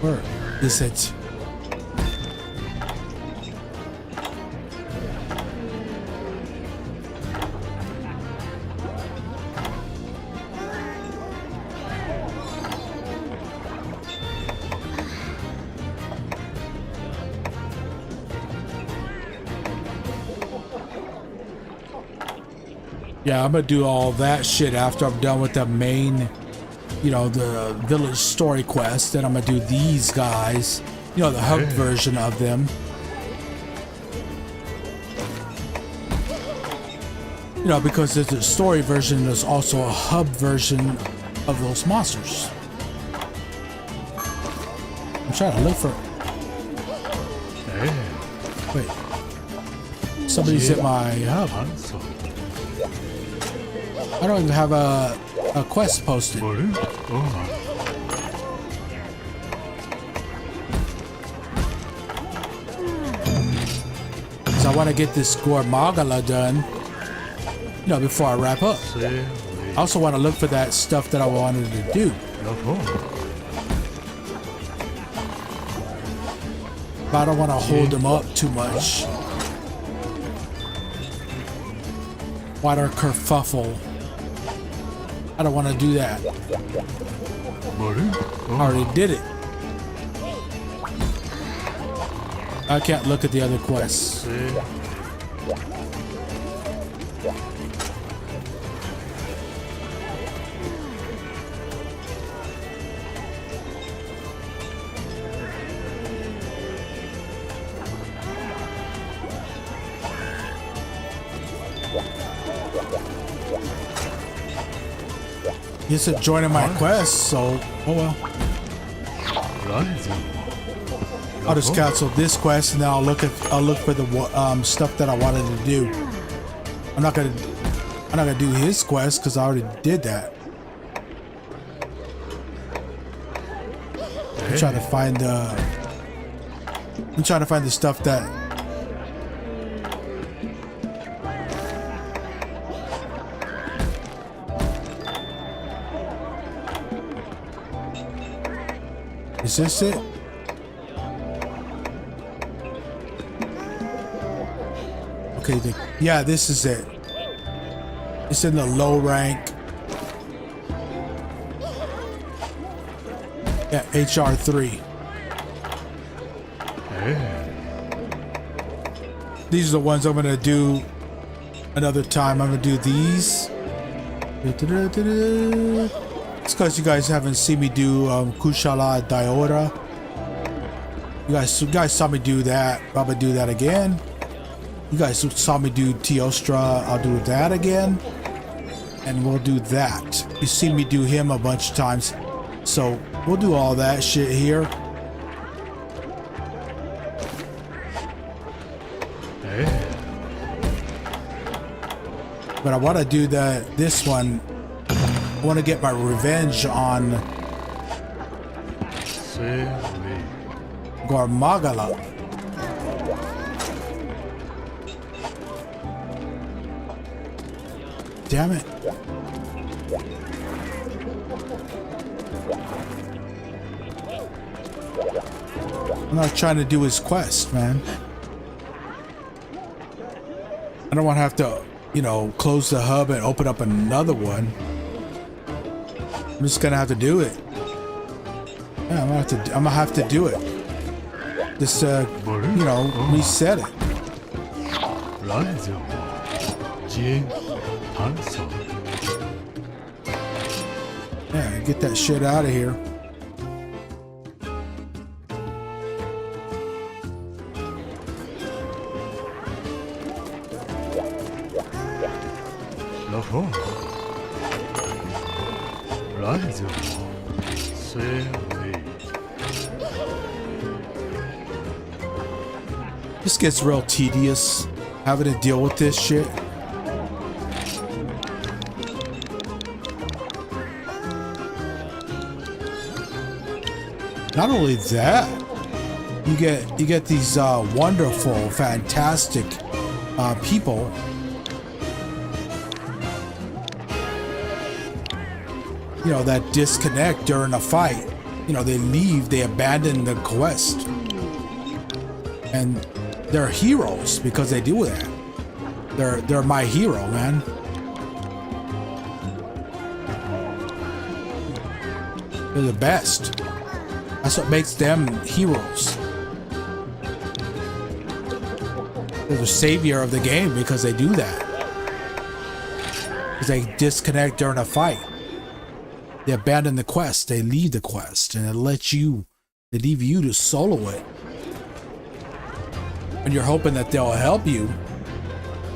S1: Where is it? Yeah, I'm gonna do all that shit after I'm done with the main, you know, the village story quest. Then I'm gonna do these guys, you know, the hub version of them. You know, because there's a story version, there's also a hub version of those monsters. I'm trying to look for. Wait, somebody's at my hub. I don't even have a quest posted. Because I want to get this Gormagala done, you know, before I wrap up. I also want to look for that stuff that I wanted to do. But I don't want to hold them up too much. Water kerfuffle. I don't want to do that. I already did it. I can't look at the other quests. He said joining my quest, so oh well. I'll just cancel this quest and then I'll look for the stuff that I wanted to do. I'm not gonna do his quest because I already did that. I'm trying to find the stuff that is this it? Okay, yeah, this is it. It's in the low rank. Yeah, HR3. These are the ones I'm gonna do another time. I'm gonna do these. It's because you guys haven't seen me do Kushala Diora. You guys saw me do that. I'm gonna do that again. You guys saw me do Teostra. I'll do that again. And we'll do that. You've seen me do him a bunch of times. So we'll do all that shit here. But I want to do this one. I want to get my revenge on Gormagala. Damn it. I'm not trying to do his quest, man. I don't want to have to, you know, close the hub and open up another one. I'm just gonna have to do it. Yeah, I'm gonna have to do it. Just you know, reset it. Yeah, get that shit out of here. This gets real tedious having to deal with this shit. Not only that, you get these wonderful, fantastic people. You know, that disconnect during a fight. You know, they leave, they abandon the quest. And they're heroes because they do that. They're my hero, man. They're the best. That's what makes them heroes. They're the savior of the game because they do that. Because they disconnect during a fight. They abandon the quest, they leave the quest, and they leave you to solo it. And you're hoping that they'll help you,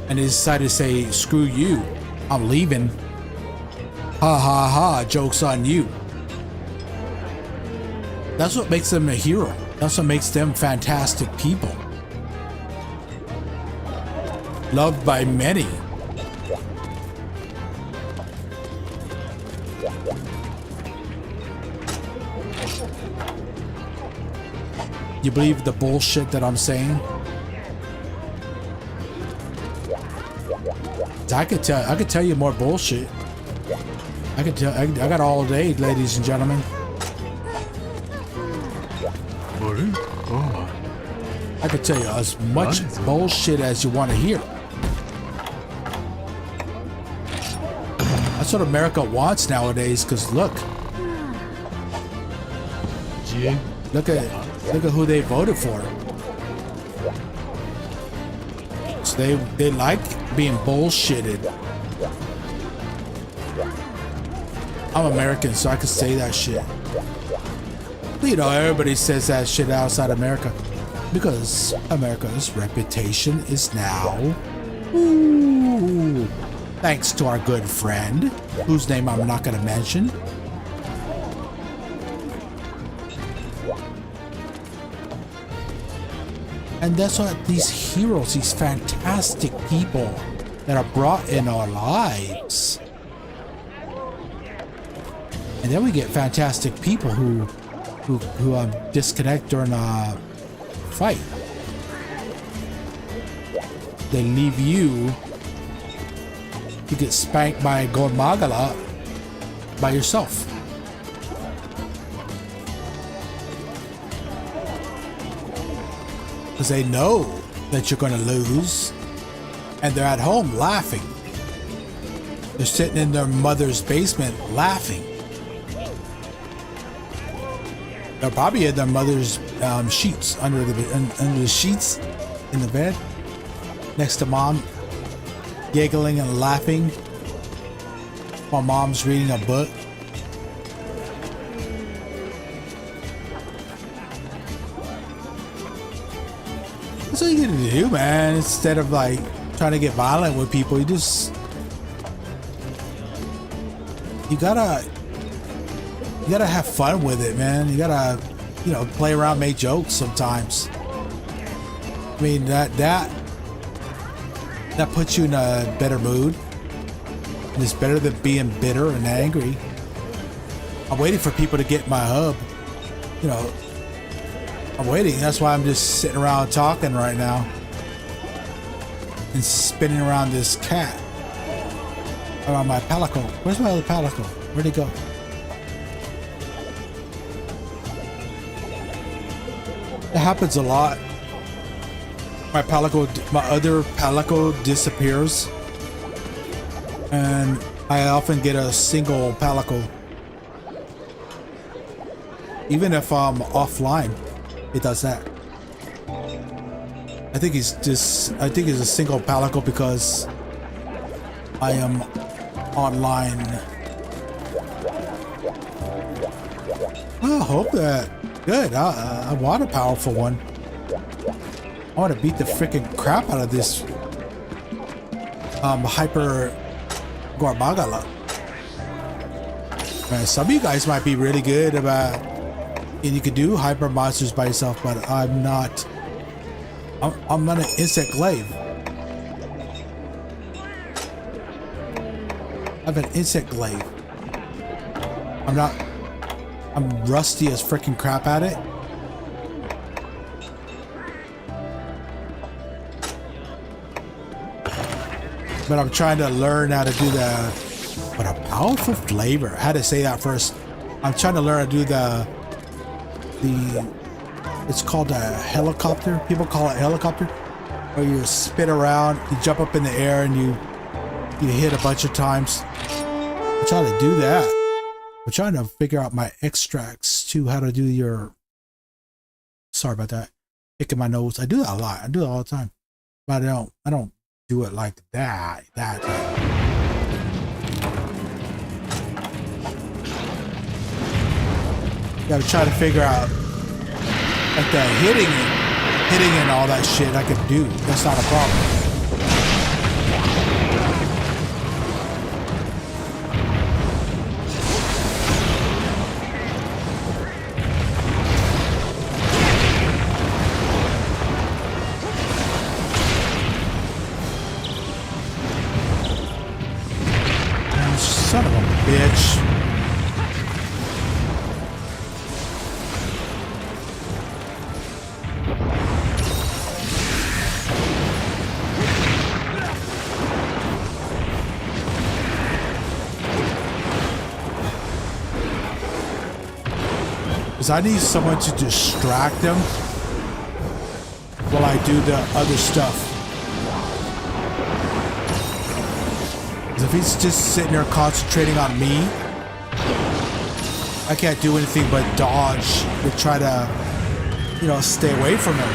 S1: and they decide to say, screw you, I'm leaving. Ha ha ha, joke's on you. That's what makes them a hero. That's what makes them fantastic people. Loved by many. You believe the bullshit that I'm saying? I could tell you more bullshit. I got all day, ladies and gentlemen. I could tell you as much bullshit as you want to hear. That's what America wants nowadays, because look at who they voted for. So they like being bullshitted. I'm American, so I can say that shit. You know, everybody says that shit outside America because America's reputation is now Thanks to our good friend, whose name I'm not going to mention. And that's what these heroes, these fantastic people that are brought in our lives. And then we get fantastic people who disconnect during a fight. They leave you to get spanked by Gormagala by yourself. Because they know that you're going to lose, and they're at home laughing. They're sitting in their mother's basement laughing. They're probably in their mother's sheets, under the sheets in the bed, next to mom, giggling and laughing while mom's reading a book. That's what you get to do, man. Instead of like trying to get violent with people, you gotta have fun with it, man. You gotta, play around, make jokes sometimes. I mean, that puts you in a better mood. And it's better than being bitter and angry. I'm waiting for people to get my hub. I'm waiting. That's why I'm just sitting around talking right now. And spinning around this cat. Around my palico. Where's my other palico? Where'd he go? It happens a lot. My other palico disappears. And I often get a single palico. Even if I'm offline, it does that. I think it's a single palico because I am online. I hope that good. I want a powerful one. I want to beat the freaking crap out of this hyper Gormagala. Man, some of you guys might be really good about, and you can do hyper monsters by yourself, but I'm not. I'm an insect glaive. I'm an insect glaive. I'm rusty as freaking crap at it. But I'm trying to learn how to do what a powerful flavor. I had to say that first. I'm trying to learn how to do it's called a helicopter. People call it helicopter. Where you spin around, you jump up in the air, and you hit a bunch of times. I'm trying to do that. I'm trying to figure out my extracts too, how to do your. Sorry about that. Picking my nose. I do that a lot. I do it all the time. But I don't do it like that. Gotta try to figure out like the hitting and all that shit I can do. That's not a problem. Son of a bitch. Because I need someone to distract them while I do the other stuff. If he's just sitting there concentrating on me, I can't do anything but dodge to try to, stay away from him.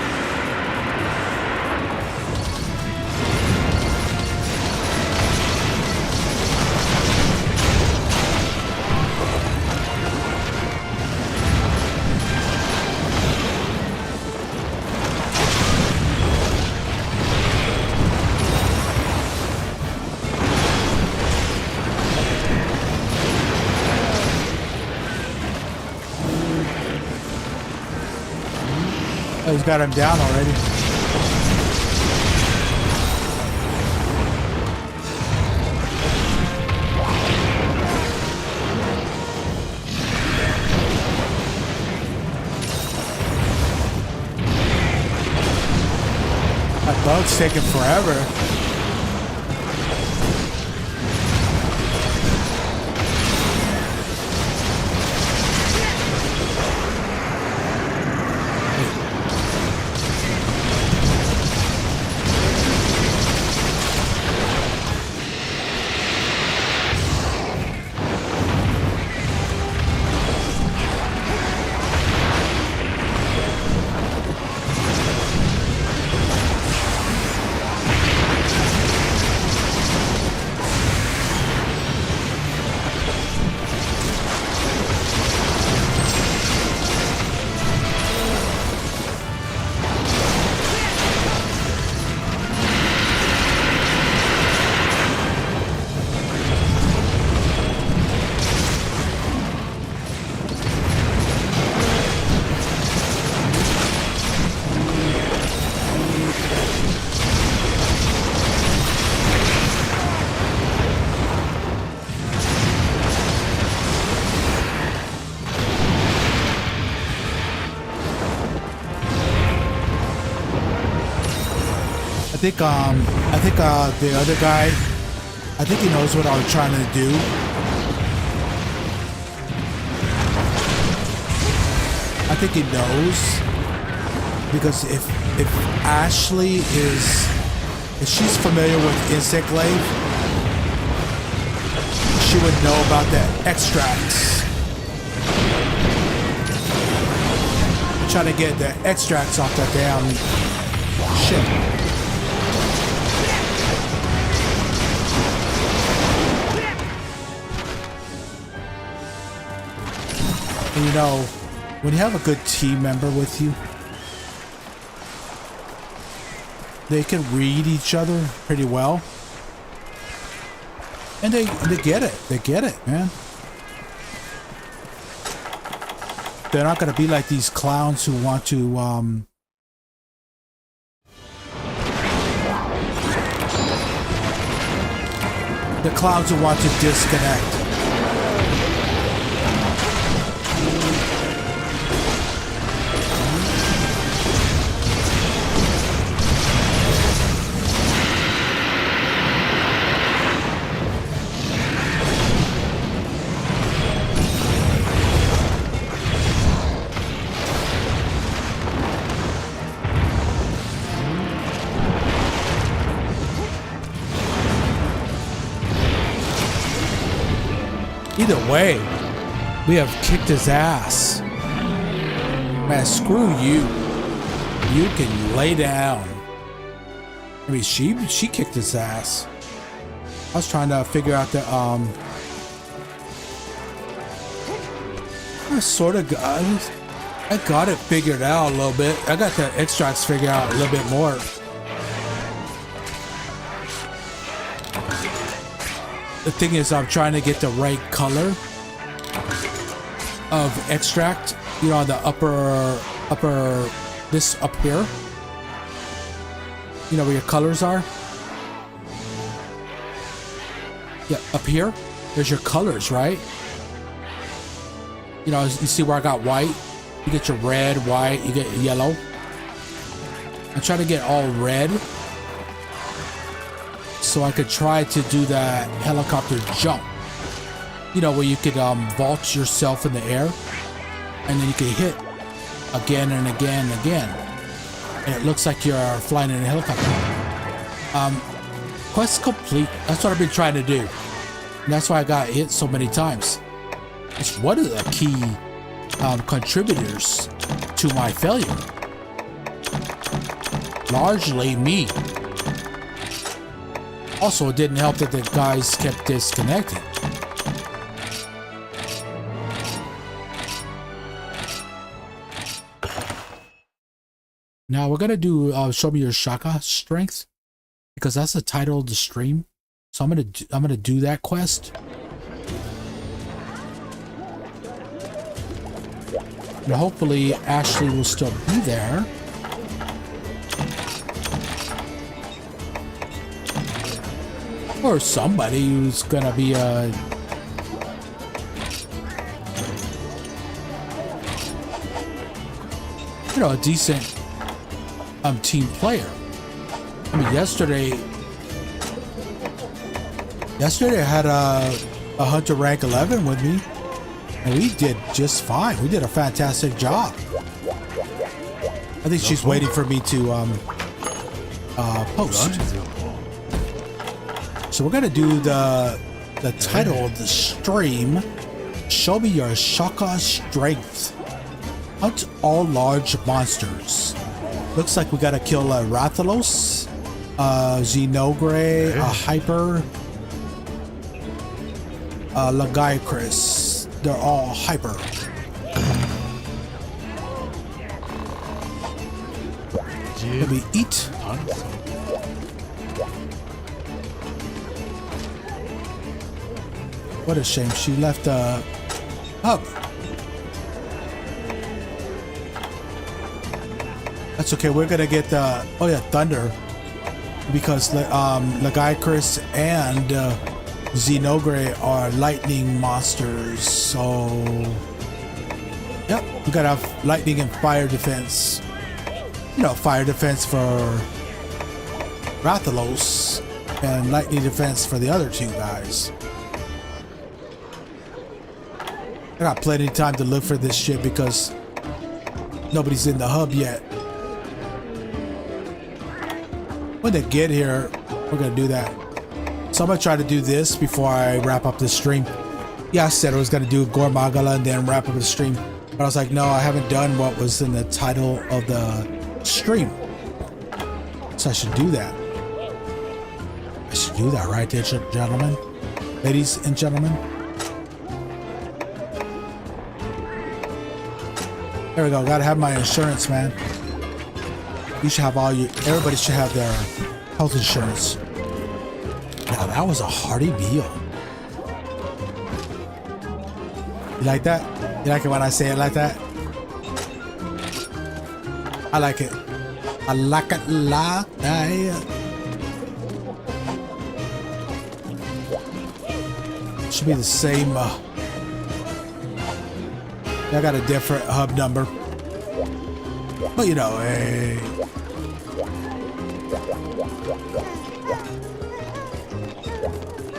S1: Oh, he's got him down already. That bug's taking forever. I think the other guy, I think he knows what I was trying to do. I think he knows because if Ashley is, if she's familiar with Insect Glaive, she would know about the extracts. I'm trying to get the extracts off that damn shit. And you know, when you have a good team member with you, they can read each other pretty well. And they get it. They get it, man. They're not gonna be like these clowns who want to the clowns who want to disconnect. Either way, we have kicked his ass. Man, screw you. You can lay down. I mean, she kicked his ass. I was trying to figure out the I got it figured out a little bit. I got the extracts figured out a little bit more. The thing is, I'm trying to get the right color of extract. You know, the upper, this up here. You know where your colors are? Yeah, up here. There's your colors, right? You know, you see where I got white? You get your red, white, you get yellow. I'm trying to get all red, so I could try to do that helicopter jump. You know, where you could vault yourself in the air, and then you can hit again and again and again. And it looks like you're flying in a helicopter. Quest complete. That's what I've been trying to do. And that's why I got hit so many times. It's one of the key contributors to my failure. Largely me. Also, it didn't help that the guys kept disconnecting. Now we're gonna do show me your Shaka strength, because that's the title of the stream. So I'm gonna do that quest. And hopefully Ashley will still be there. Or somebody who's gonna be you know, a decent team player. I mean, yesterday I had a hunter rank 11 with me, and we did just fine. We did a fantastic job. I think she's waiting for me to post. So we're gonna do the title of the stream. Show me your Shaka strength. Hunt all large monsters. Looks like we gotta kill Rathalos, Xenogray, Hyper, Lagiacris. They're all hyper. Let me eat. What a shame. She left the hub. That's okay. We're gonna get the thunder, because Lagiacris and Xenogray are lightning monsters. So yep, we gotta have lightning and fire defense. You know, fire defense for Rathalos and lightning defense for the other two guys. I got plenty of time to look for this shit because nobody's in the hub yet. When they get here, we're gonna do that. So I'm gonna try to do this before I wrap up this stream. Yeah, I said I was gonna do Gormagala and then wrap up the stream, but I was like, no, I haven't done what was in the title of the stream. So I should do that. I should do that right there, gentlemen. Ladies and gentlemen. There we go. Gotta have my insurance, man. You should have everybody should have their health insurance. Now that was a hearty meal. You like that? You like it when I say it like that? I like it. I like it like that. Should be the same. I got a different hub number. But you know, hey.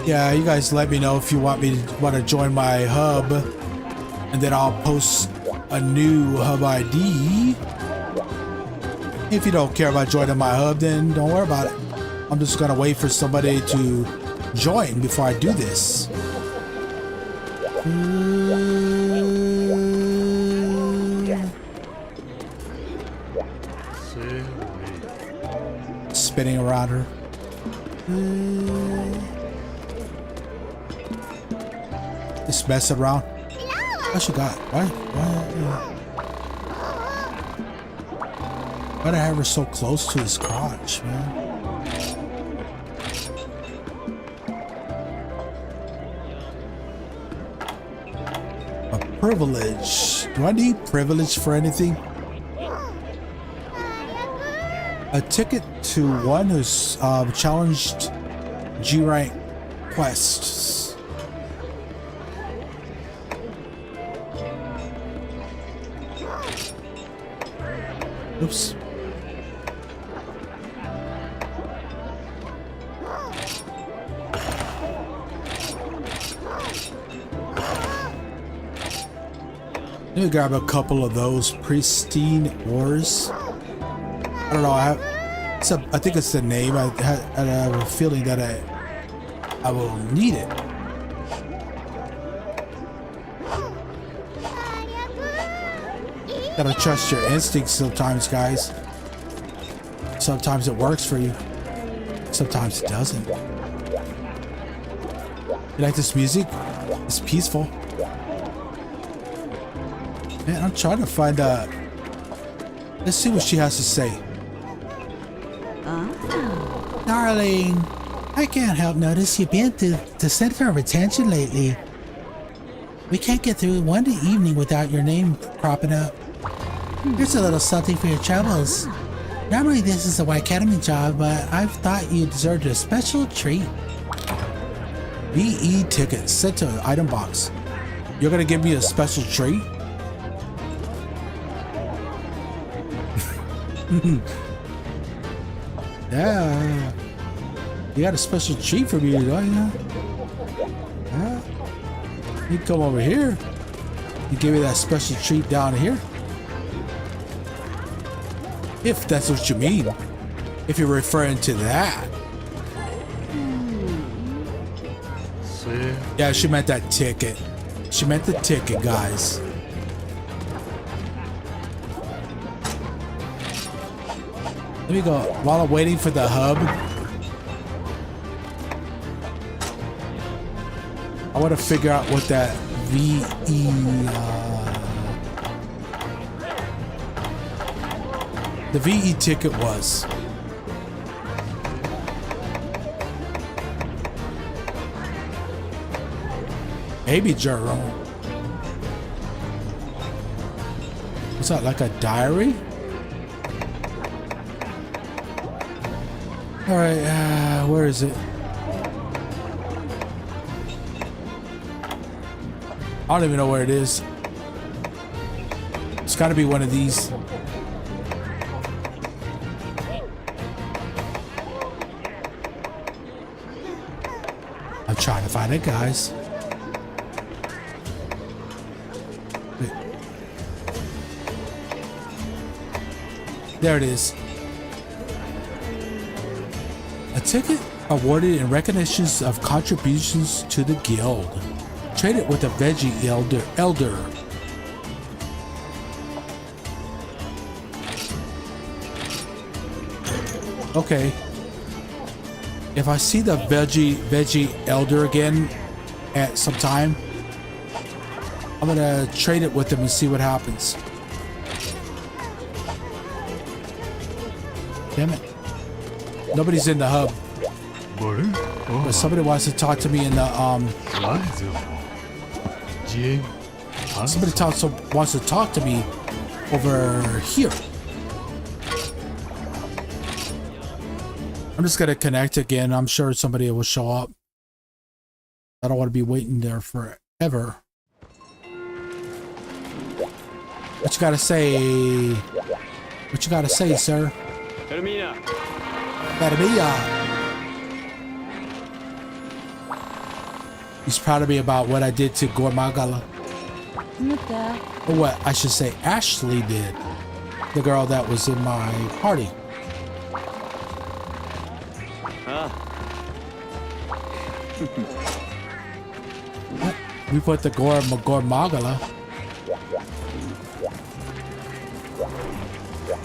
S1: Yeah, you guys let me know if you want to join my hub, and then I'll post a new hub ID. If you don't care about joining my hub, then don't worry about it. I'm just gonna wait for somebody to join before I do this. Spinning around her. Just messing around. What she got? Why did I have her so close to his crotch, man? A privilege. Do I need privilege for anything? A ticket to one who's challenged G-rank quests. Oops. Let me grab a couple of those pristine ores. I don't know. I think it's the name. I have a feeling that I will need it. Gotta trust your instincts sometimes, guys. Sometimes it works for you. Sometimes it doesn't. You like this music? It's peaceful. Man, I'm trying to find let's see what she has to say. Darling, I can't help notice you've been the center of attention lately. We can't get through one evening without your name cropping up. Here's a little something for your troubles. Normally this is a White Academy job, but I've thought you deserved a special treat. VE ticket sent to an item box. You're gonna give me a special treat? Yeah. You got a special treat for me, don't you? Yeah. You come over here. You give me that special treat down here. If that's what you mean. If you're referring to that. Yeah, she meant that ticket. She meant the ticket, guys. Let me go. While I'm waiting for the hub, I want to figure out what that VE the VE ticket was. Baby journal. What's that, like a diary? All right, where is it? I don't even know where it is. It's got to be one of these. I'm trying to find it, guys. There it is. A ticket awarded in recognitions of contributions to the guild. Trade it with a veggie elder. Okay. If I see the veggie elder again at some time, I'm gonna trade it with him and see what happens. Damn it. Nobody's in the hub. But somebody wants to talk to me in the wants to talk to me over here. I'm just gonna connect again. I'm sure somebody will show up. I don't want to be waiting there forever. What you gotta say? What you gotta say, sir? He's proud of me about what I did to Gormagala. Or what I should say Ashley did. The girl that was in my party. We put the Gormagala.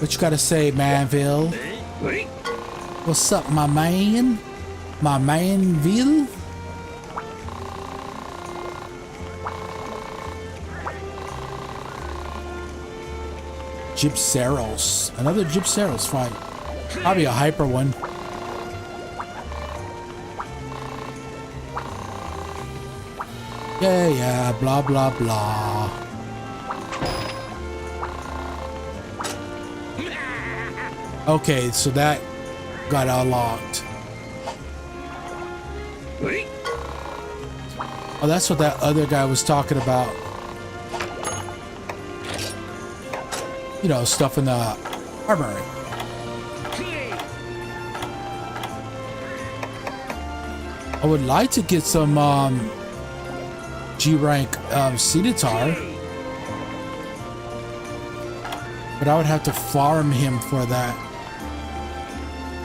S1: What you gotta say, Manville? What's up, my man? My Manville? Gypseros. Another Gypseros fight. Probably a hyper one. Yeah, blah, blah, blah. Okay, so that got unlocked. Oh, that's what that other guy was talking about. You know, stuff in the armory. I would like to get some G rank Cenetar, but I would have to farm him for that.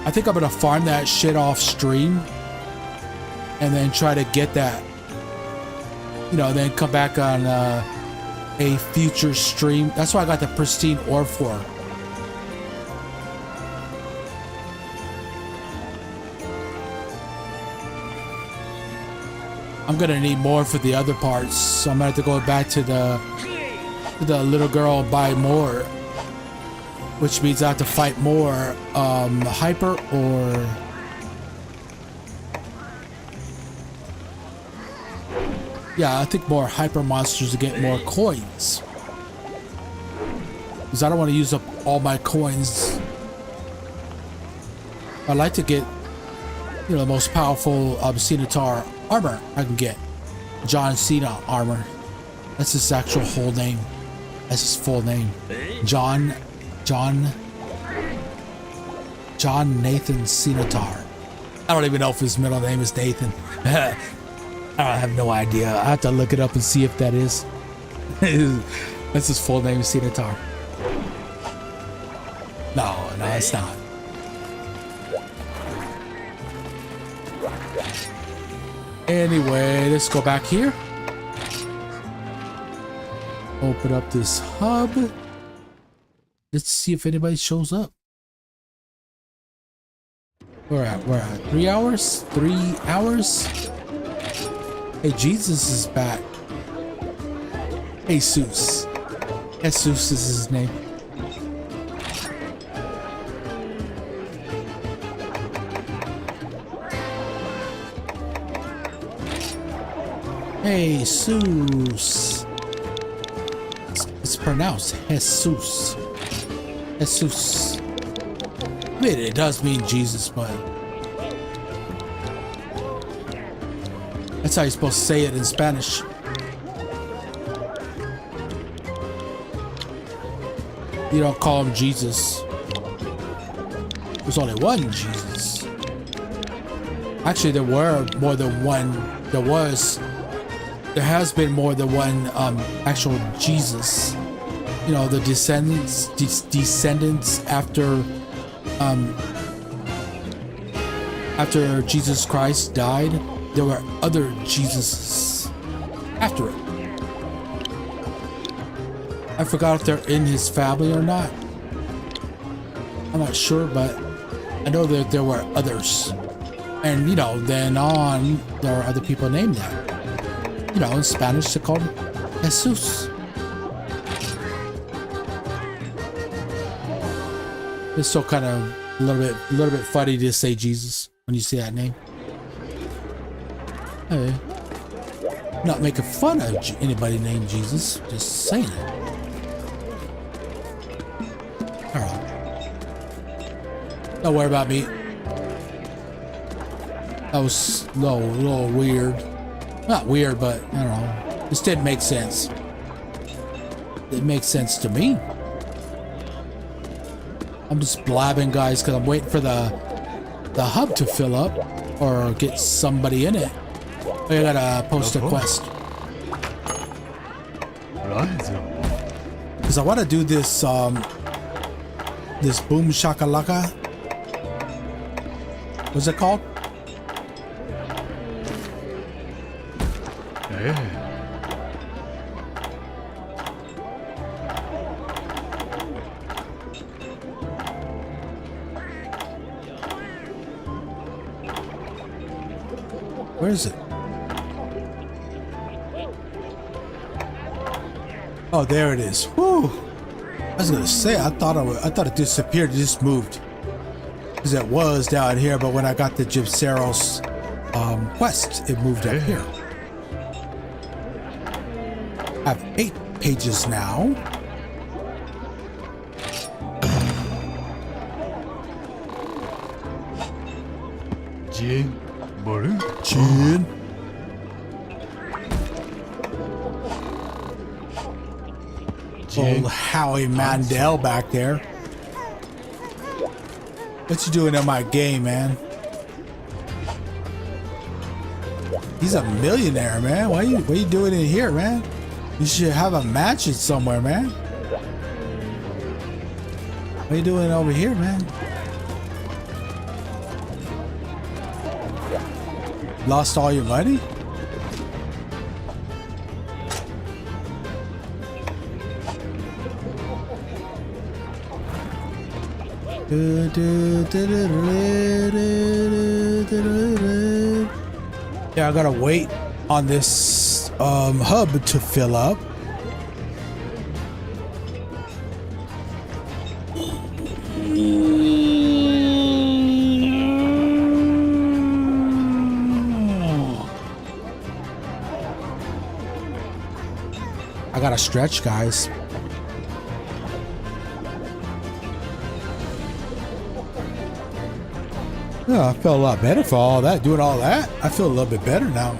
S1: I think I'm gonna farm that shit off stream and then try to get that, you know, then come back on a future stream. That's why I got the pristine ore for. I'm gonna need more for the other parts, so I'm gonna have to go back to the little girl and buy more, which means I have to fight more hyper or yeah, I think more hyper monsters to get more coins, because I don't want to use up all my coins. I'd like to get, you know, the most powerful Cenetar armor I can get. John Cena armor. That's his actual whole name. That's his full name. John Nathan Cenatar. I don't even know if his middle name is Nathan. I have no idea. I have to look it up and see if that is. That's his full name, Cenatar. No, it's not. Anyway, let's go back here. Open up this hub. Let's see if anybody shows up. We're at 3 hours? 3 hours? Hey, Jesus is back. Jesus. Jesus is his name. Jesus. It's pronounced Jesus. Jesus. I mean, it does mean Jesus, but that's how you're supposed to say it in Spanish. You don't call him Jesus. There's only one Jesus. Actually, there were more than one. There has been more than one actual Jesus. You know, the descendants after Jesus Christ died, there were other Jesuses after it. I forgot if they're in his family or not. I'm not sure, but I know that there were others. And, you know, then on, there are other people named that. You know, in Spanish, they're called Jesus. It's so kind of a little bit funny to say Jesus when you see that name. Hey, not making fun of anybody named Jesus, just saying it. All right, don't worry about me. That was a little weird. Not weird, but I don't know. This didn't make sense. It makes sense to me. I'm just blabbing, guys, because I'm waiting for the hub to fill up or get somebody in it. I gotta post a quest. Because I want to do this this boom shakalaka. What's it called? Where is it? Oh, there it is. Whew. I was gonna say, I thought it disappeared. It just moved. Because it was down here, but when I got the Gypseros quest, it moved up here. I have 8 pages now. Jin. Old Howie Mandel back there. What you doing in my game, man? He's a millionaire, man. What are you doing in here, man? You should have a mansion somewhere, man. What are you doing over here, man? Lost all your money? Yeah, I gotta wait on this hub to fill up. I gotta stretch, guys. Yeah, I feel a lot better for all that. Doing all that, I feel a little bit better now.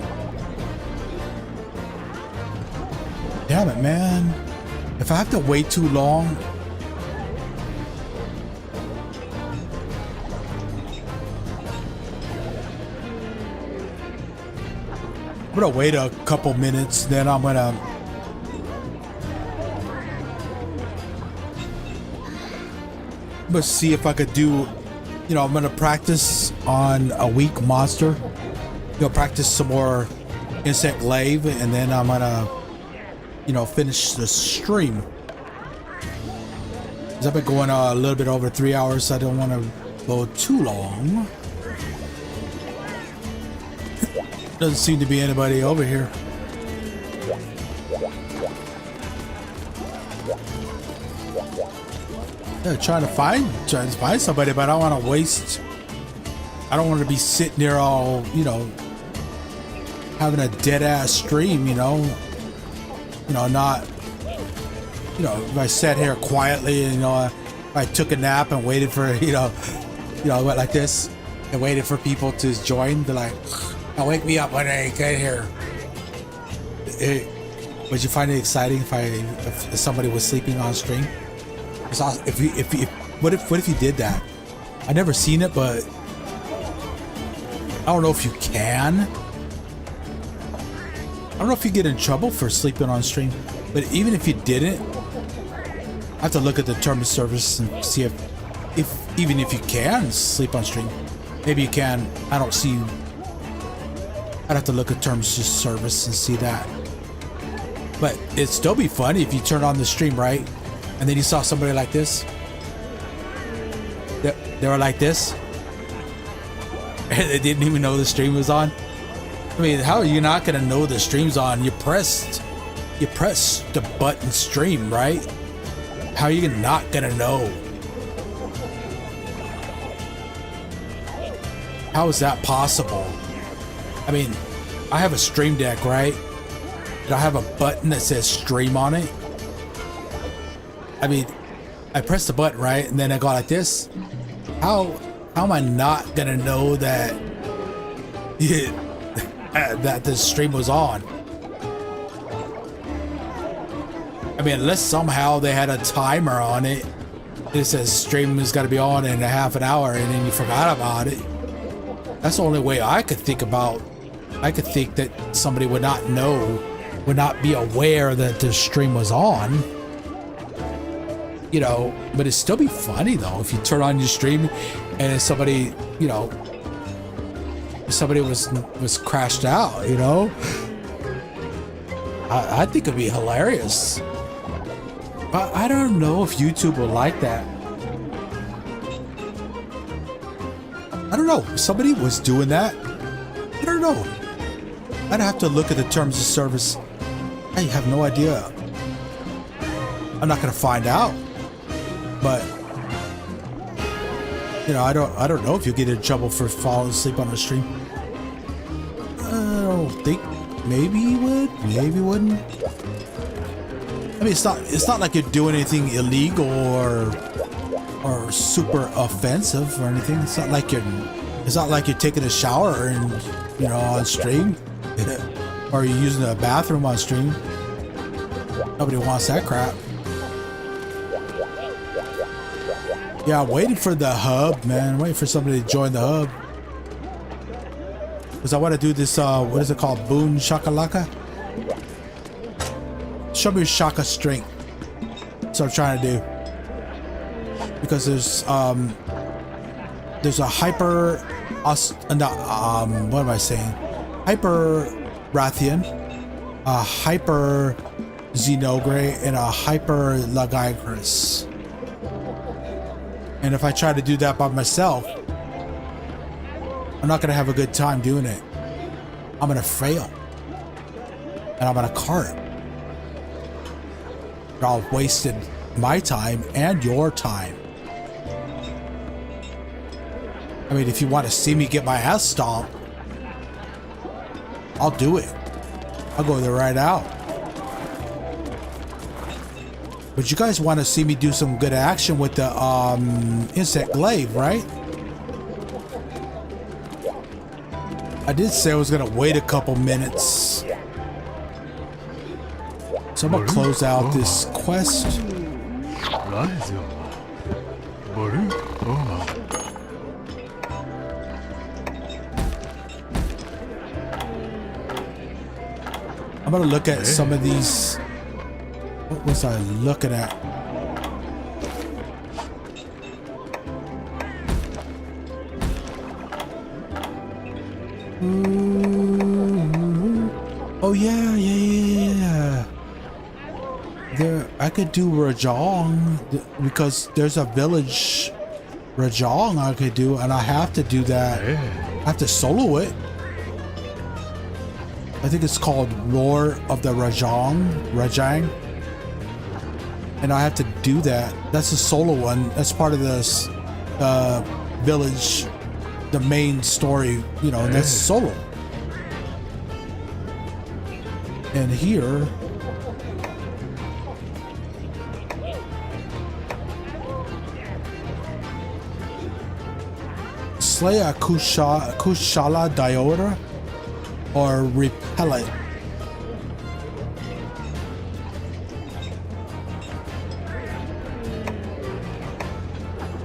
S1: Damn it, man. If I have to wait too long, I'm gonna wait a couple minutes, then I'm gonna see if I could do, you know, I'm gonna practice on a weak monster, you know, practice some more insect glaive, and then I'm gonna, you know, finish the stream. Because I've been going a little bit over 3 hours, so I don't want to go too long. Doesn't seem to be anybody over here. Yeah, trying to find somebody, but I don't want to waste. I don't want to be sitting there all, you know, having a dead ass stream, you know, not, you know, if I sat here quietly, you know, if I took a nap and waited for, you know, went like this and waited for people to join. They're like, "Now wake me up when I get here." Would you find it exciting if somebody was sleeping on stream? What if you did that? I've never seen it, but I don't know if you can. I don't know if you get in trouble for sleeping on stream, but even if you didn't, I have to look at the terms of service and see if even if you can sleep on stream. Maybe you can. I don't see. I'd have to look at terms of service and see that. But it'd still be funny if you turn on the stream, right? And then you saw somebody like this. They were like this. And they didn't even know the stream was on. I mean, how are you not gonna know the stream's on? You pressed the button stream, right? How are you not gonna know? How is that possible? I mean, I have a stream deck, right? And I have a button that says stream on it. I mean, I press the button, right? And then I go like this. How am I not gonna know that that the stream was on? I mean, unless somehow they had a timer on it. It says stream is gotta be on in a half an hour, and then you forgot about it. That's the only way I could think about. I could think that somebody would not know, would not be aware that the stream was on. You know, but it'd still be funny though if you turn on your stream and somebody, you know, somebody was crashed out, you know. I think it'd be hilarious. But I don't know if YouTube will like that. I don't know. If somebody was doing that, I don't know. I'd have to look at the terms of service. I have no idea. I'm not gonna find out. But you know, I don't know if you get in trouble for falling asleep on a stream. I don't think. Maybe you would. Maybe you wouldn't. I mean, it's not like you're doing anything illegal or super offensive or anything. It's not like you're taking a shower and, you know, on stream, or you're using a bathroom on stream. Nobody wants that crap. Yeah, I'm waiting for the hub, man. I'm waiting for somebody to join the hub. Because I want to do this, what is it called? Boon Shakalaka? Show me your Shaka strength. That's what I'm trying to do. Because there's a hyper, what am I saying? Hyper Rathian, a hyper Xenogray, and a hyper Lagigris. And if I try to do that by myself, I'm not gonna have a good time doing it. I'm gonna fail. And I'm gonna cart. You're all wasted my time and your time. I mean, if you want to see me get my ass stomped, I'll do it. I'll go there right out. But you guys want to see me do some good action with the insect glaive, right? I did say I was gonna wait a couple minutes. So I'm gonna close out this quest. I'm gonna look at some of these. What was I looking at? Oh yeah. There, I could do Rajong because there's a village Rajong I could do, and I have to do that. I have to solo it. I think it's called Roar of the Rajang. And I have to do that. That's a solo one. That's part of this village, the main story, you know, and that's solo. And here, slay a Kushala Diora or repel it.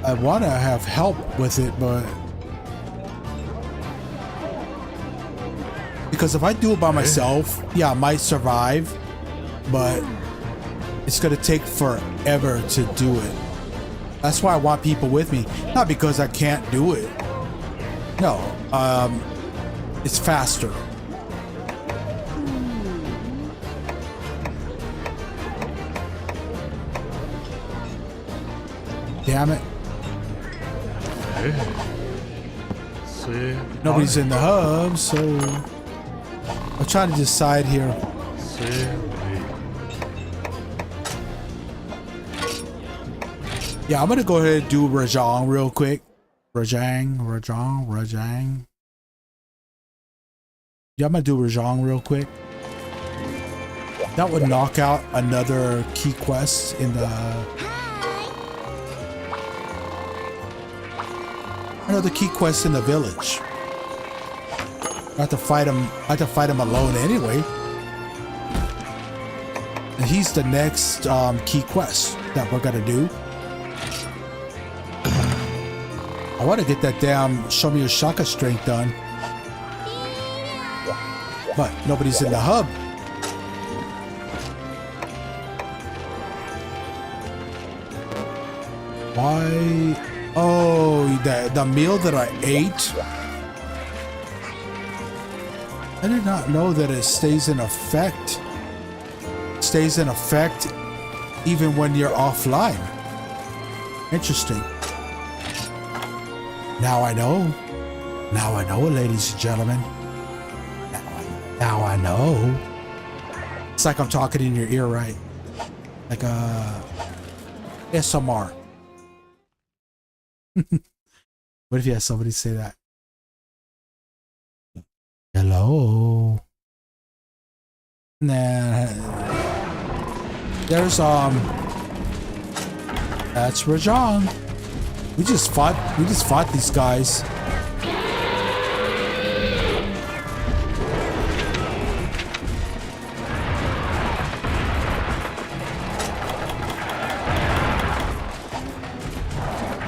S1: I want to have help with it, but because if I do it by myself, yeah, I might survive, but it's gonna take forever to do it. That's why I want people with me, not because I can't do it. No, it's faster. Damn it. Nobody's in the hub, so I'm trying to decide here. Yeah, I'm gonna go ahead and do Rajang real quick. Rajang. Yeah, I'm gonna do Rajang real quick. That would knock out another key quest in the... Another key quest in the village. I have to fight him. I have to fight him alone anyway. And he's the next key quest that we're gonna do. I want to get that damn show me your Shaka strength done. But nobody's in the hub. Why? Oh, the meal that I ate. I did not know that it stays in effect. Stays in effect even when you're offline. Interesting. Now I know. Now I know, ladies and gentlemen. Now I know. It's like I'm talking in your ear, right? Like SMR. What if you had somebody say that? Hello. Nah. There's that's Rajang. We just fought these guys.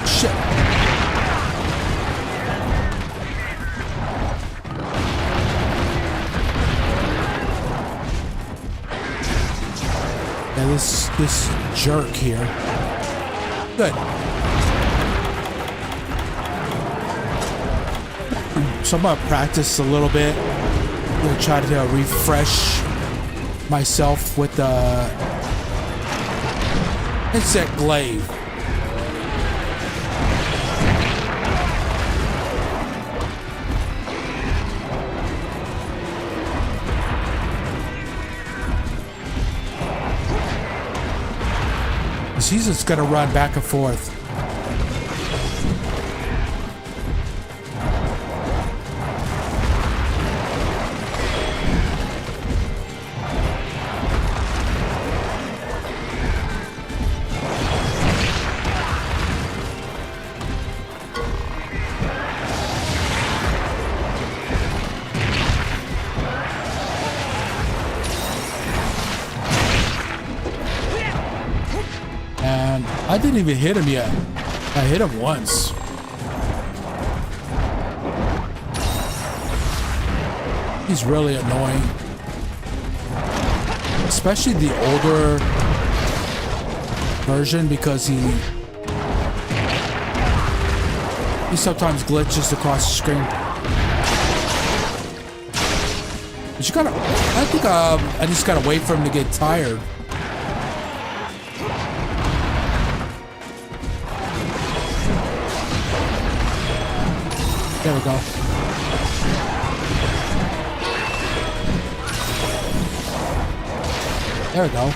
S1: Shit. Yeah, this jerk here. Good. So I'm gonna practice a little bit. I'm gonna try to refresh myself with the insect glaive. He's just gonna run back and forth. I didn't even hit him yet. I hit him once. He's really annoying. Especially the older version, because he sometimes glitches across the screen. But you gotta, I think I just gotta wait for him to get tired. There we go. There we go.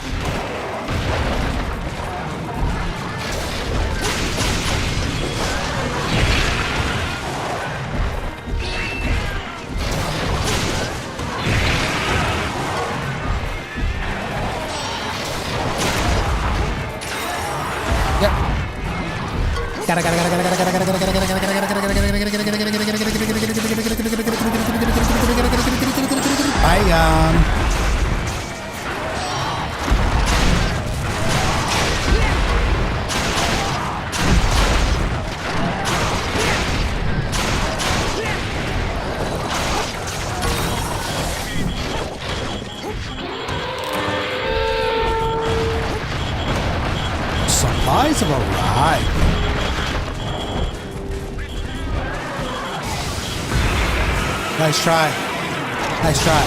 S1: Supplies have arrived. Nice try. Nice try.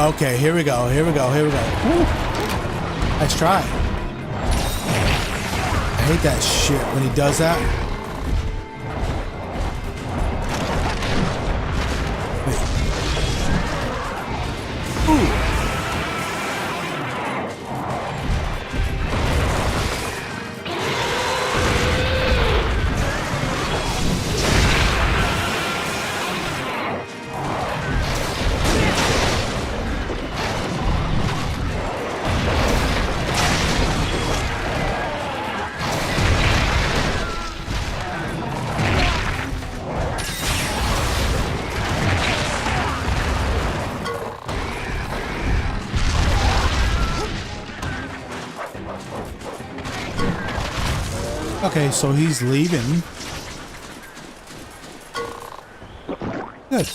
S1: Okay, here we go. Here we go. Here we go. Woo. Nice try. I hate that shit when he does that. Okay, so he's leaving. Good.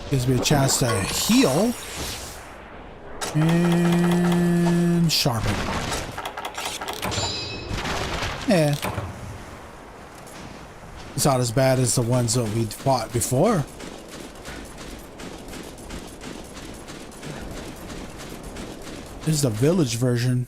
S1: Gives me a chance to heal. And sharpen. Yeah. It's not as bad as the ones that we fought before. This is the village version.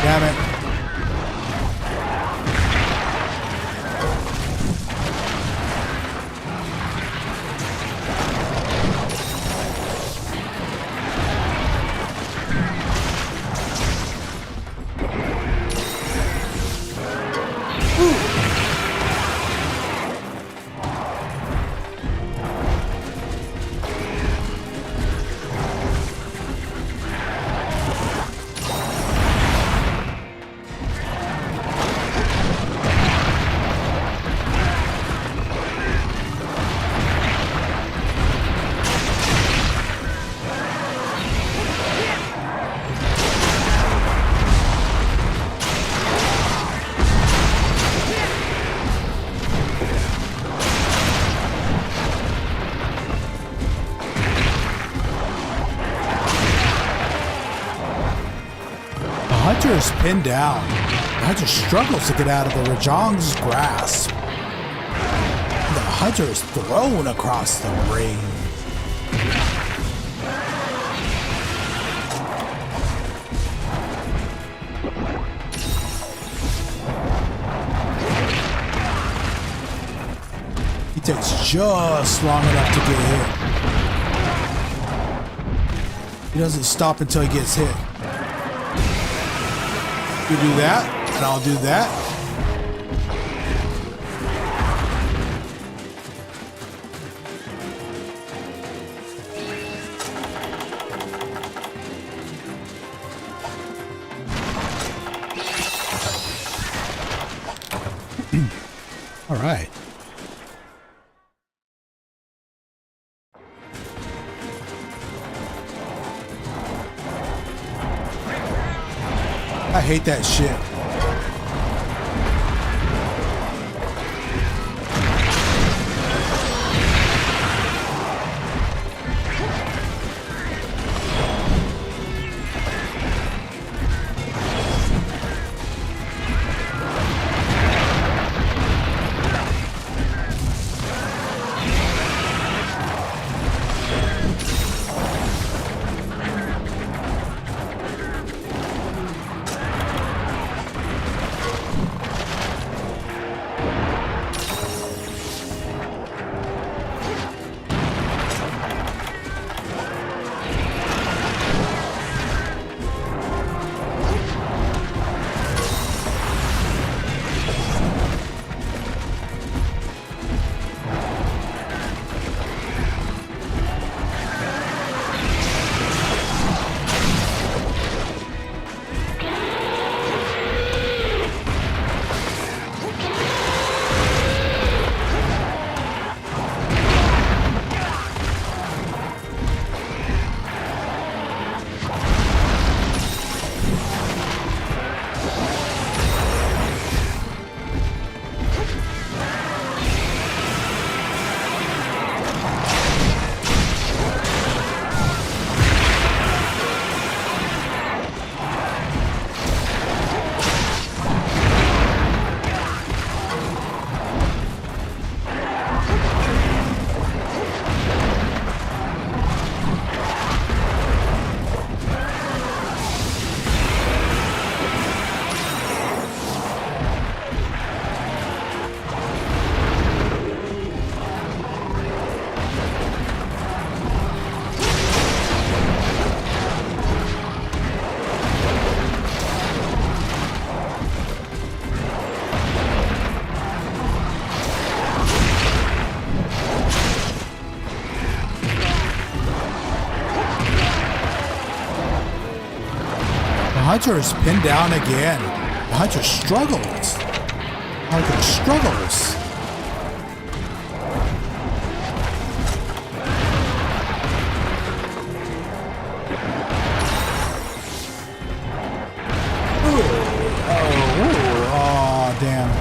S1: Damn it. hunter is pinned down. The hunter struggles to get out of the Rajang's grasp. The hunter is thrown across the ring. He takes just long enough to get hit. He doesn't stop until he gets hit. You do that, and I'll do that. All right. I hate that shit. Hunter is pinned down again. The hunter struggles. Hunter struggles. Oh, damn.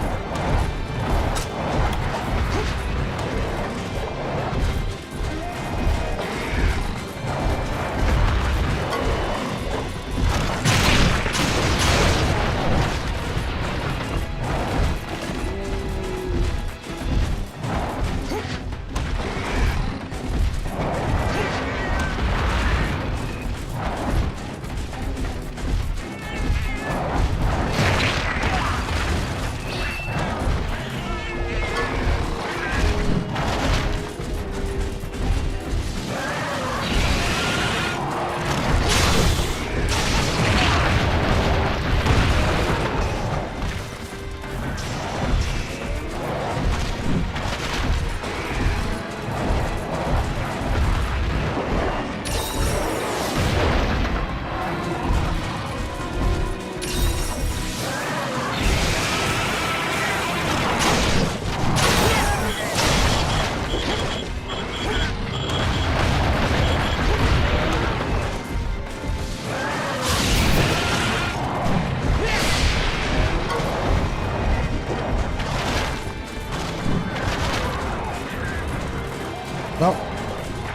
S1: Well,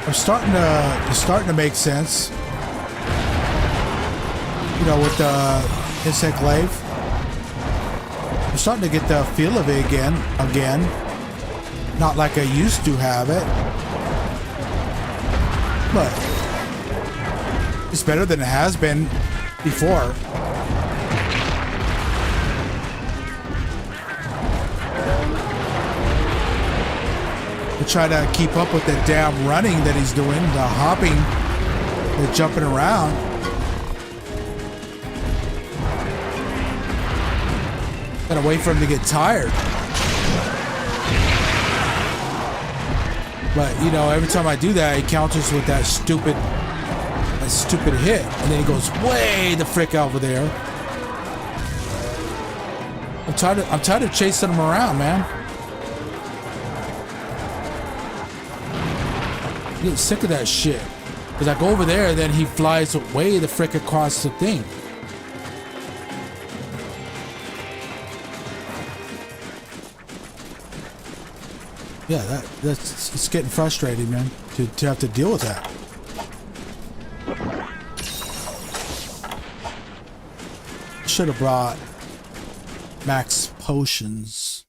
S1: it's starting to make sense. You know, with It's acclaimed. I'm starting to get the feel of it again. Not like I used to have it. But it's better than it has been before. To try to keep up with the damn running that he's doing, the hopping, the jumping around. Gotta wait for him to get tired. But you know, every time I do that, he counters with that stupid hit, and then he goes way the frick over there. I'm tired of chasing him around, man. I'm getting sick of that shit. Cause I go over there, then he flies way the frick across the thing. Yeah, that's it's getting frustrating, man, to have to deal with that. Should have brought max potions.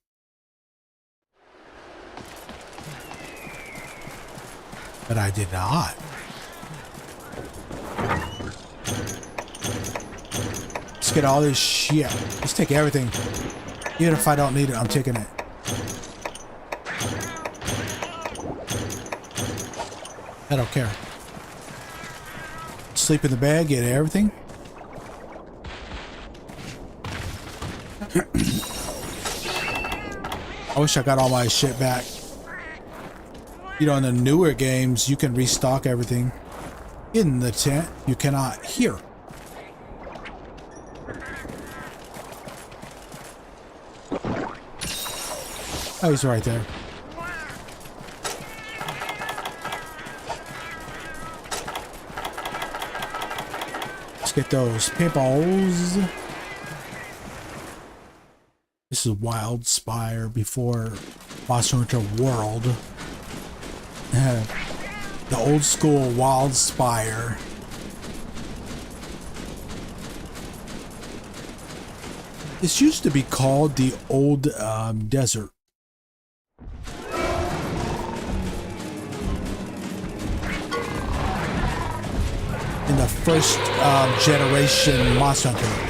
S1: But I did not. Let's get all this shit. Let's take everything. Even if I don't need it, I'm taking it. I don't care. Sleep in the bed, get everything. I wish I got all my shit back. You know, in the newer games, you can restock everything. In the tent, you cannot here. Oh, he's right there. Let's get those pimples. This is Wild Spire before Monster Hunter World. The old school Wild Spire. This used to be called the Old Desert. In the first generation Monster Hunter.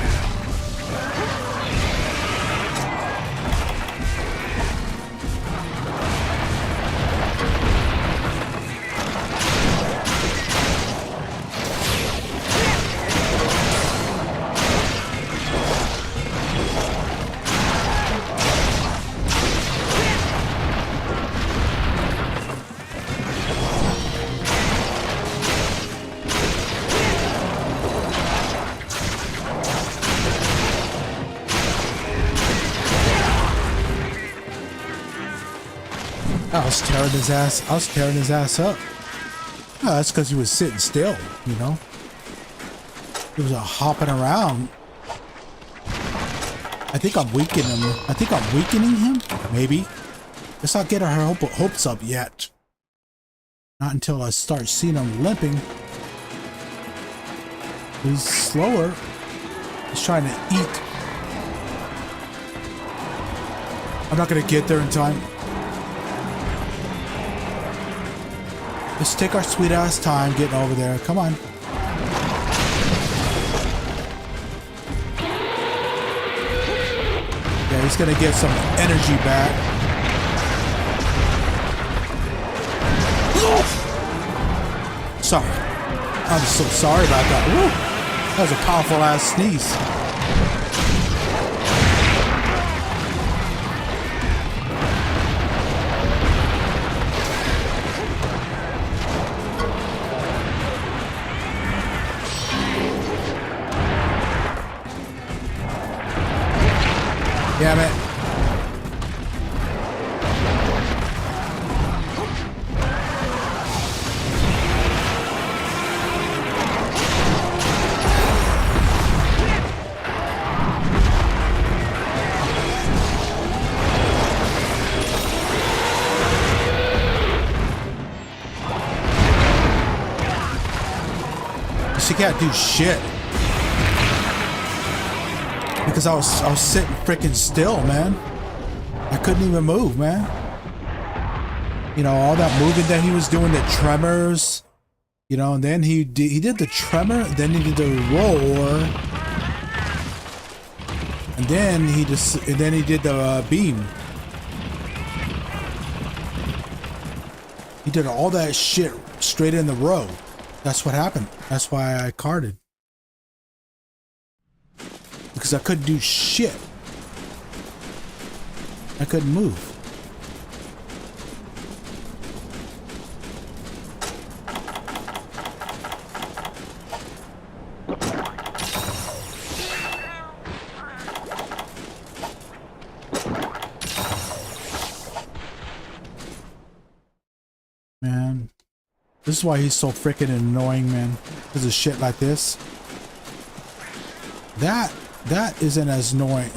S1: I was tearing his ass up. Oh, that's because he was sitting still, you know. He was hopping around. I think I'm weakening him. Maybe. Let's not get our hopes up yet. Not until I start seeing him limping. He's slower. He's trying to eat. I'm not gonna get there in time. Let's take our sweet ass time getting over there. Come on. Yeah, he's gonna get some energy back. Sorry. I'm so sorry about that. Woo! That was a powerful ass sneeze. Damn it. She can't do shit. Because I was sitting freaking still, man. I couldn't even move, man. You know, all that moving that he was doing, the tremors. You know, and then he did the tremor, then he did the roar, and then he did the beam. He did all that shit straight in the row. That's what happened. That's why I carded. Because I couldn't do shit. I couldn't move. Man, this is why he's so freaking annoying, man. Because of shit like this. That isn't as annoying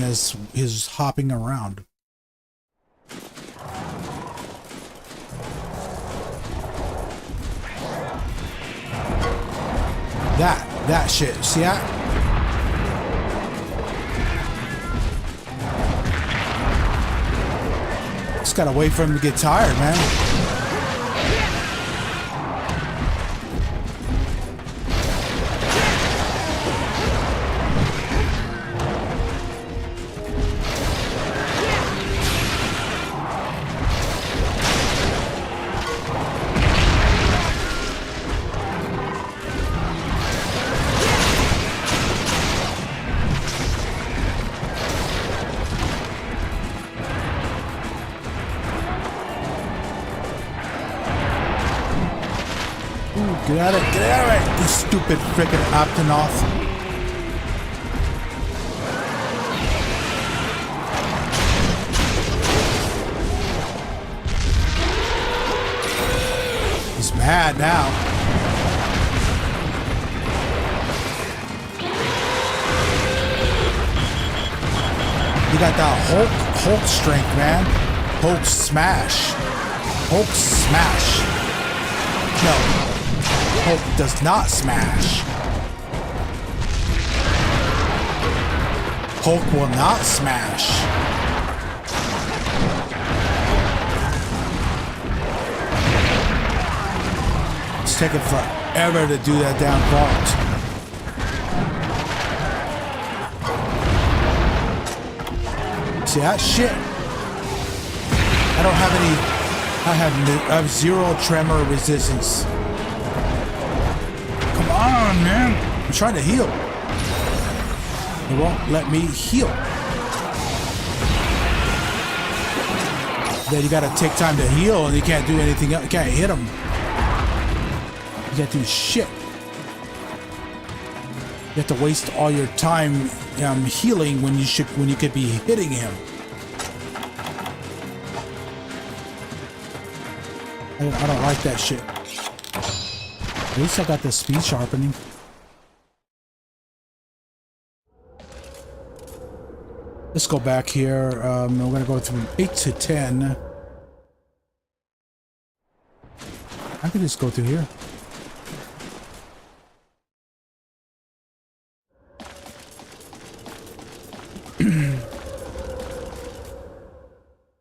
S1: as his hopping around. That shit. See that? Just gotta wait for him to get tired, man. Get out of it, you stupid frickin' Optonoth. He's mad now. You got that Hulk strength, man. Hulk smash. Hulk smash. No. Hulk does not smash. Hulk will not smash. It's taking forever to do that damn vault. See that shit? I don't have any. I have zero tremor resistance. Come on, man. I'm trying to heal. It won't let me heal. Then you gotta take time to heal and you can't do anything else. You can't hit him. You can't do shit. You have to waste all your time healing when you could be hitting him. I don't like that shit. At least I got the speed sharpening. Let's go back here. We're gonna go from 8 to 10. I can just go through here.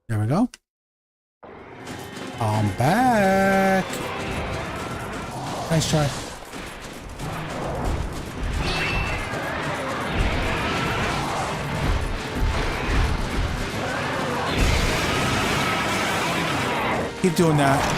S1: There we go. I'm back. Nice try. Keep doing that.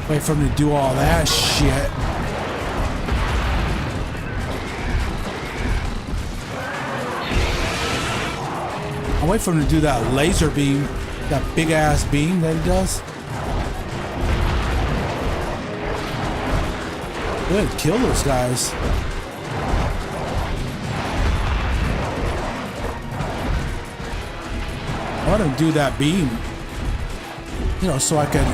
S1: Wait for him to do all that shit. I'll wait for him to do that laser beam, that big ass beam that he does. Good, kill those guys. want to do that beam, you know, so I can.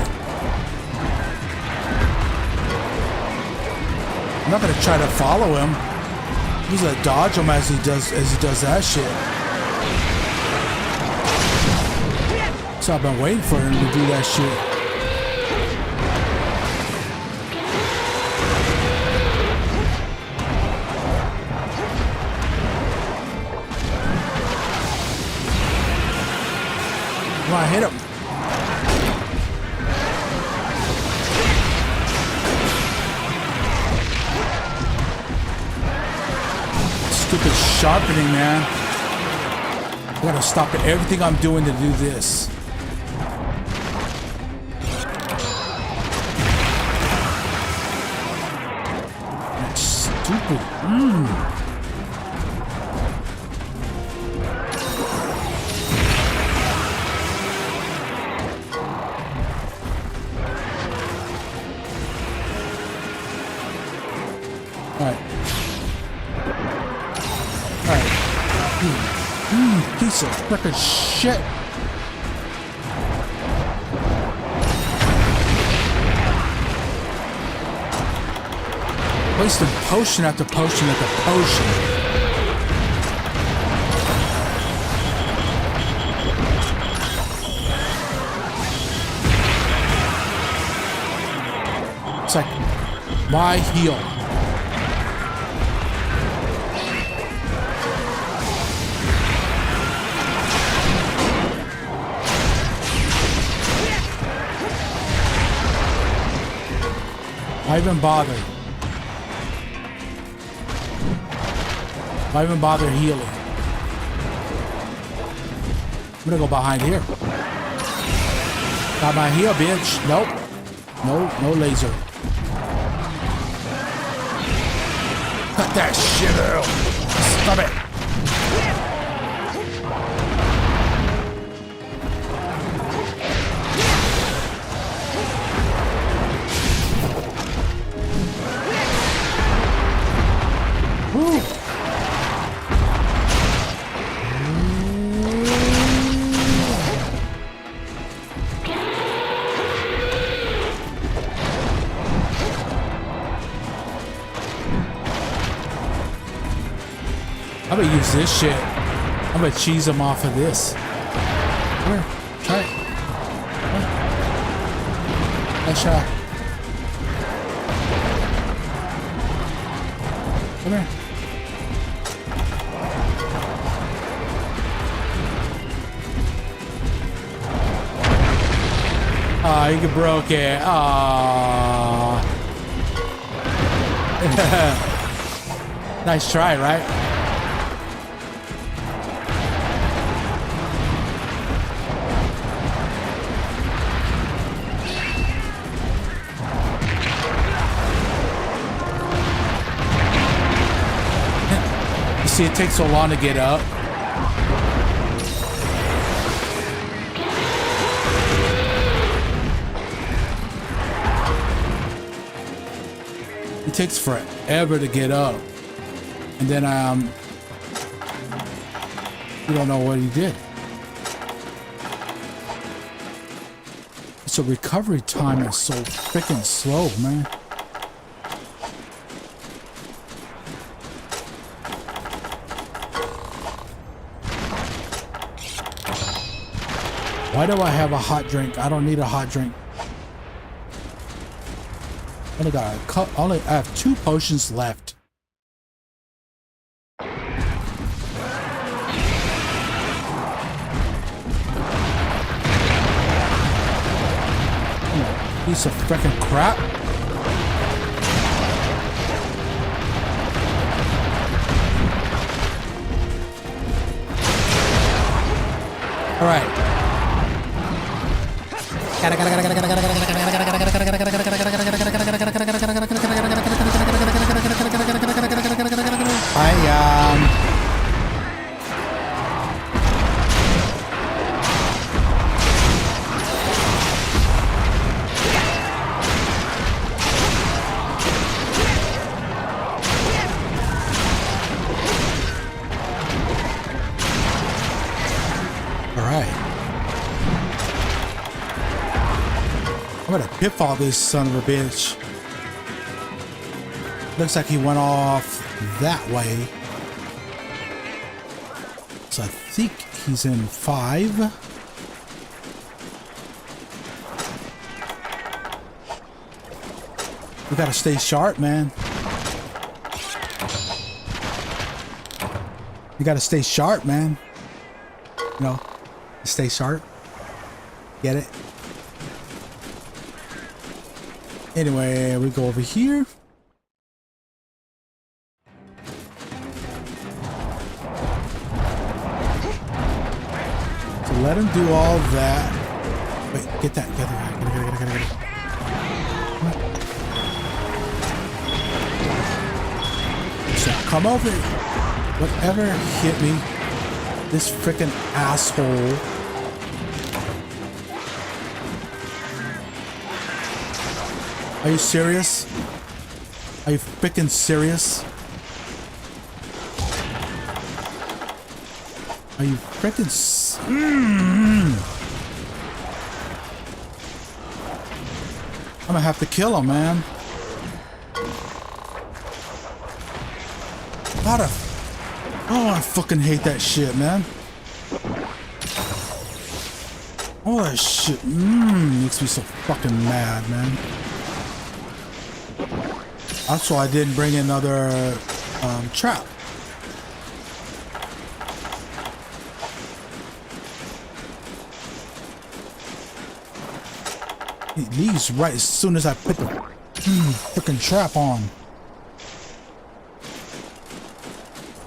S1: I'm not gonna try to follow him. He's gonna dodge him as he does that shit. So I've been waiting for him to do that shit. Come on, hit him. Stupid sharpening, man. I gotta stop everything I'm doing to do this. That's stupid. Piece of frickin' shit. Wasting potion after potion after potion. It's like, why heal? Why even bother? Why even bother healing? I'm gonna go behind here. Got my heal, bitch. Nope. No laser. Cut that shit out. Stop it. I'm gonna use this shit. I'm gonna cheese him off of this. Come here, try it. Nice shot. Come here. Oh, you broke it. Oh. Nice try, right? See, it takes so long to get up. It takes forever to get up. And then, you don't know what he did. So recovery time is so freaking slow, man. Why do I have a hot drink? I don't need a hot drink. I have 2 potions left. Piece of freaking crap. All right. All right. I'm gonna pitfall this son of a bitch. Looks like he went off that way. So I think he's in 5. We gotta stay sharp, man. You gotta stay sharp, man. You know, stay sharp. Get it? Anyway, we go over here. So let him do all that. Wait, get that. Get it. So come over. Whatever hit me. This freaking asshole. Are you serious? Are you freaking serious? Are you freaking I'm gonna have to kill him, man. Oh, I fucking hate that shit, man. All that shit makes me so fucking mad, man. That's why I didn't bring another trap. He leaves right as soon as I put the freaking trap on.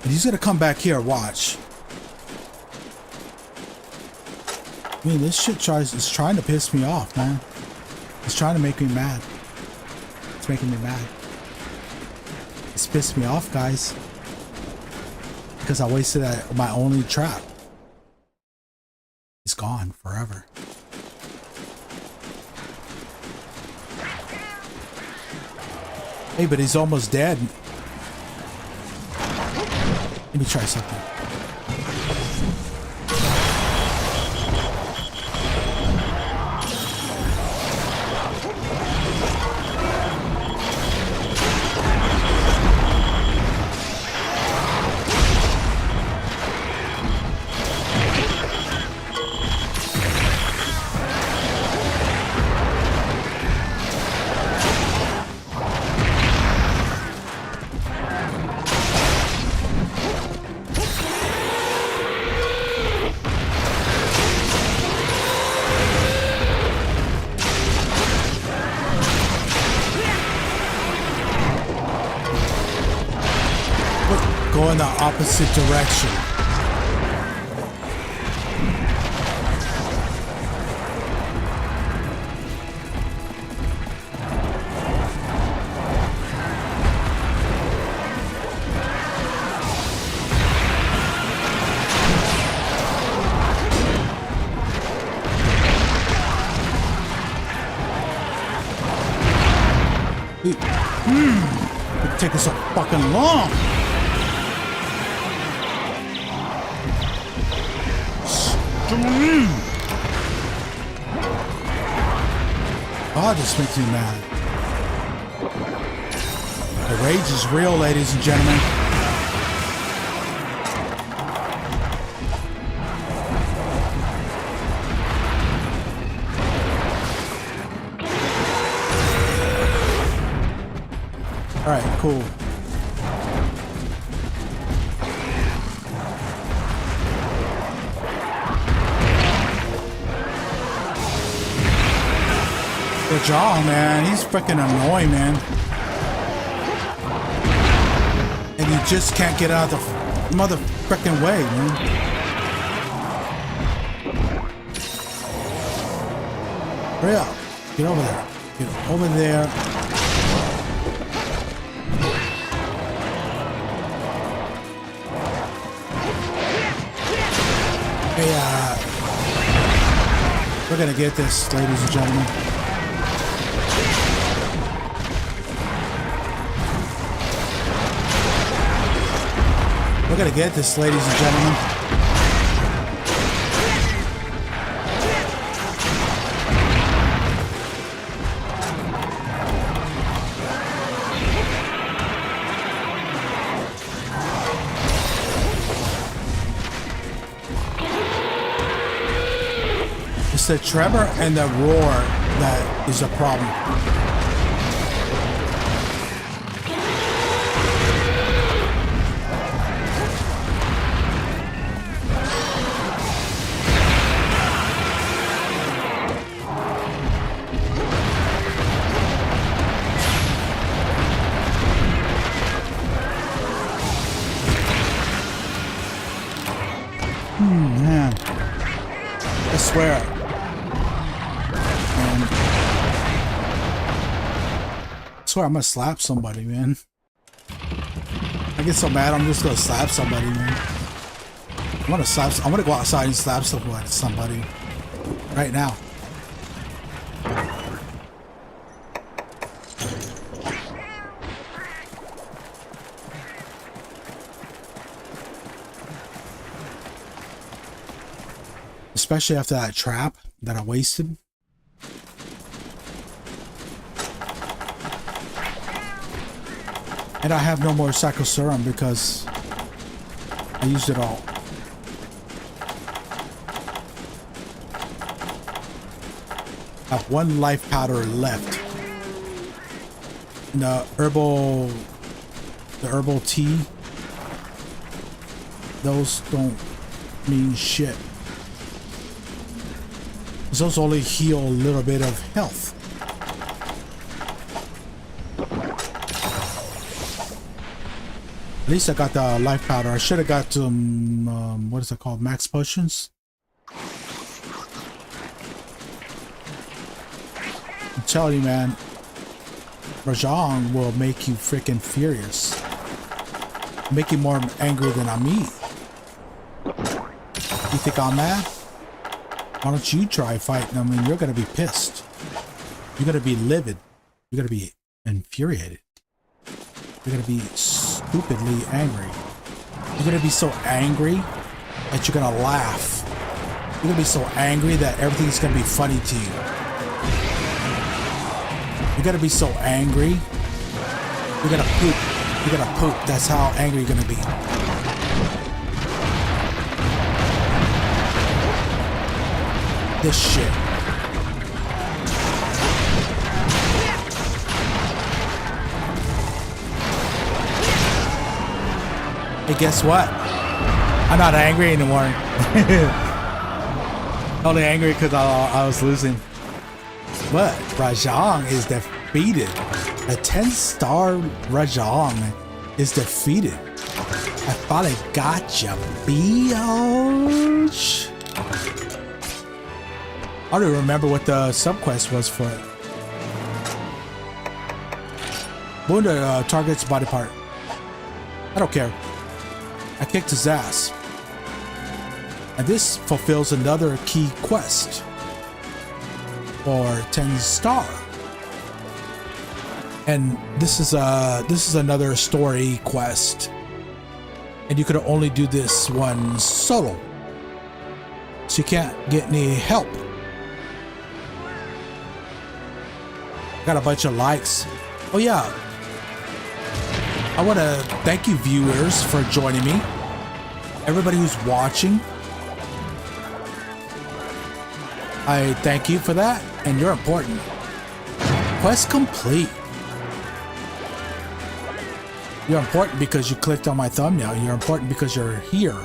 S1: And he's gonna come back here, watch. I mean, this shit is trying to piss me off, man. It's trying to make me mad. It's making me mad. It's pissed me off, guys. Because I wasted my only trap. It's gone forever. Hey, but he's almost dead. Let me try something. Go in the opposite direction. It's taking so fucking long. Oh, this makes me mad. The rage is real, ladies and gentlemen. All right, cool. Good job, man. He's freaking annoying, man. And you just can't get out of the mother freaking way, man. Hurry up. Get over there. Get over there. Hey, we're gonna get this, ladies and gentlemen. We're gonna get this, ladies and gentlemen. the tremor and the roar that is a problem. Man, I swear. Man. I swear I'm gonna slap somebody, man. I get so mad, I'm just gonna slap somebody, man. I'm gonna go outside and slap somebody right now. Especially after that trap that I wasted. And I have no more Psycho Serum because I used it all. I have one life powder left. And the herbal tea, those don't mean shit. Those only heal a little bit of health. At least I got the life powder. I should have got what is it called? Max potions? I'm telling you, man. Rajang will make you freaking furious. Make you more angry than I'm me. You think I'm mad? Why don't you try fighting them and you're gonna be pissed. You're gonna be livid. You're gonna be infuriated. You're gonna be stupidly angry. You're gonna be so angry that you're gonna laugh. You're gonna be so angry that everything's gonna be funny to you. You're gonna be so angry. You're gonna poop. You're gonna poop. That's how angry you're gonna be. This shit. Hey, guess what? I'm not angry anymore. Only angry because I was losing. But Rajang is defeated. A 10-star Rajang is defeated. I finally got you, bitch. I don't even remember what the subquest was for it. Wound target's body part. I don't care. I kicked his ass. And this fulfills another key quest. For 10 star. And this is another story quest. And you could only do this one solo. So you can't get any help. Got a bunch of likes. Oh yeah. I want to thank you viewers for joining me. Everybody who's watching. I thank you for that, and you're important. Quest complete. You're important because you clicked on my thumbnail. You're important because you're here.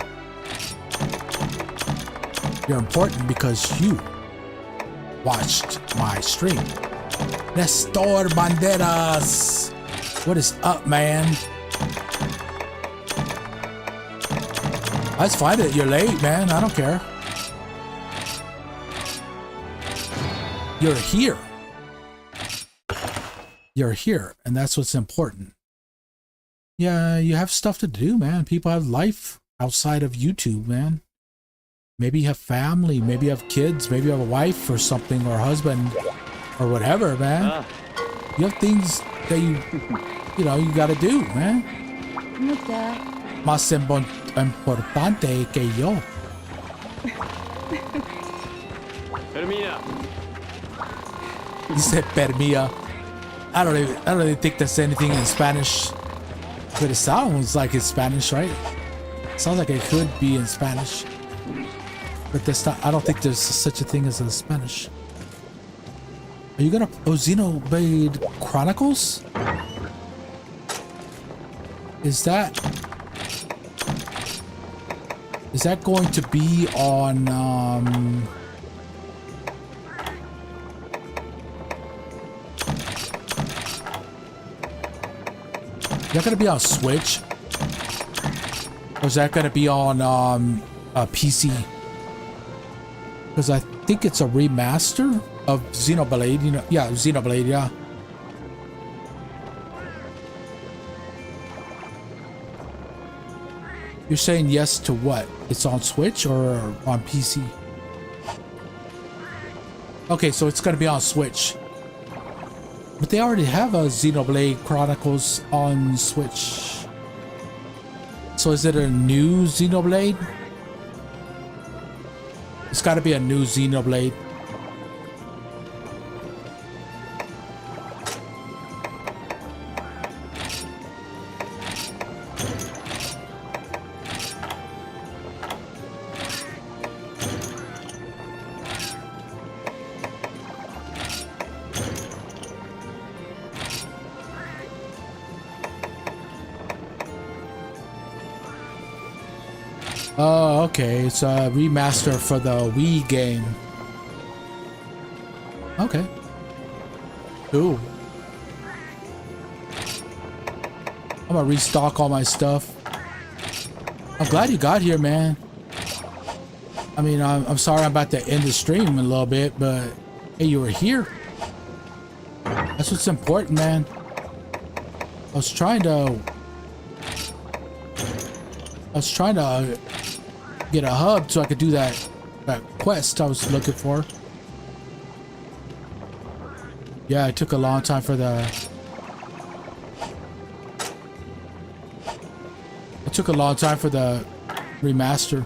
S1: You're important because you watched my stream. Nestor Banderas. What is up, man? That's fine that you're late, man. I don't care. You're here. You're here, and that's what's important. Yeah, you have stuff to do, man. People have life outside of YouTube, man. Maybe you have family, maybe you have kids, maybe you have a wife or something, or a husband, or whatever, man. You have things that you know, you gotta do, man. Más importante que yo.
S3: Permia.
S1: He said permia. I don't even think that's anything in Spanish. But it sounds like it's Spanish, right? Sounds like it could be in Spanish. But that's not, I don't think there's such a thing as a Spanish. Are you gonna, oh, Xenoblade Chronicles? Is that going to be on, is that gonna be on Switch? Or is that gonna be on, PC? Because I think it's a remaster of Xenoblade, you know, yeah, Xenoblade, yeah. You're saying yes to what? It's on Switch or on PC? Okay, so it's gonna be on Switch. But they already have a Xenoblade Chronicles on Switch. So is it a new Xenoblade? It's gotta be a new Xenoblade. Oh, okay. It's a remaster for the Wii game. Okay. Cool. I'm gonna restock all my stuff. I'm glad you got here, man. I mean, I'm sorry I'm about to end the stream a little bit, but hey, you were here. That's what's important, man. I was trying to get a hub so I could do that quest I was looking for. Yeah, it took a long time for the... It took a long time for the remaster.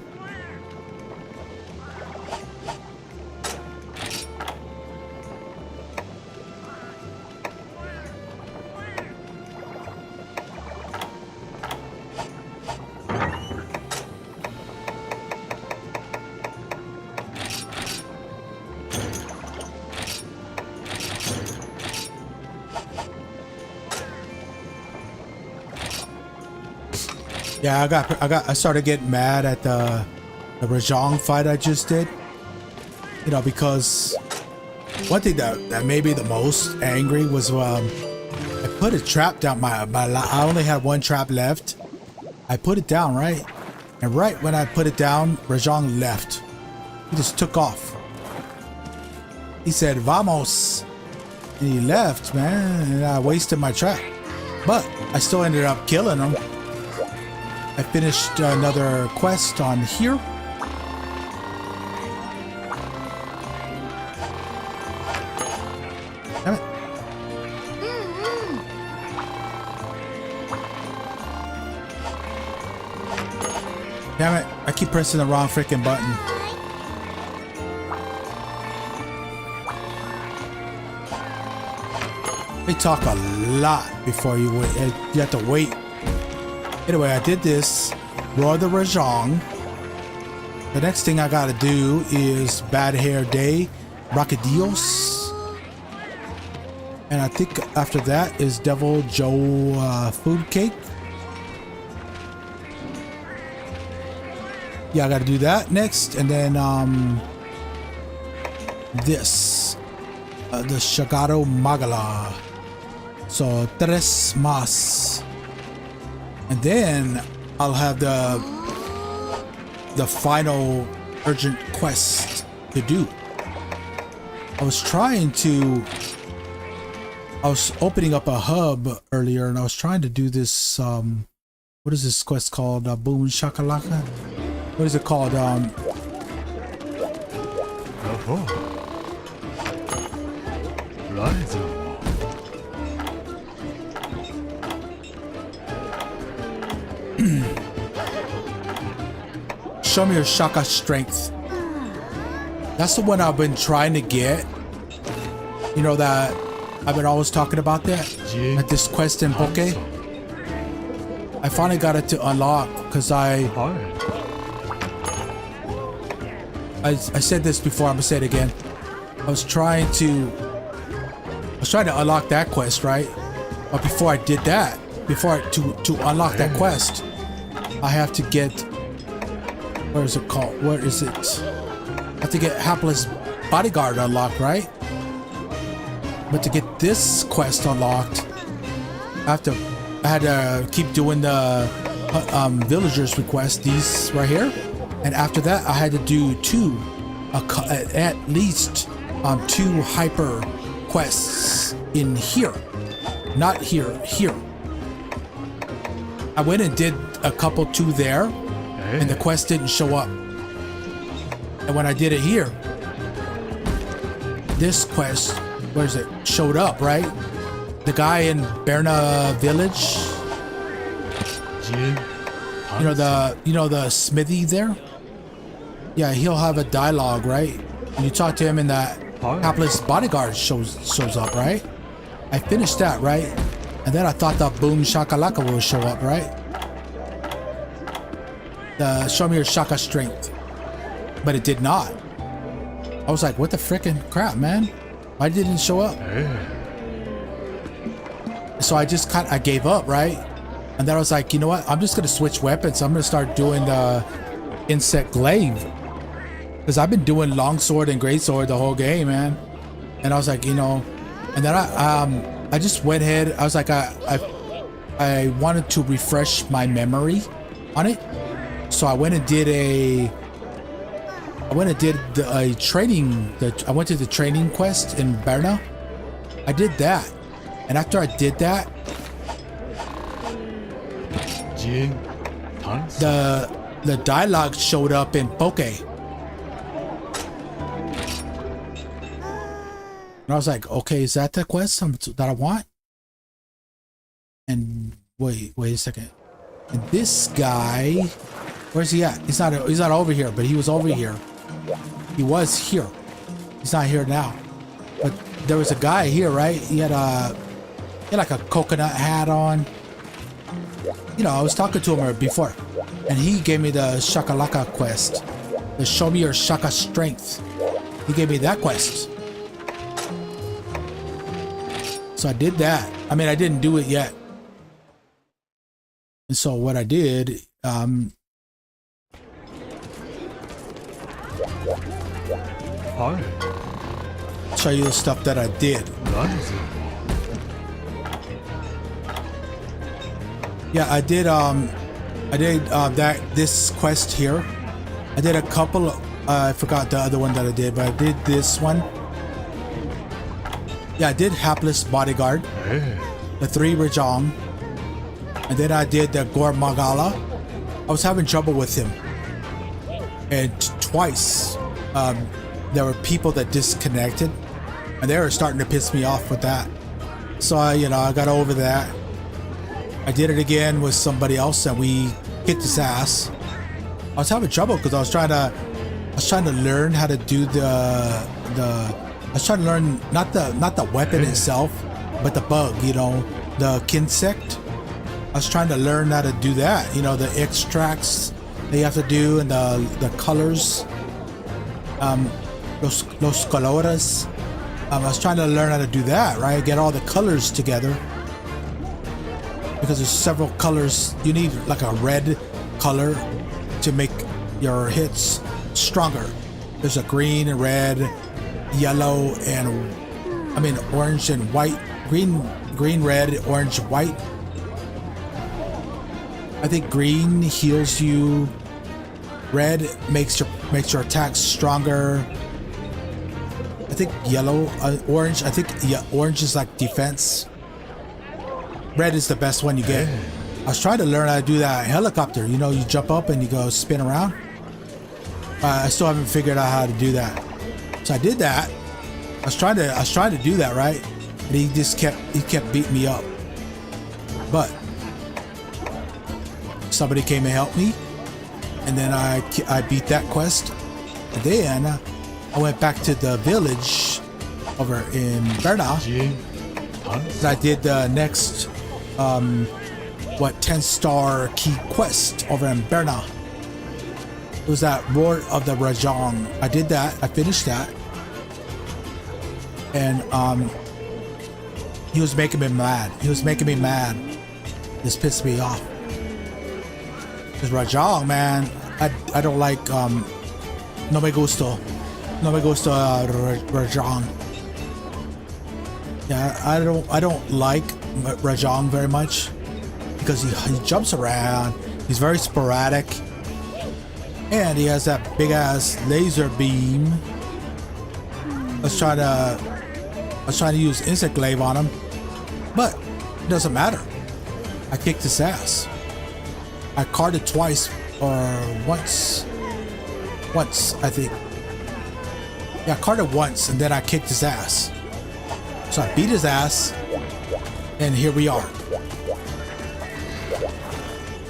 S1: Yeah, I started getting mad at the Rajang fight I just did. You know, because one thing that made me the most angry was I put a trap down I only had one trap left. I put it down, right? And right when I put it down, Rajang left. He just took off. He said, "Vamos." And he left, man, and I wasted my trap. But I still ended up killing him. I finished another quest on here. Damn it. Damn it. I keep pressing the wrong freaking button. They talk a lot before you wait. You have to wait. Anyway, I did this, Roar the Rajang. The next thing I gotta do is Bad Hair Day, Rockadillos. And I think after that is Devil Joe Food Cake. Yeah, I gotta do that next. And then this, the Shagado Magala. So, tres más. And then I'll have the final urgent quest to do. I was opening up a hub earlier and I was trying to do this, what is this quest called? Boom Shakalaka? What is it called?
S2: Rise.
S1: Show me your Shaka strength. That's the one I've been trying to get. You know that I've been always talking about that at this quest in Poke. I finally got it to unlock because I said this before, I'm gonna say it again. I was trying to unlock that quest, right? But before I did that, to unlock that quest, I have to get, where is it called? Where is it? I have to get Hapless Bodyguard unlocked, right? But to get this quest unlocked, I had to keep doing the villagers request, these right here, and after that I had to do at least 2 hyper quests in here, not here. I went and did a couple 2 there, and the quest didn't show up. And when I did it here, this quest, where is it? Showed up, right? The guy in Berna village. You know the smithy there? Yeah, he'll have a dialogue, right? And you talk to him and that Hapless Bodyguard shows up, right? I finished that, right? And then I thought the Boom Shakalaka will show up, right? The show me your Shaka strength. But it did not. I was like, what the frickin' crap, man? Why didn't it show up? So I just I gave up, right? And then I was like, you know what? I'm just gonna switch weapons. I'm gonna start doing the insect glaive. Because I've been doing longsword and greatsword the whole game, man. And I was like, you know, and then I just went ahead. I was like, I wanted to refresh my memory on it. So I went and did a training. I went to the training quest in Berna. I did that, and after I did that, the dialogue showed up in Poke, and I was like, okay, is that the quest that I want? And wait a second. And this guy, where's he at? He's not over here, but he was over here. He was here. He's not here now. But there was a guy here, right? He had like a coconut hat on. You know, I was talking to him before, and he gave me the Shakalaka quest, the show me your Shaka strength. He gave me that quest. So I did that. I mean, I didn't do it yet. And so what I did, show you the stuff that I did. Yeah, I did this quest here. I did a couple, I forgot the other one that I did, but I did this one. Yeah, I did Hapless Bodyguard, the 3 Rajong, and then I did the Gormagala. I was having trouble with him, and twice there were people that disconnected, and they were starting to piss me off with that. So I got over that. I did it again with somebody else, and we kicked his ass. I was having trouble because I was trying to learn how to do I was trying to learn not the weapon itself, but the bug, the insect. I was trying to learn how to do that, the extracts that you have to do, and the colors, los colores. I was trying to learn how to do that, right? Get all the colors together, because there's several colors. You need like a red color to make your hits stronger. There's a green and red, yellow, and orange and white. Green, red, orange, white. I think green heals you. Red makes your attacks stronger. I think yellow, orange. I think orange is like defense. Red is the best one you get. I was trying to learn how to do that helicopter. You jump up and you go spin around. I still haven't figured out how to do that. So I did that. I was trying to do that, right? And he kept beating me up. But somebody came and helped me, and then I beat that quest. And then I went back to the village over in Berna. And I did the next 10-star key quest over in Berna. It was that Roar of the Rajang. I did that. I finished that. And he was making me mad. He was making me mad. This pissed me off. Cause Rajang, man, I don't like no me gusta Rajang. Yeah, I don't like Rajang very much because he jumps around. He's very sporadic, and he has that big ass laser beam. I was trying to use insect glaive on him, but it doesn't matter. I kicked his ass. I carded twice or once I think. Yeah, I carded once and then I kicked his ass. So I beat his ass and here we are.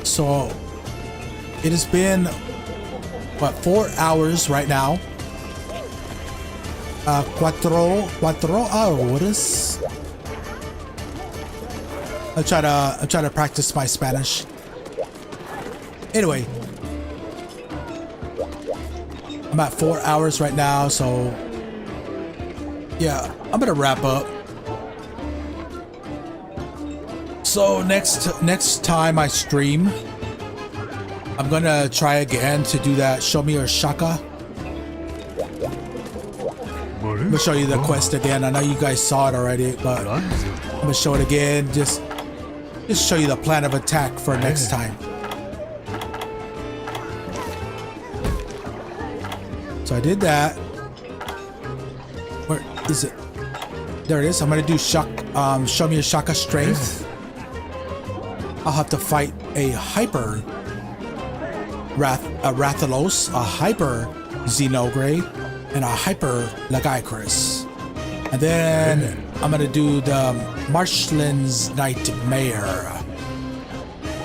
S1: So it has been what, 4 hours right now. Cuatro hours. I'm trying to practice my Spanish. Anyway, I'm at 4 hours right now, so yeah, I'm gonna wrap up. So next time I stream, I'm gonna try again to do that show me your Shaka. I'm gonna show you the quest again. I know you guys saw it already, but I'm gonna show it again. Just show you the plan of attack for next time. So I did that. Where is it? There it is. I'm gonna do show me a Shaka strength. I'll have to fight a hyper Rathalos, a hyper Xenogray, and a hyper Lagiacrus. And then I'm gonna do the Marshland's Nightmare.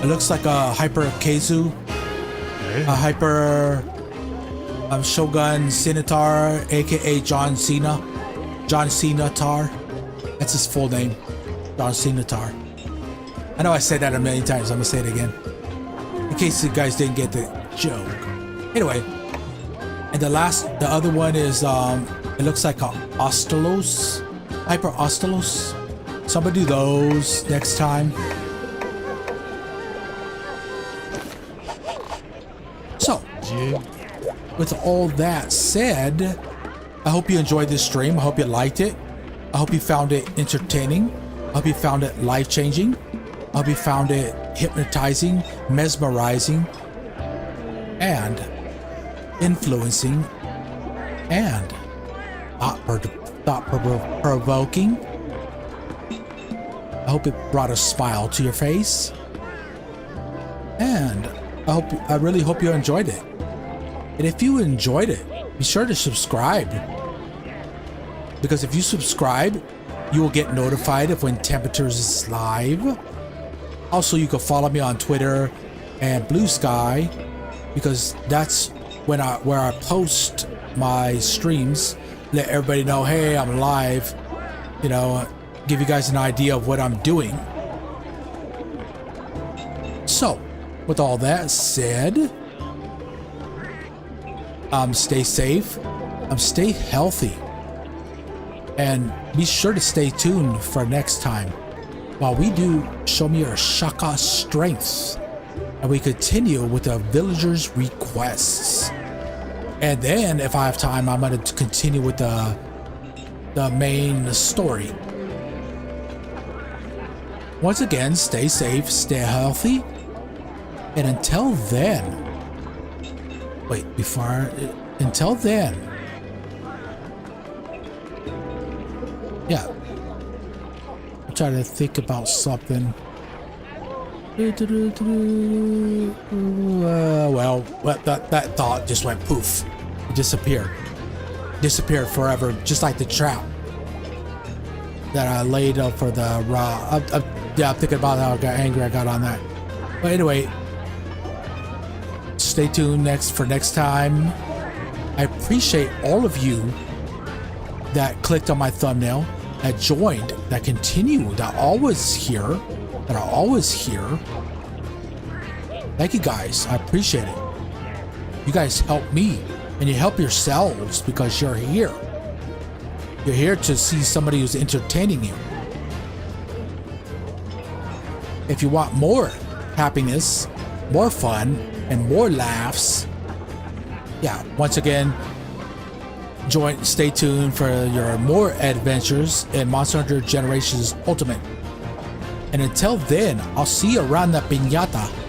S1: It looks like a hyper Keizu, a hyper Shogun Centaur, aka John Cena. John Cena-tar. That's his full name. John Cena-tar. I know I said that a million times. I'm gonna say it again, in case you guys didn't get the joke. Anyway, and the other one is it looks like a Ostelos, hyper Ostelos. So I'm gonna do those next time. So, with all that said, I hope you enjoyed this stream. I hope you liked it. I hope you found it entertaining. I hope you found it life-changing. I hope you found it hypnotizing, mesmerizing, and influencing, and thought-provoking. I hope it brought a smile to your face. And I really hope you enjoyed it. And if you enjoyed it, be sure to subscribe. Because if you subscribe, you will get notified of when Temeturs is live. Also, you can follow me on Twitter and Blue Sky, because that's where I post my streams. Let everybody know, hey, I'm live. You know, give you guys an idea of what I'm doing. So, with all that said, stay safe, stay healthy, and be sure to stay tuned for next time while we do show me your Shaka strengths, and we continue with the villagers' requests. And then, if I have time, I'm going to continue with the main story. Once again, stay safe, stay healthy, and until then, until then, yeah, I'm trying to think about something. Well, that thought just went poof. It disappeared forever, just like the trap that I laid up for the raw. Yeah, I'm thinking about how angry I got on that. But anyway, stay tuned for next time. I appreciate all of you that clicked on my thumbnail, that joined, that continue, that are always here. Thank you guys. I appreciate it. You guys help me, and you help yourselves because you're here. You're here to see somebody who's entertaining you. If you want more happiness, more fun, and more laughs, yeah, once again, stay tuned for your more adventures in Monster Hunter Generations Ultimate. And until then, I'll see you around the piñata.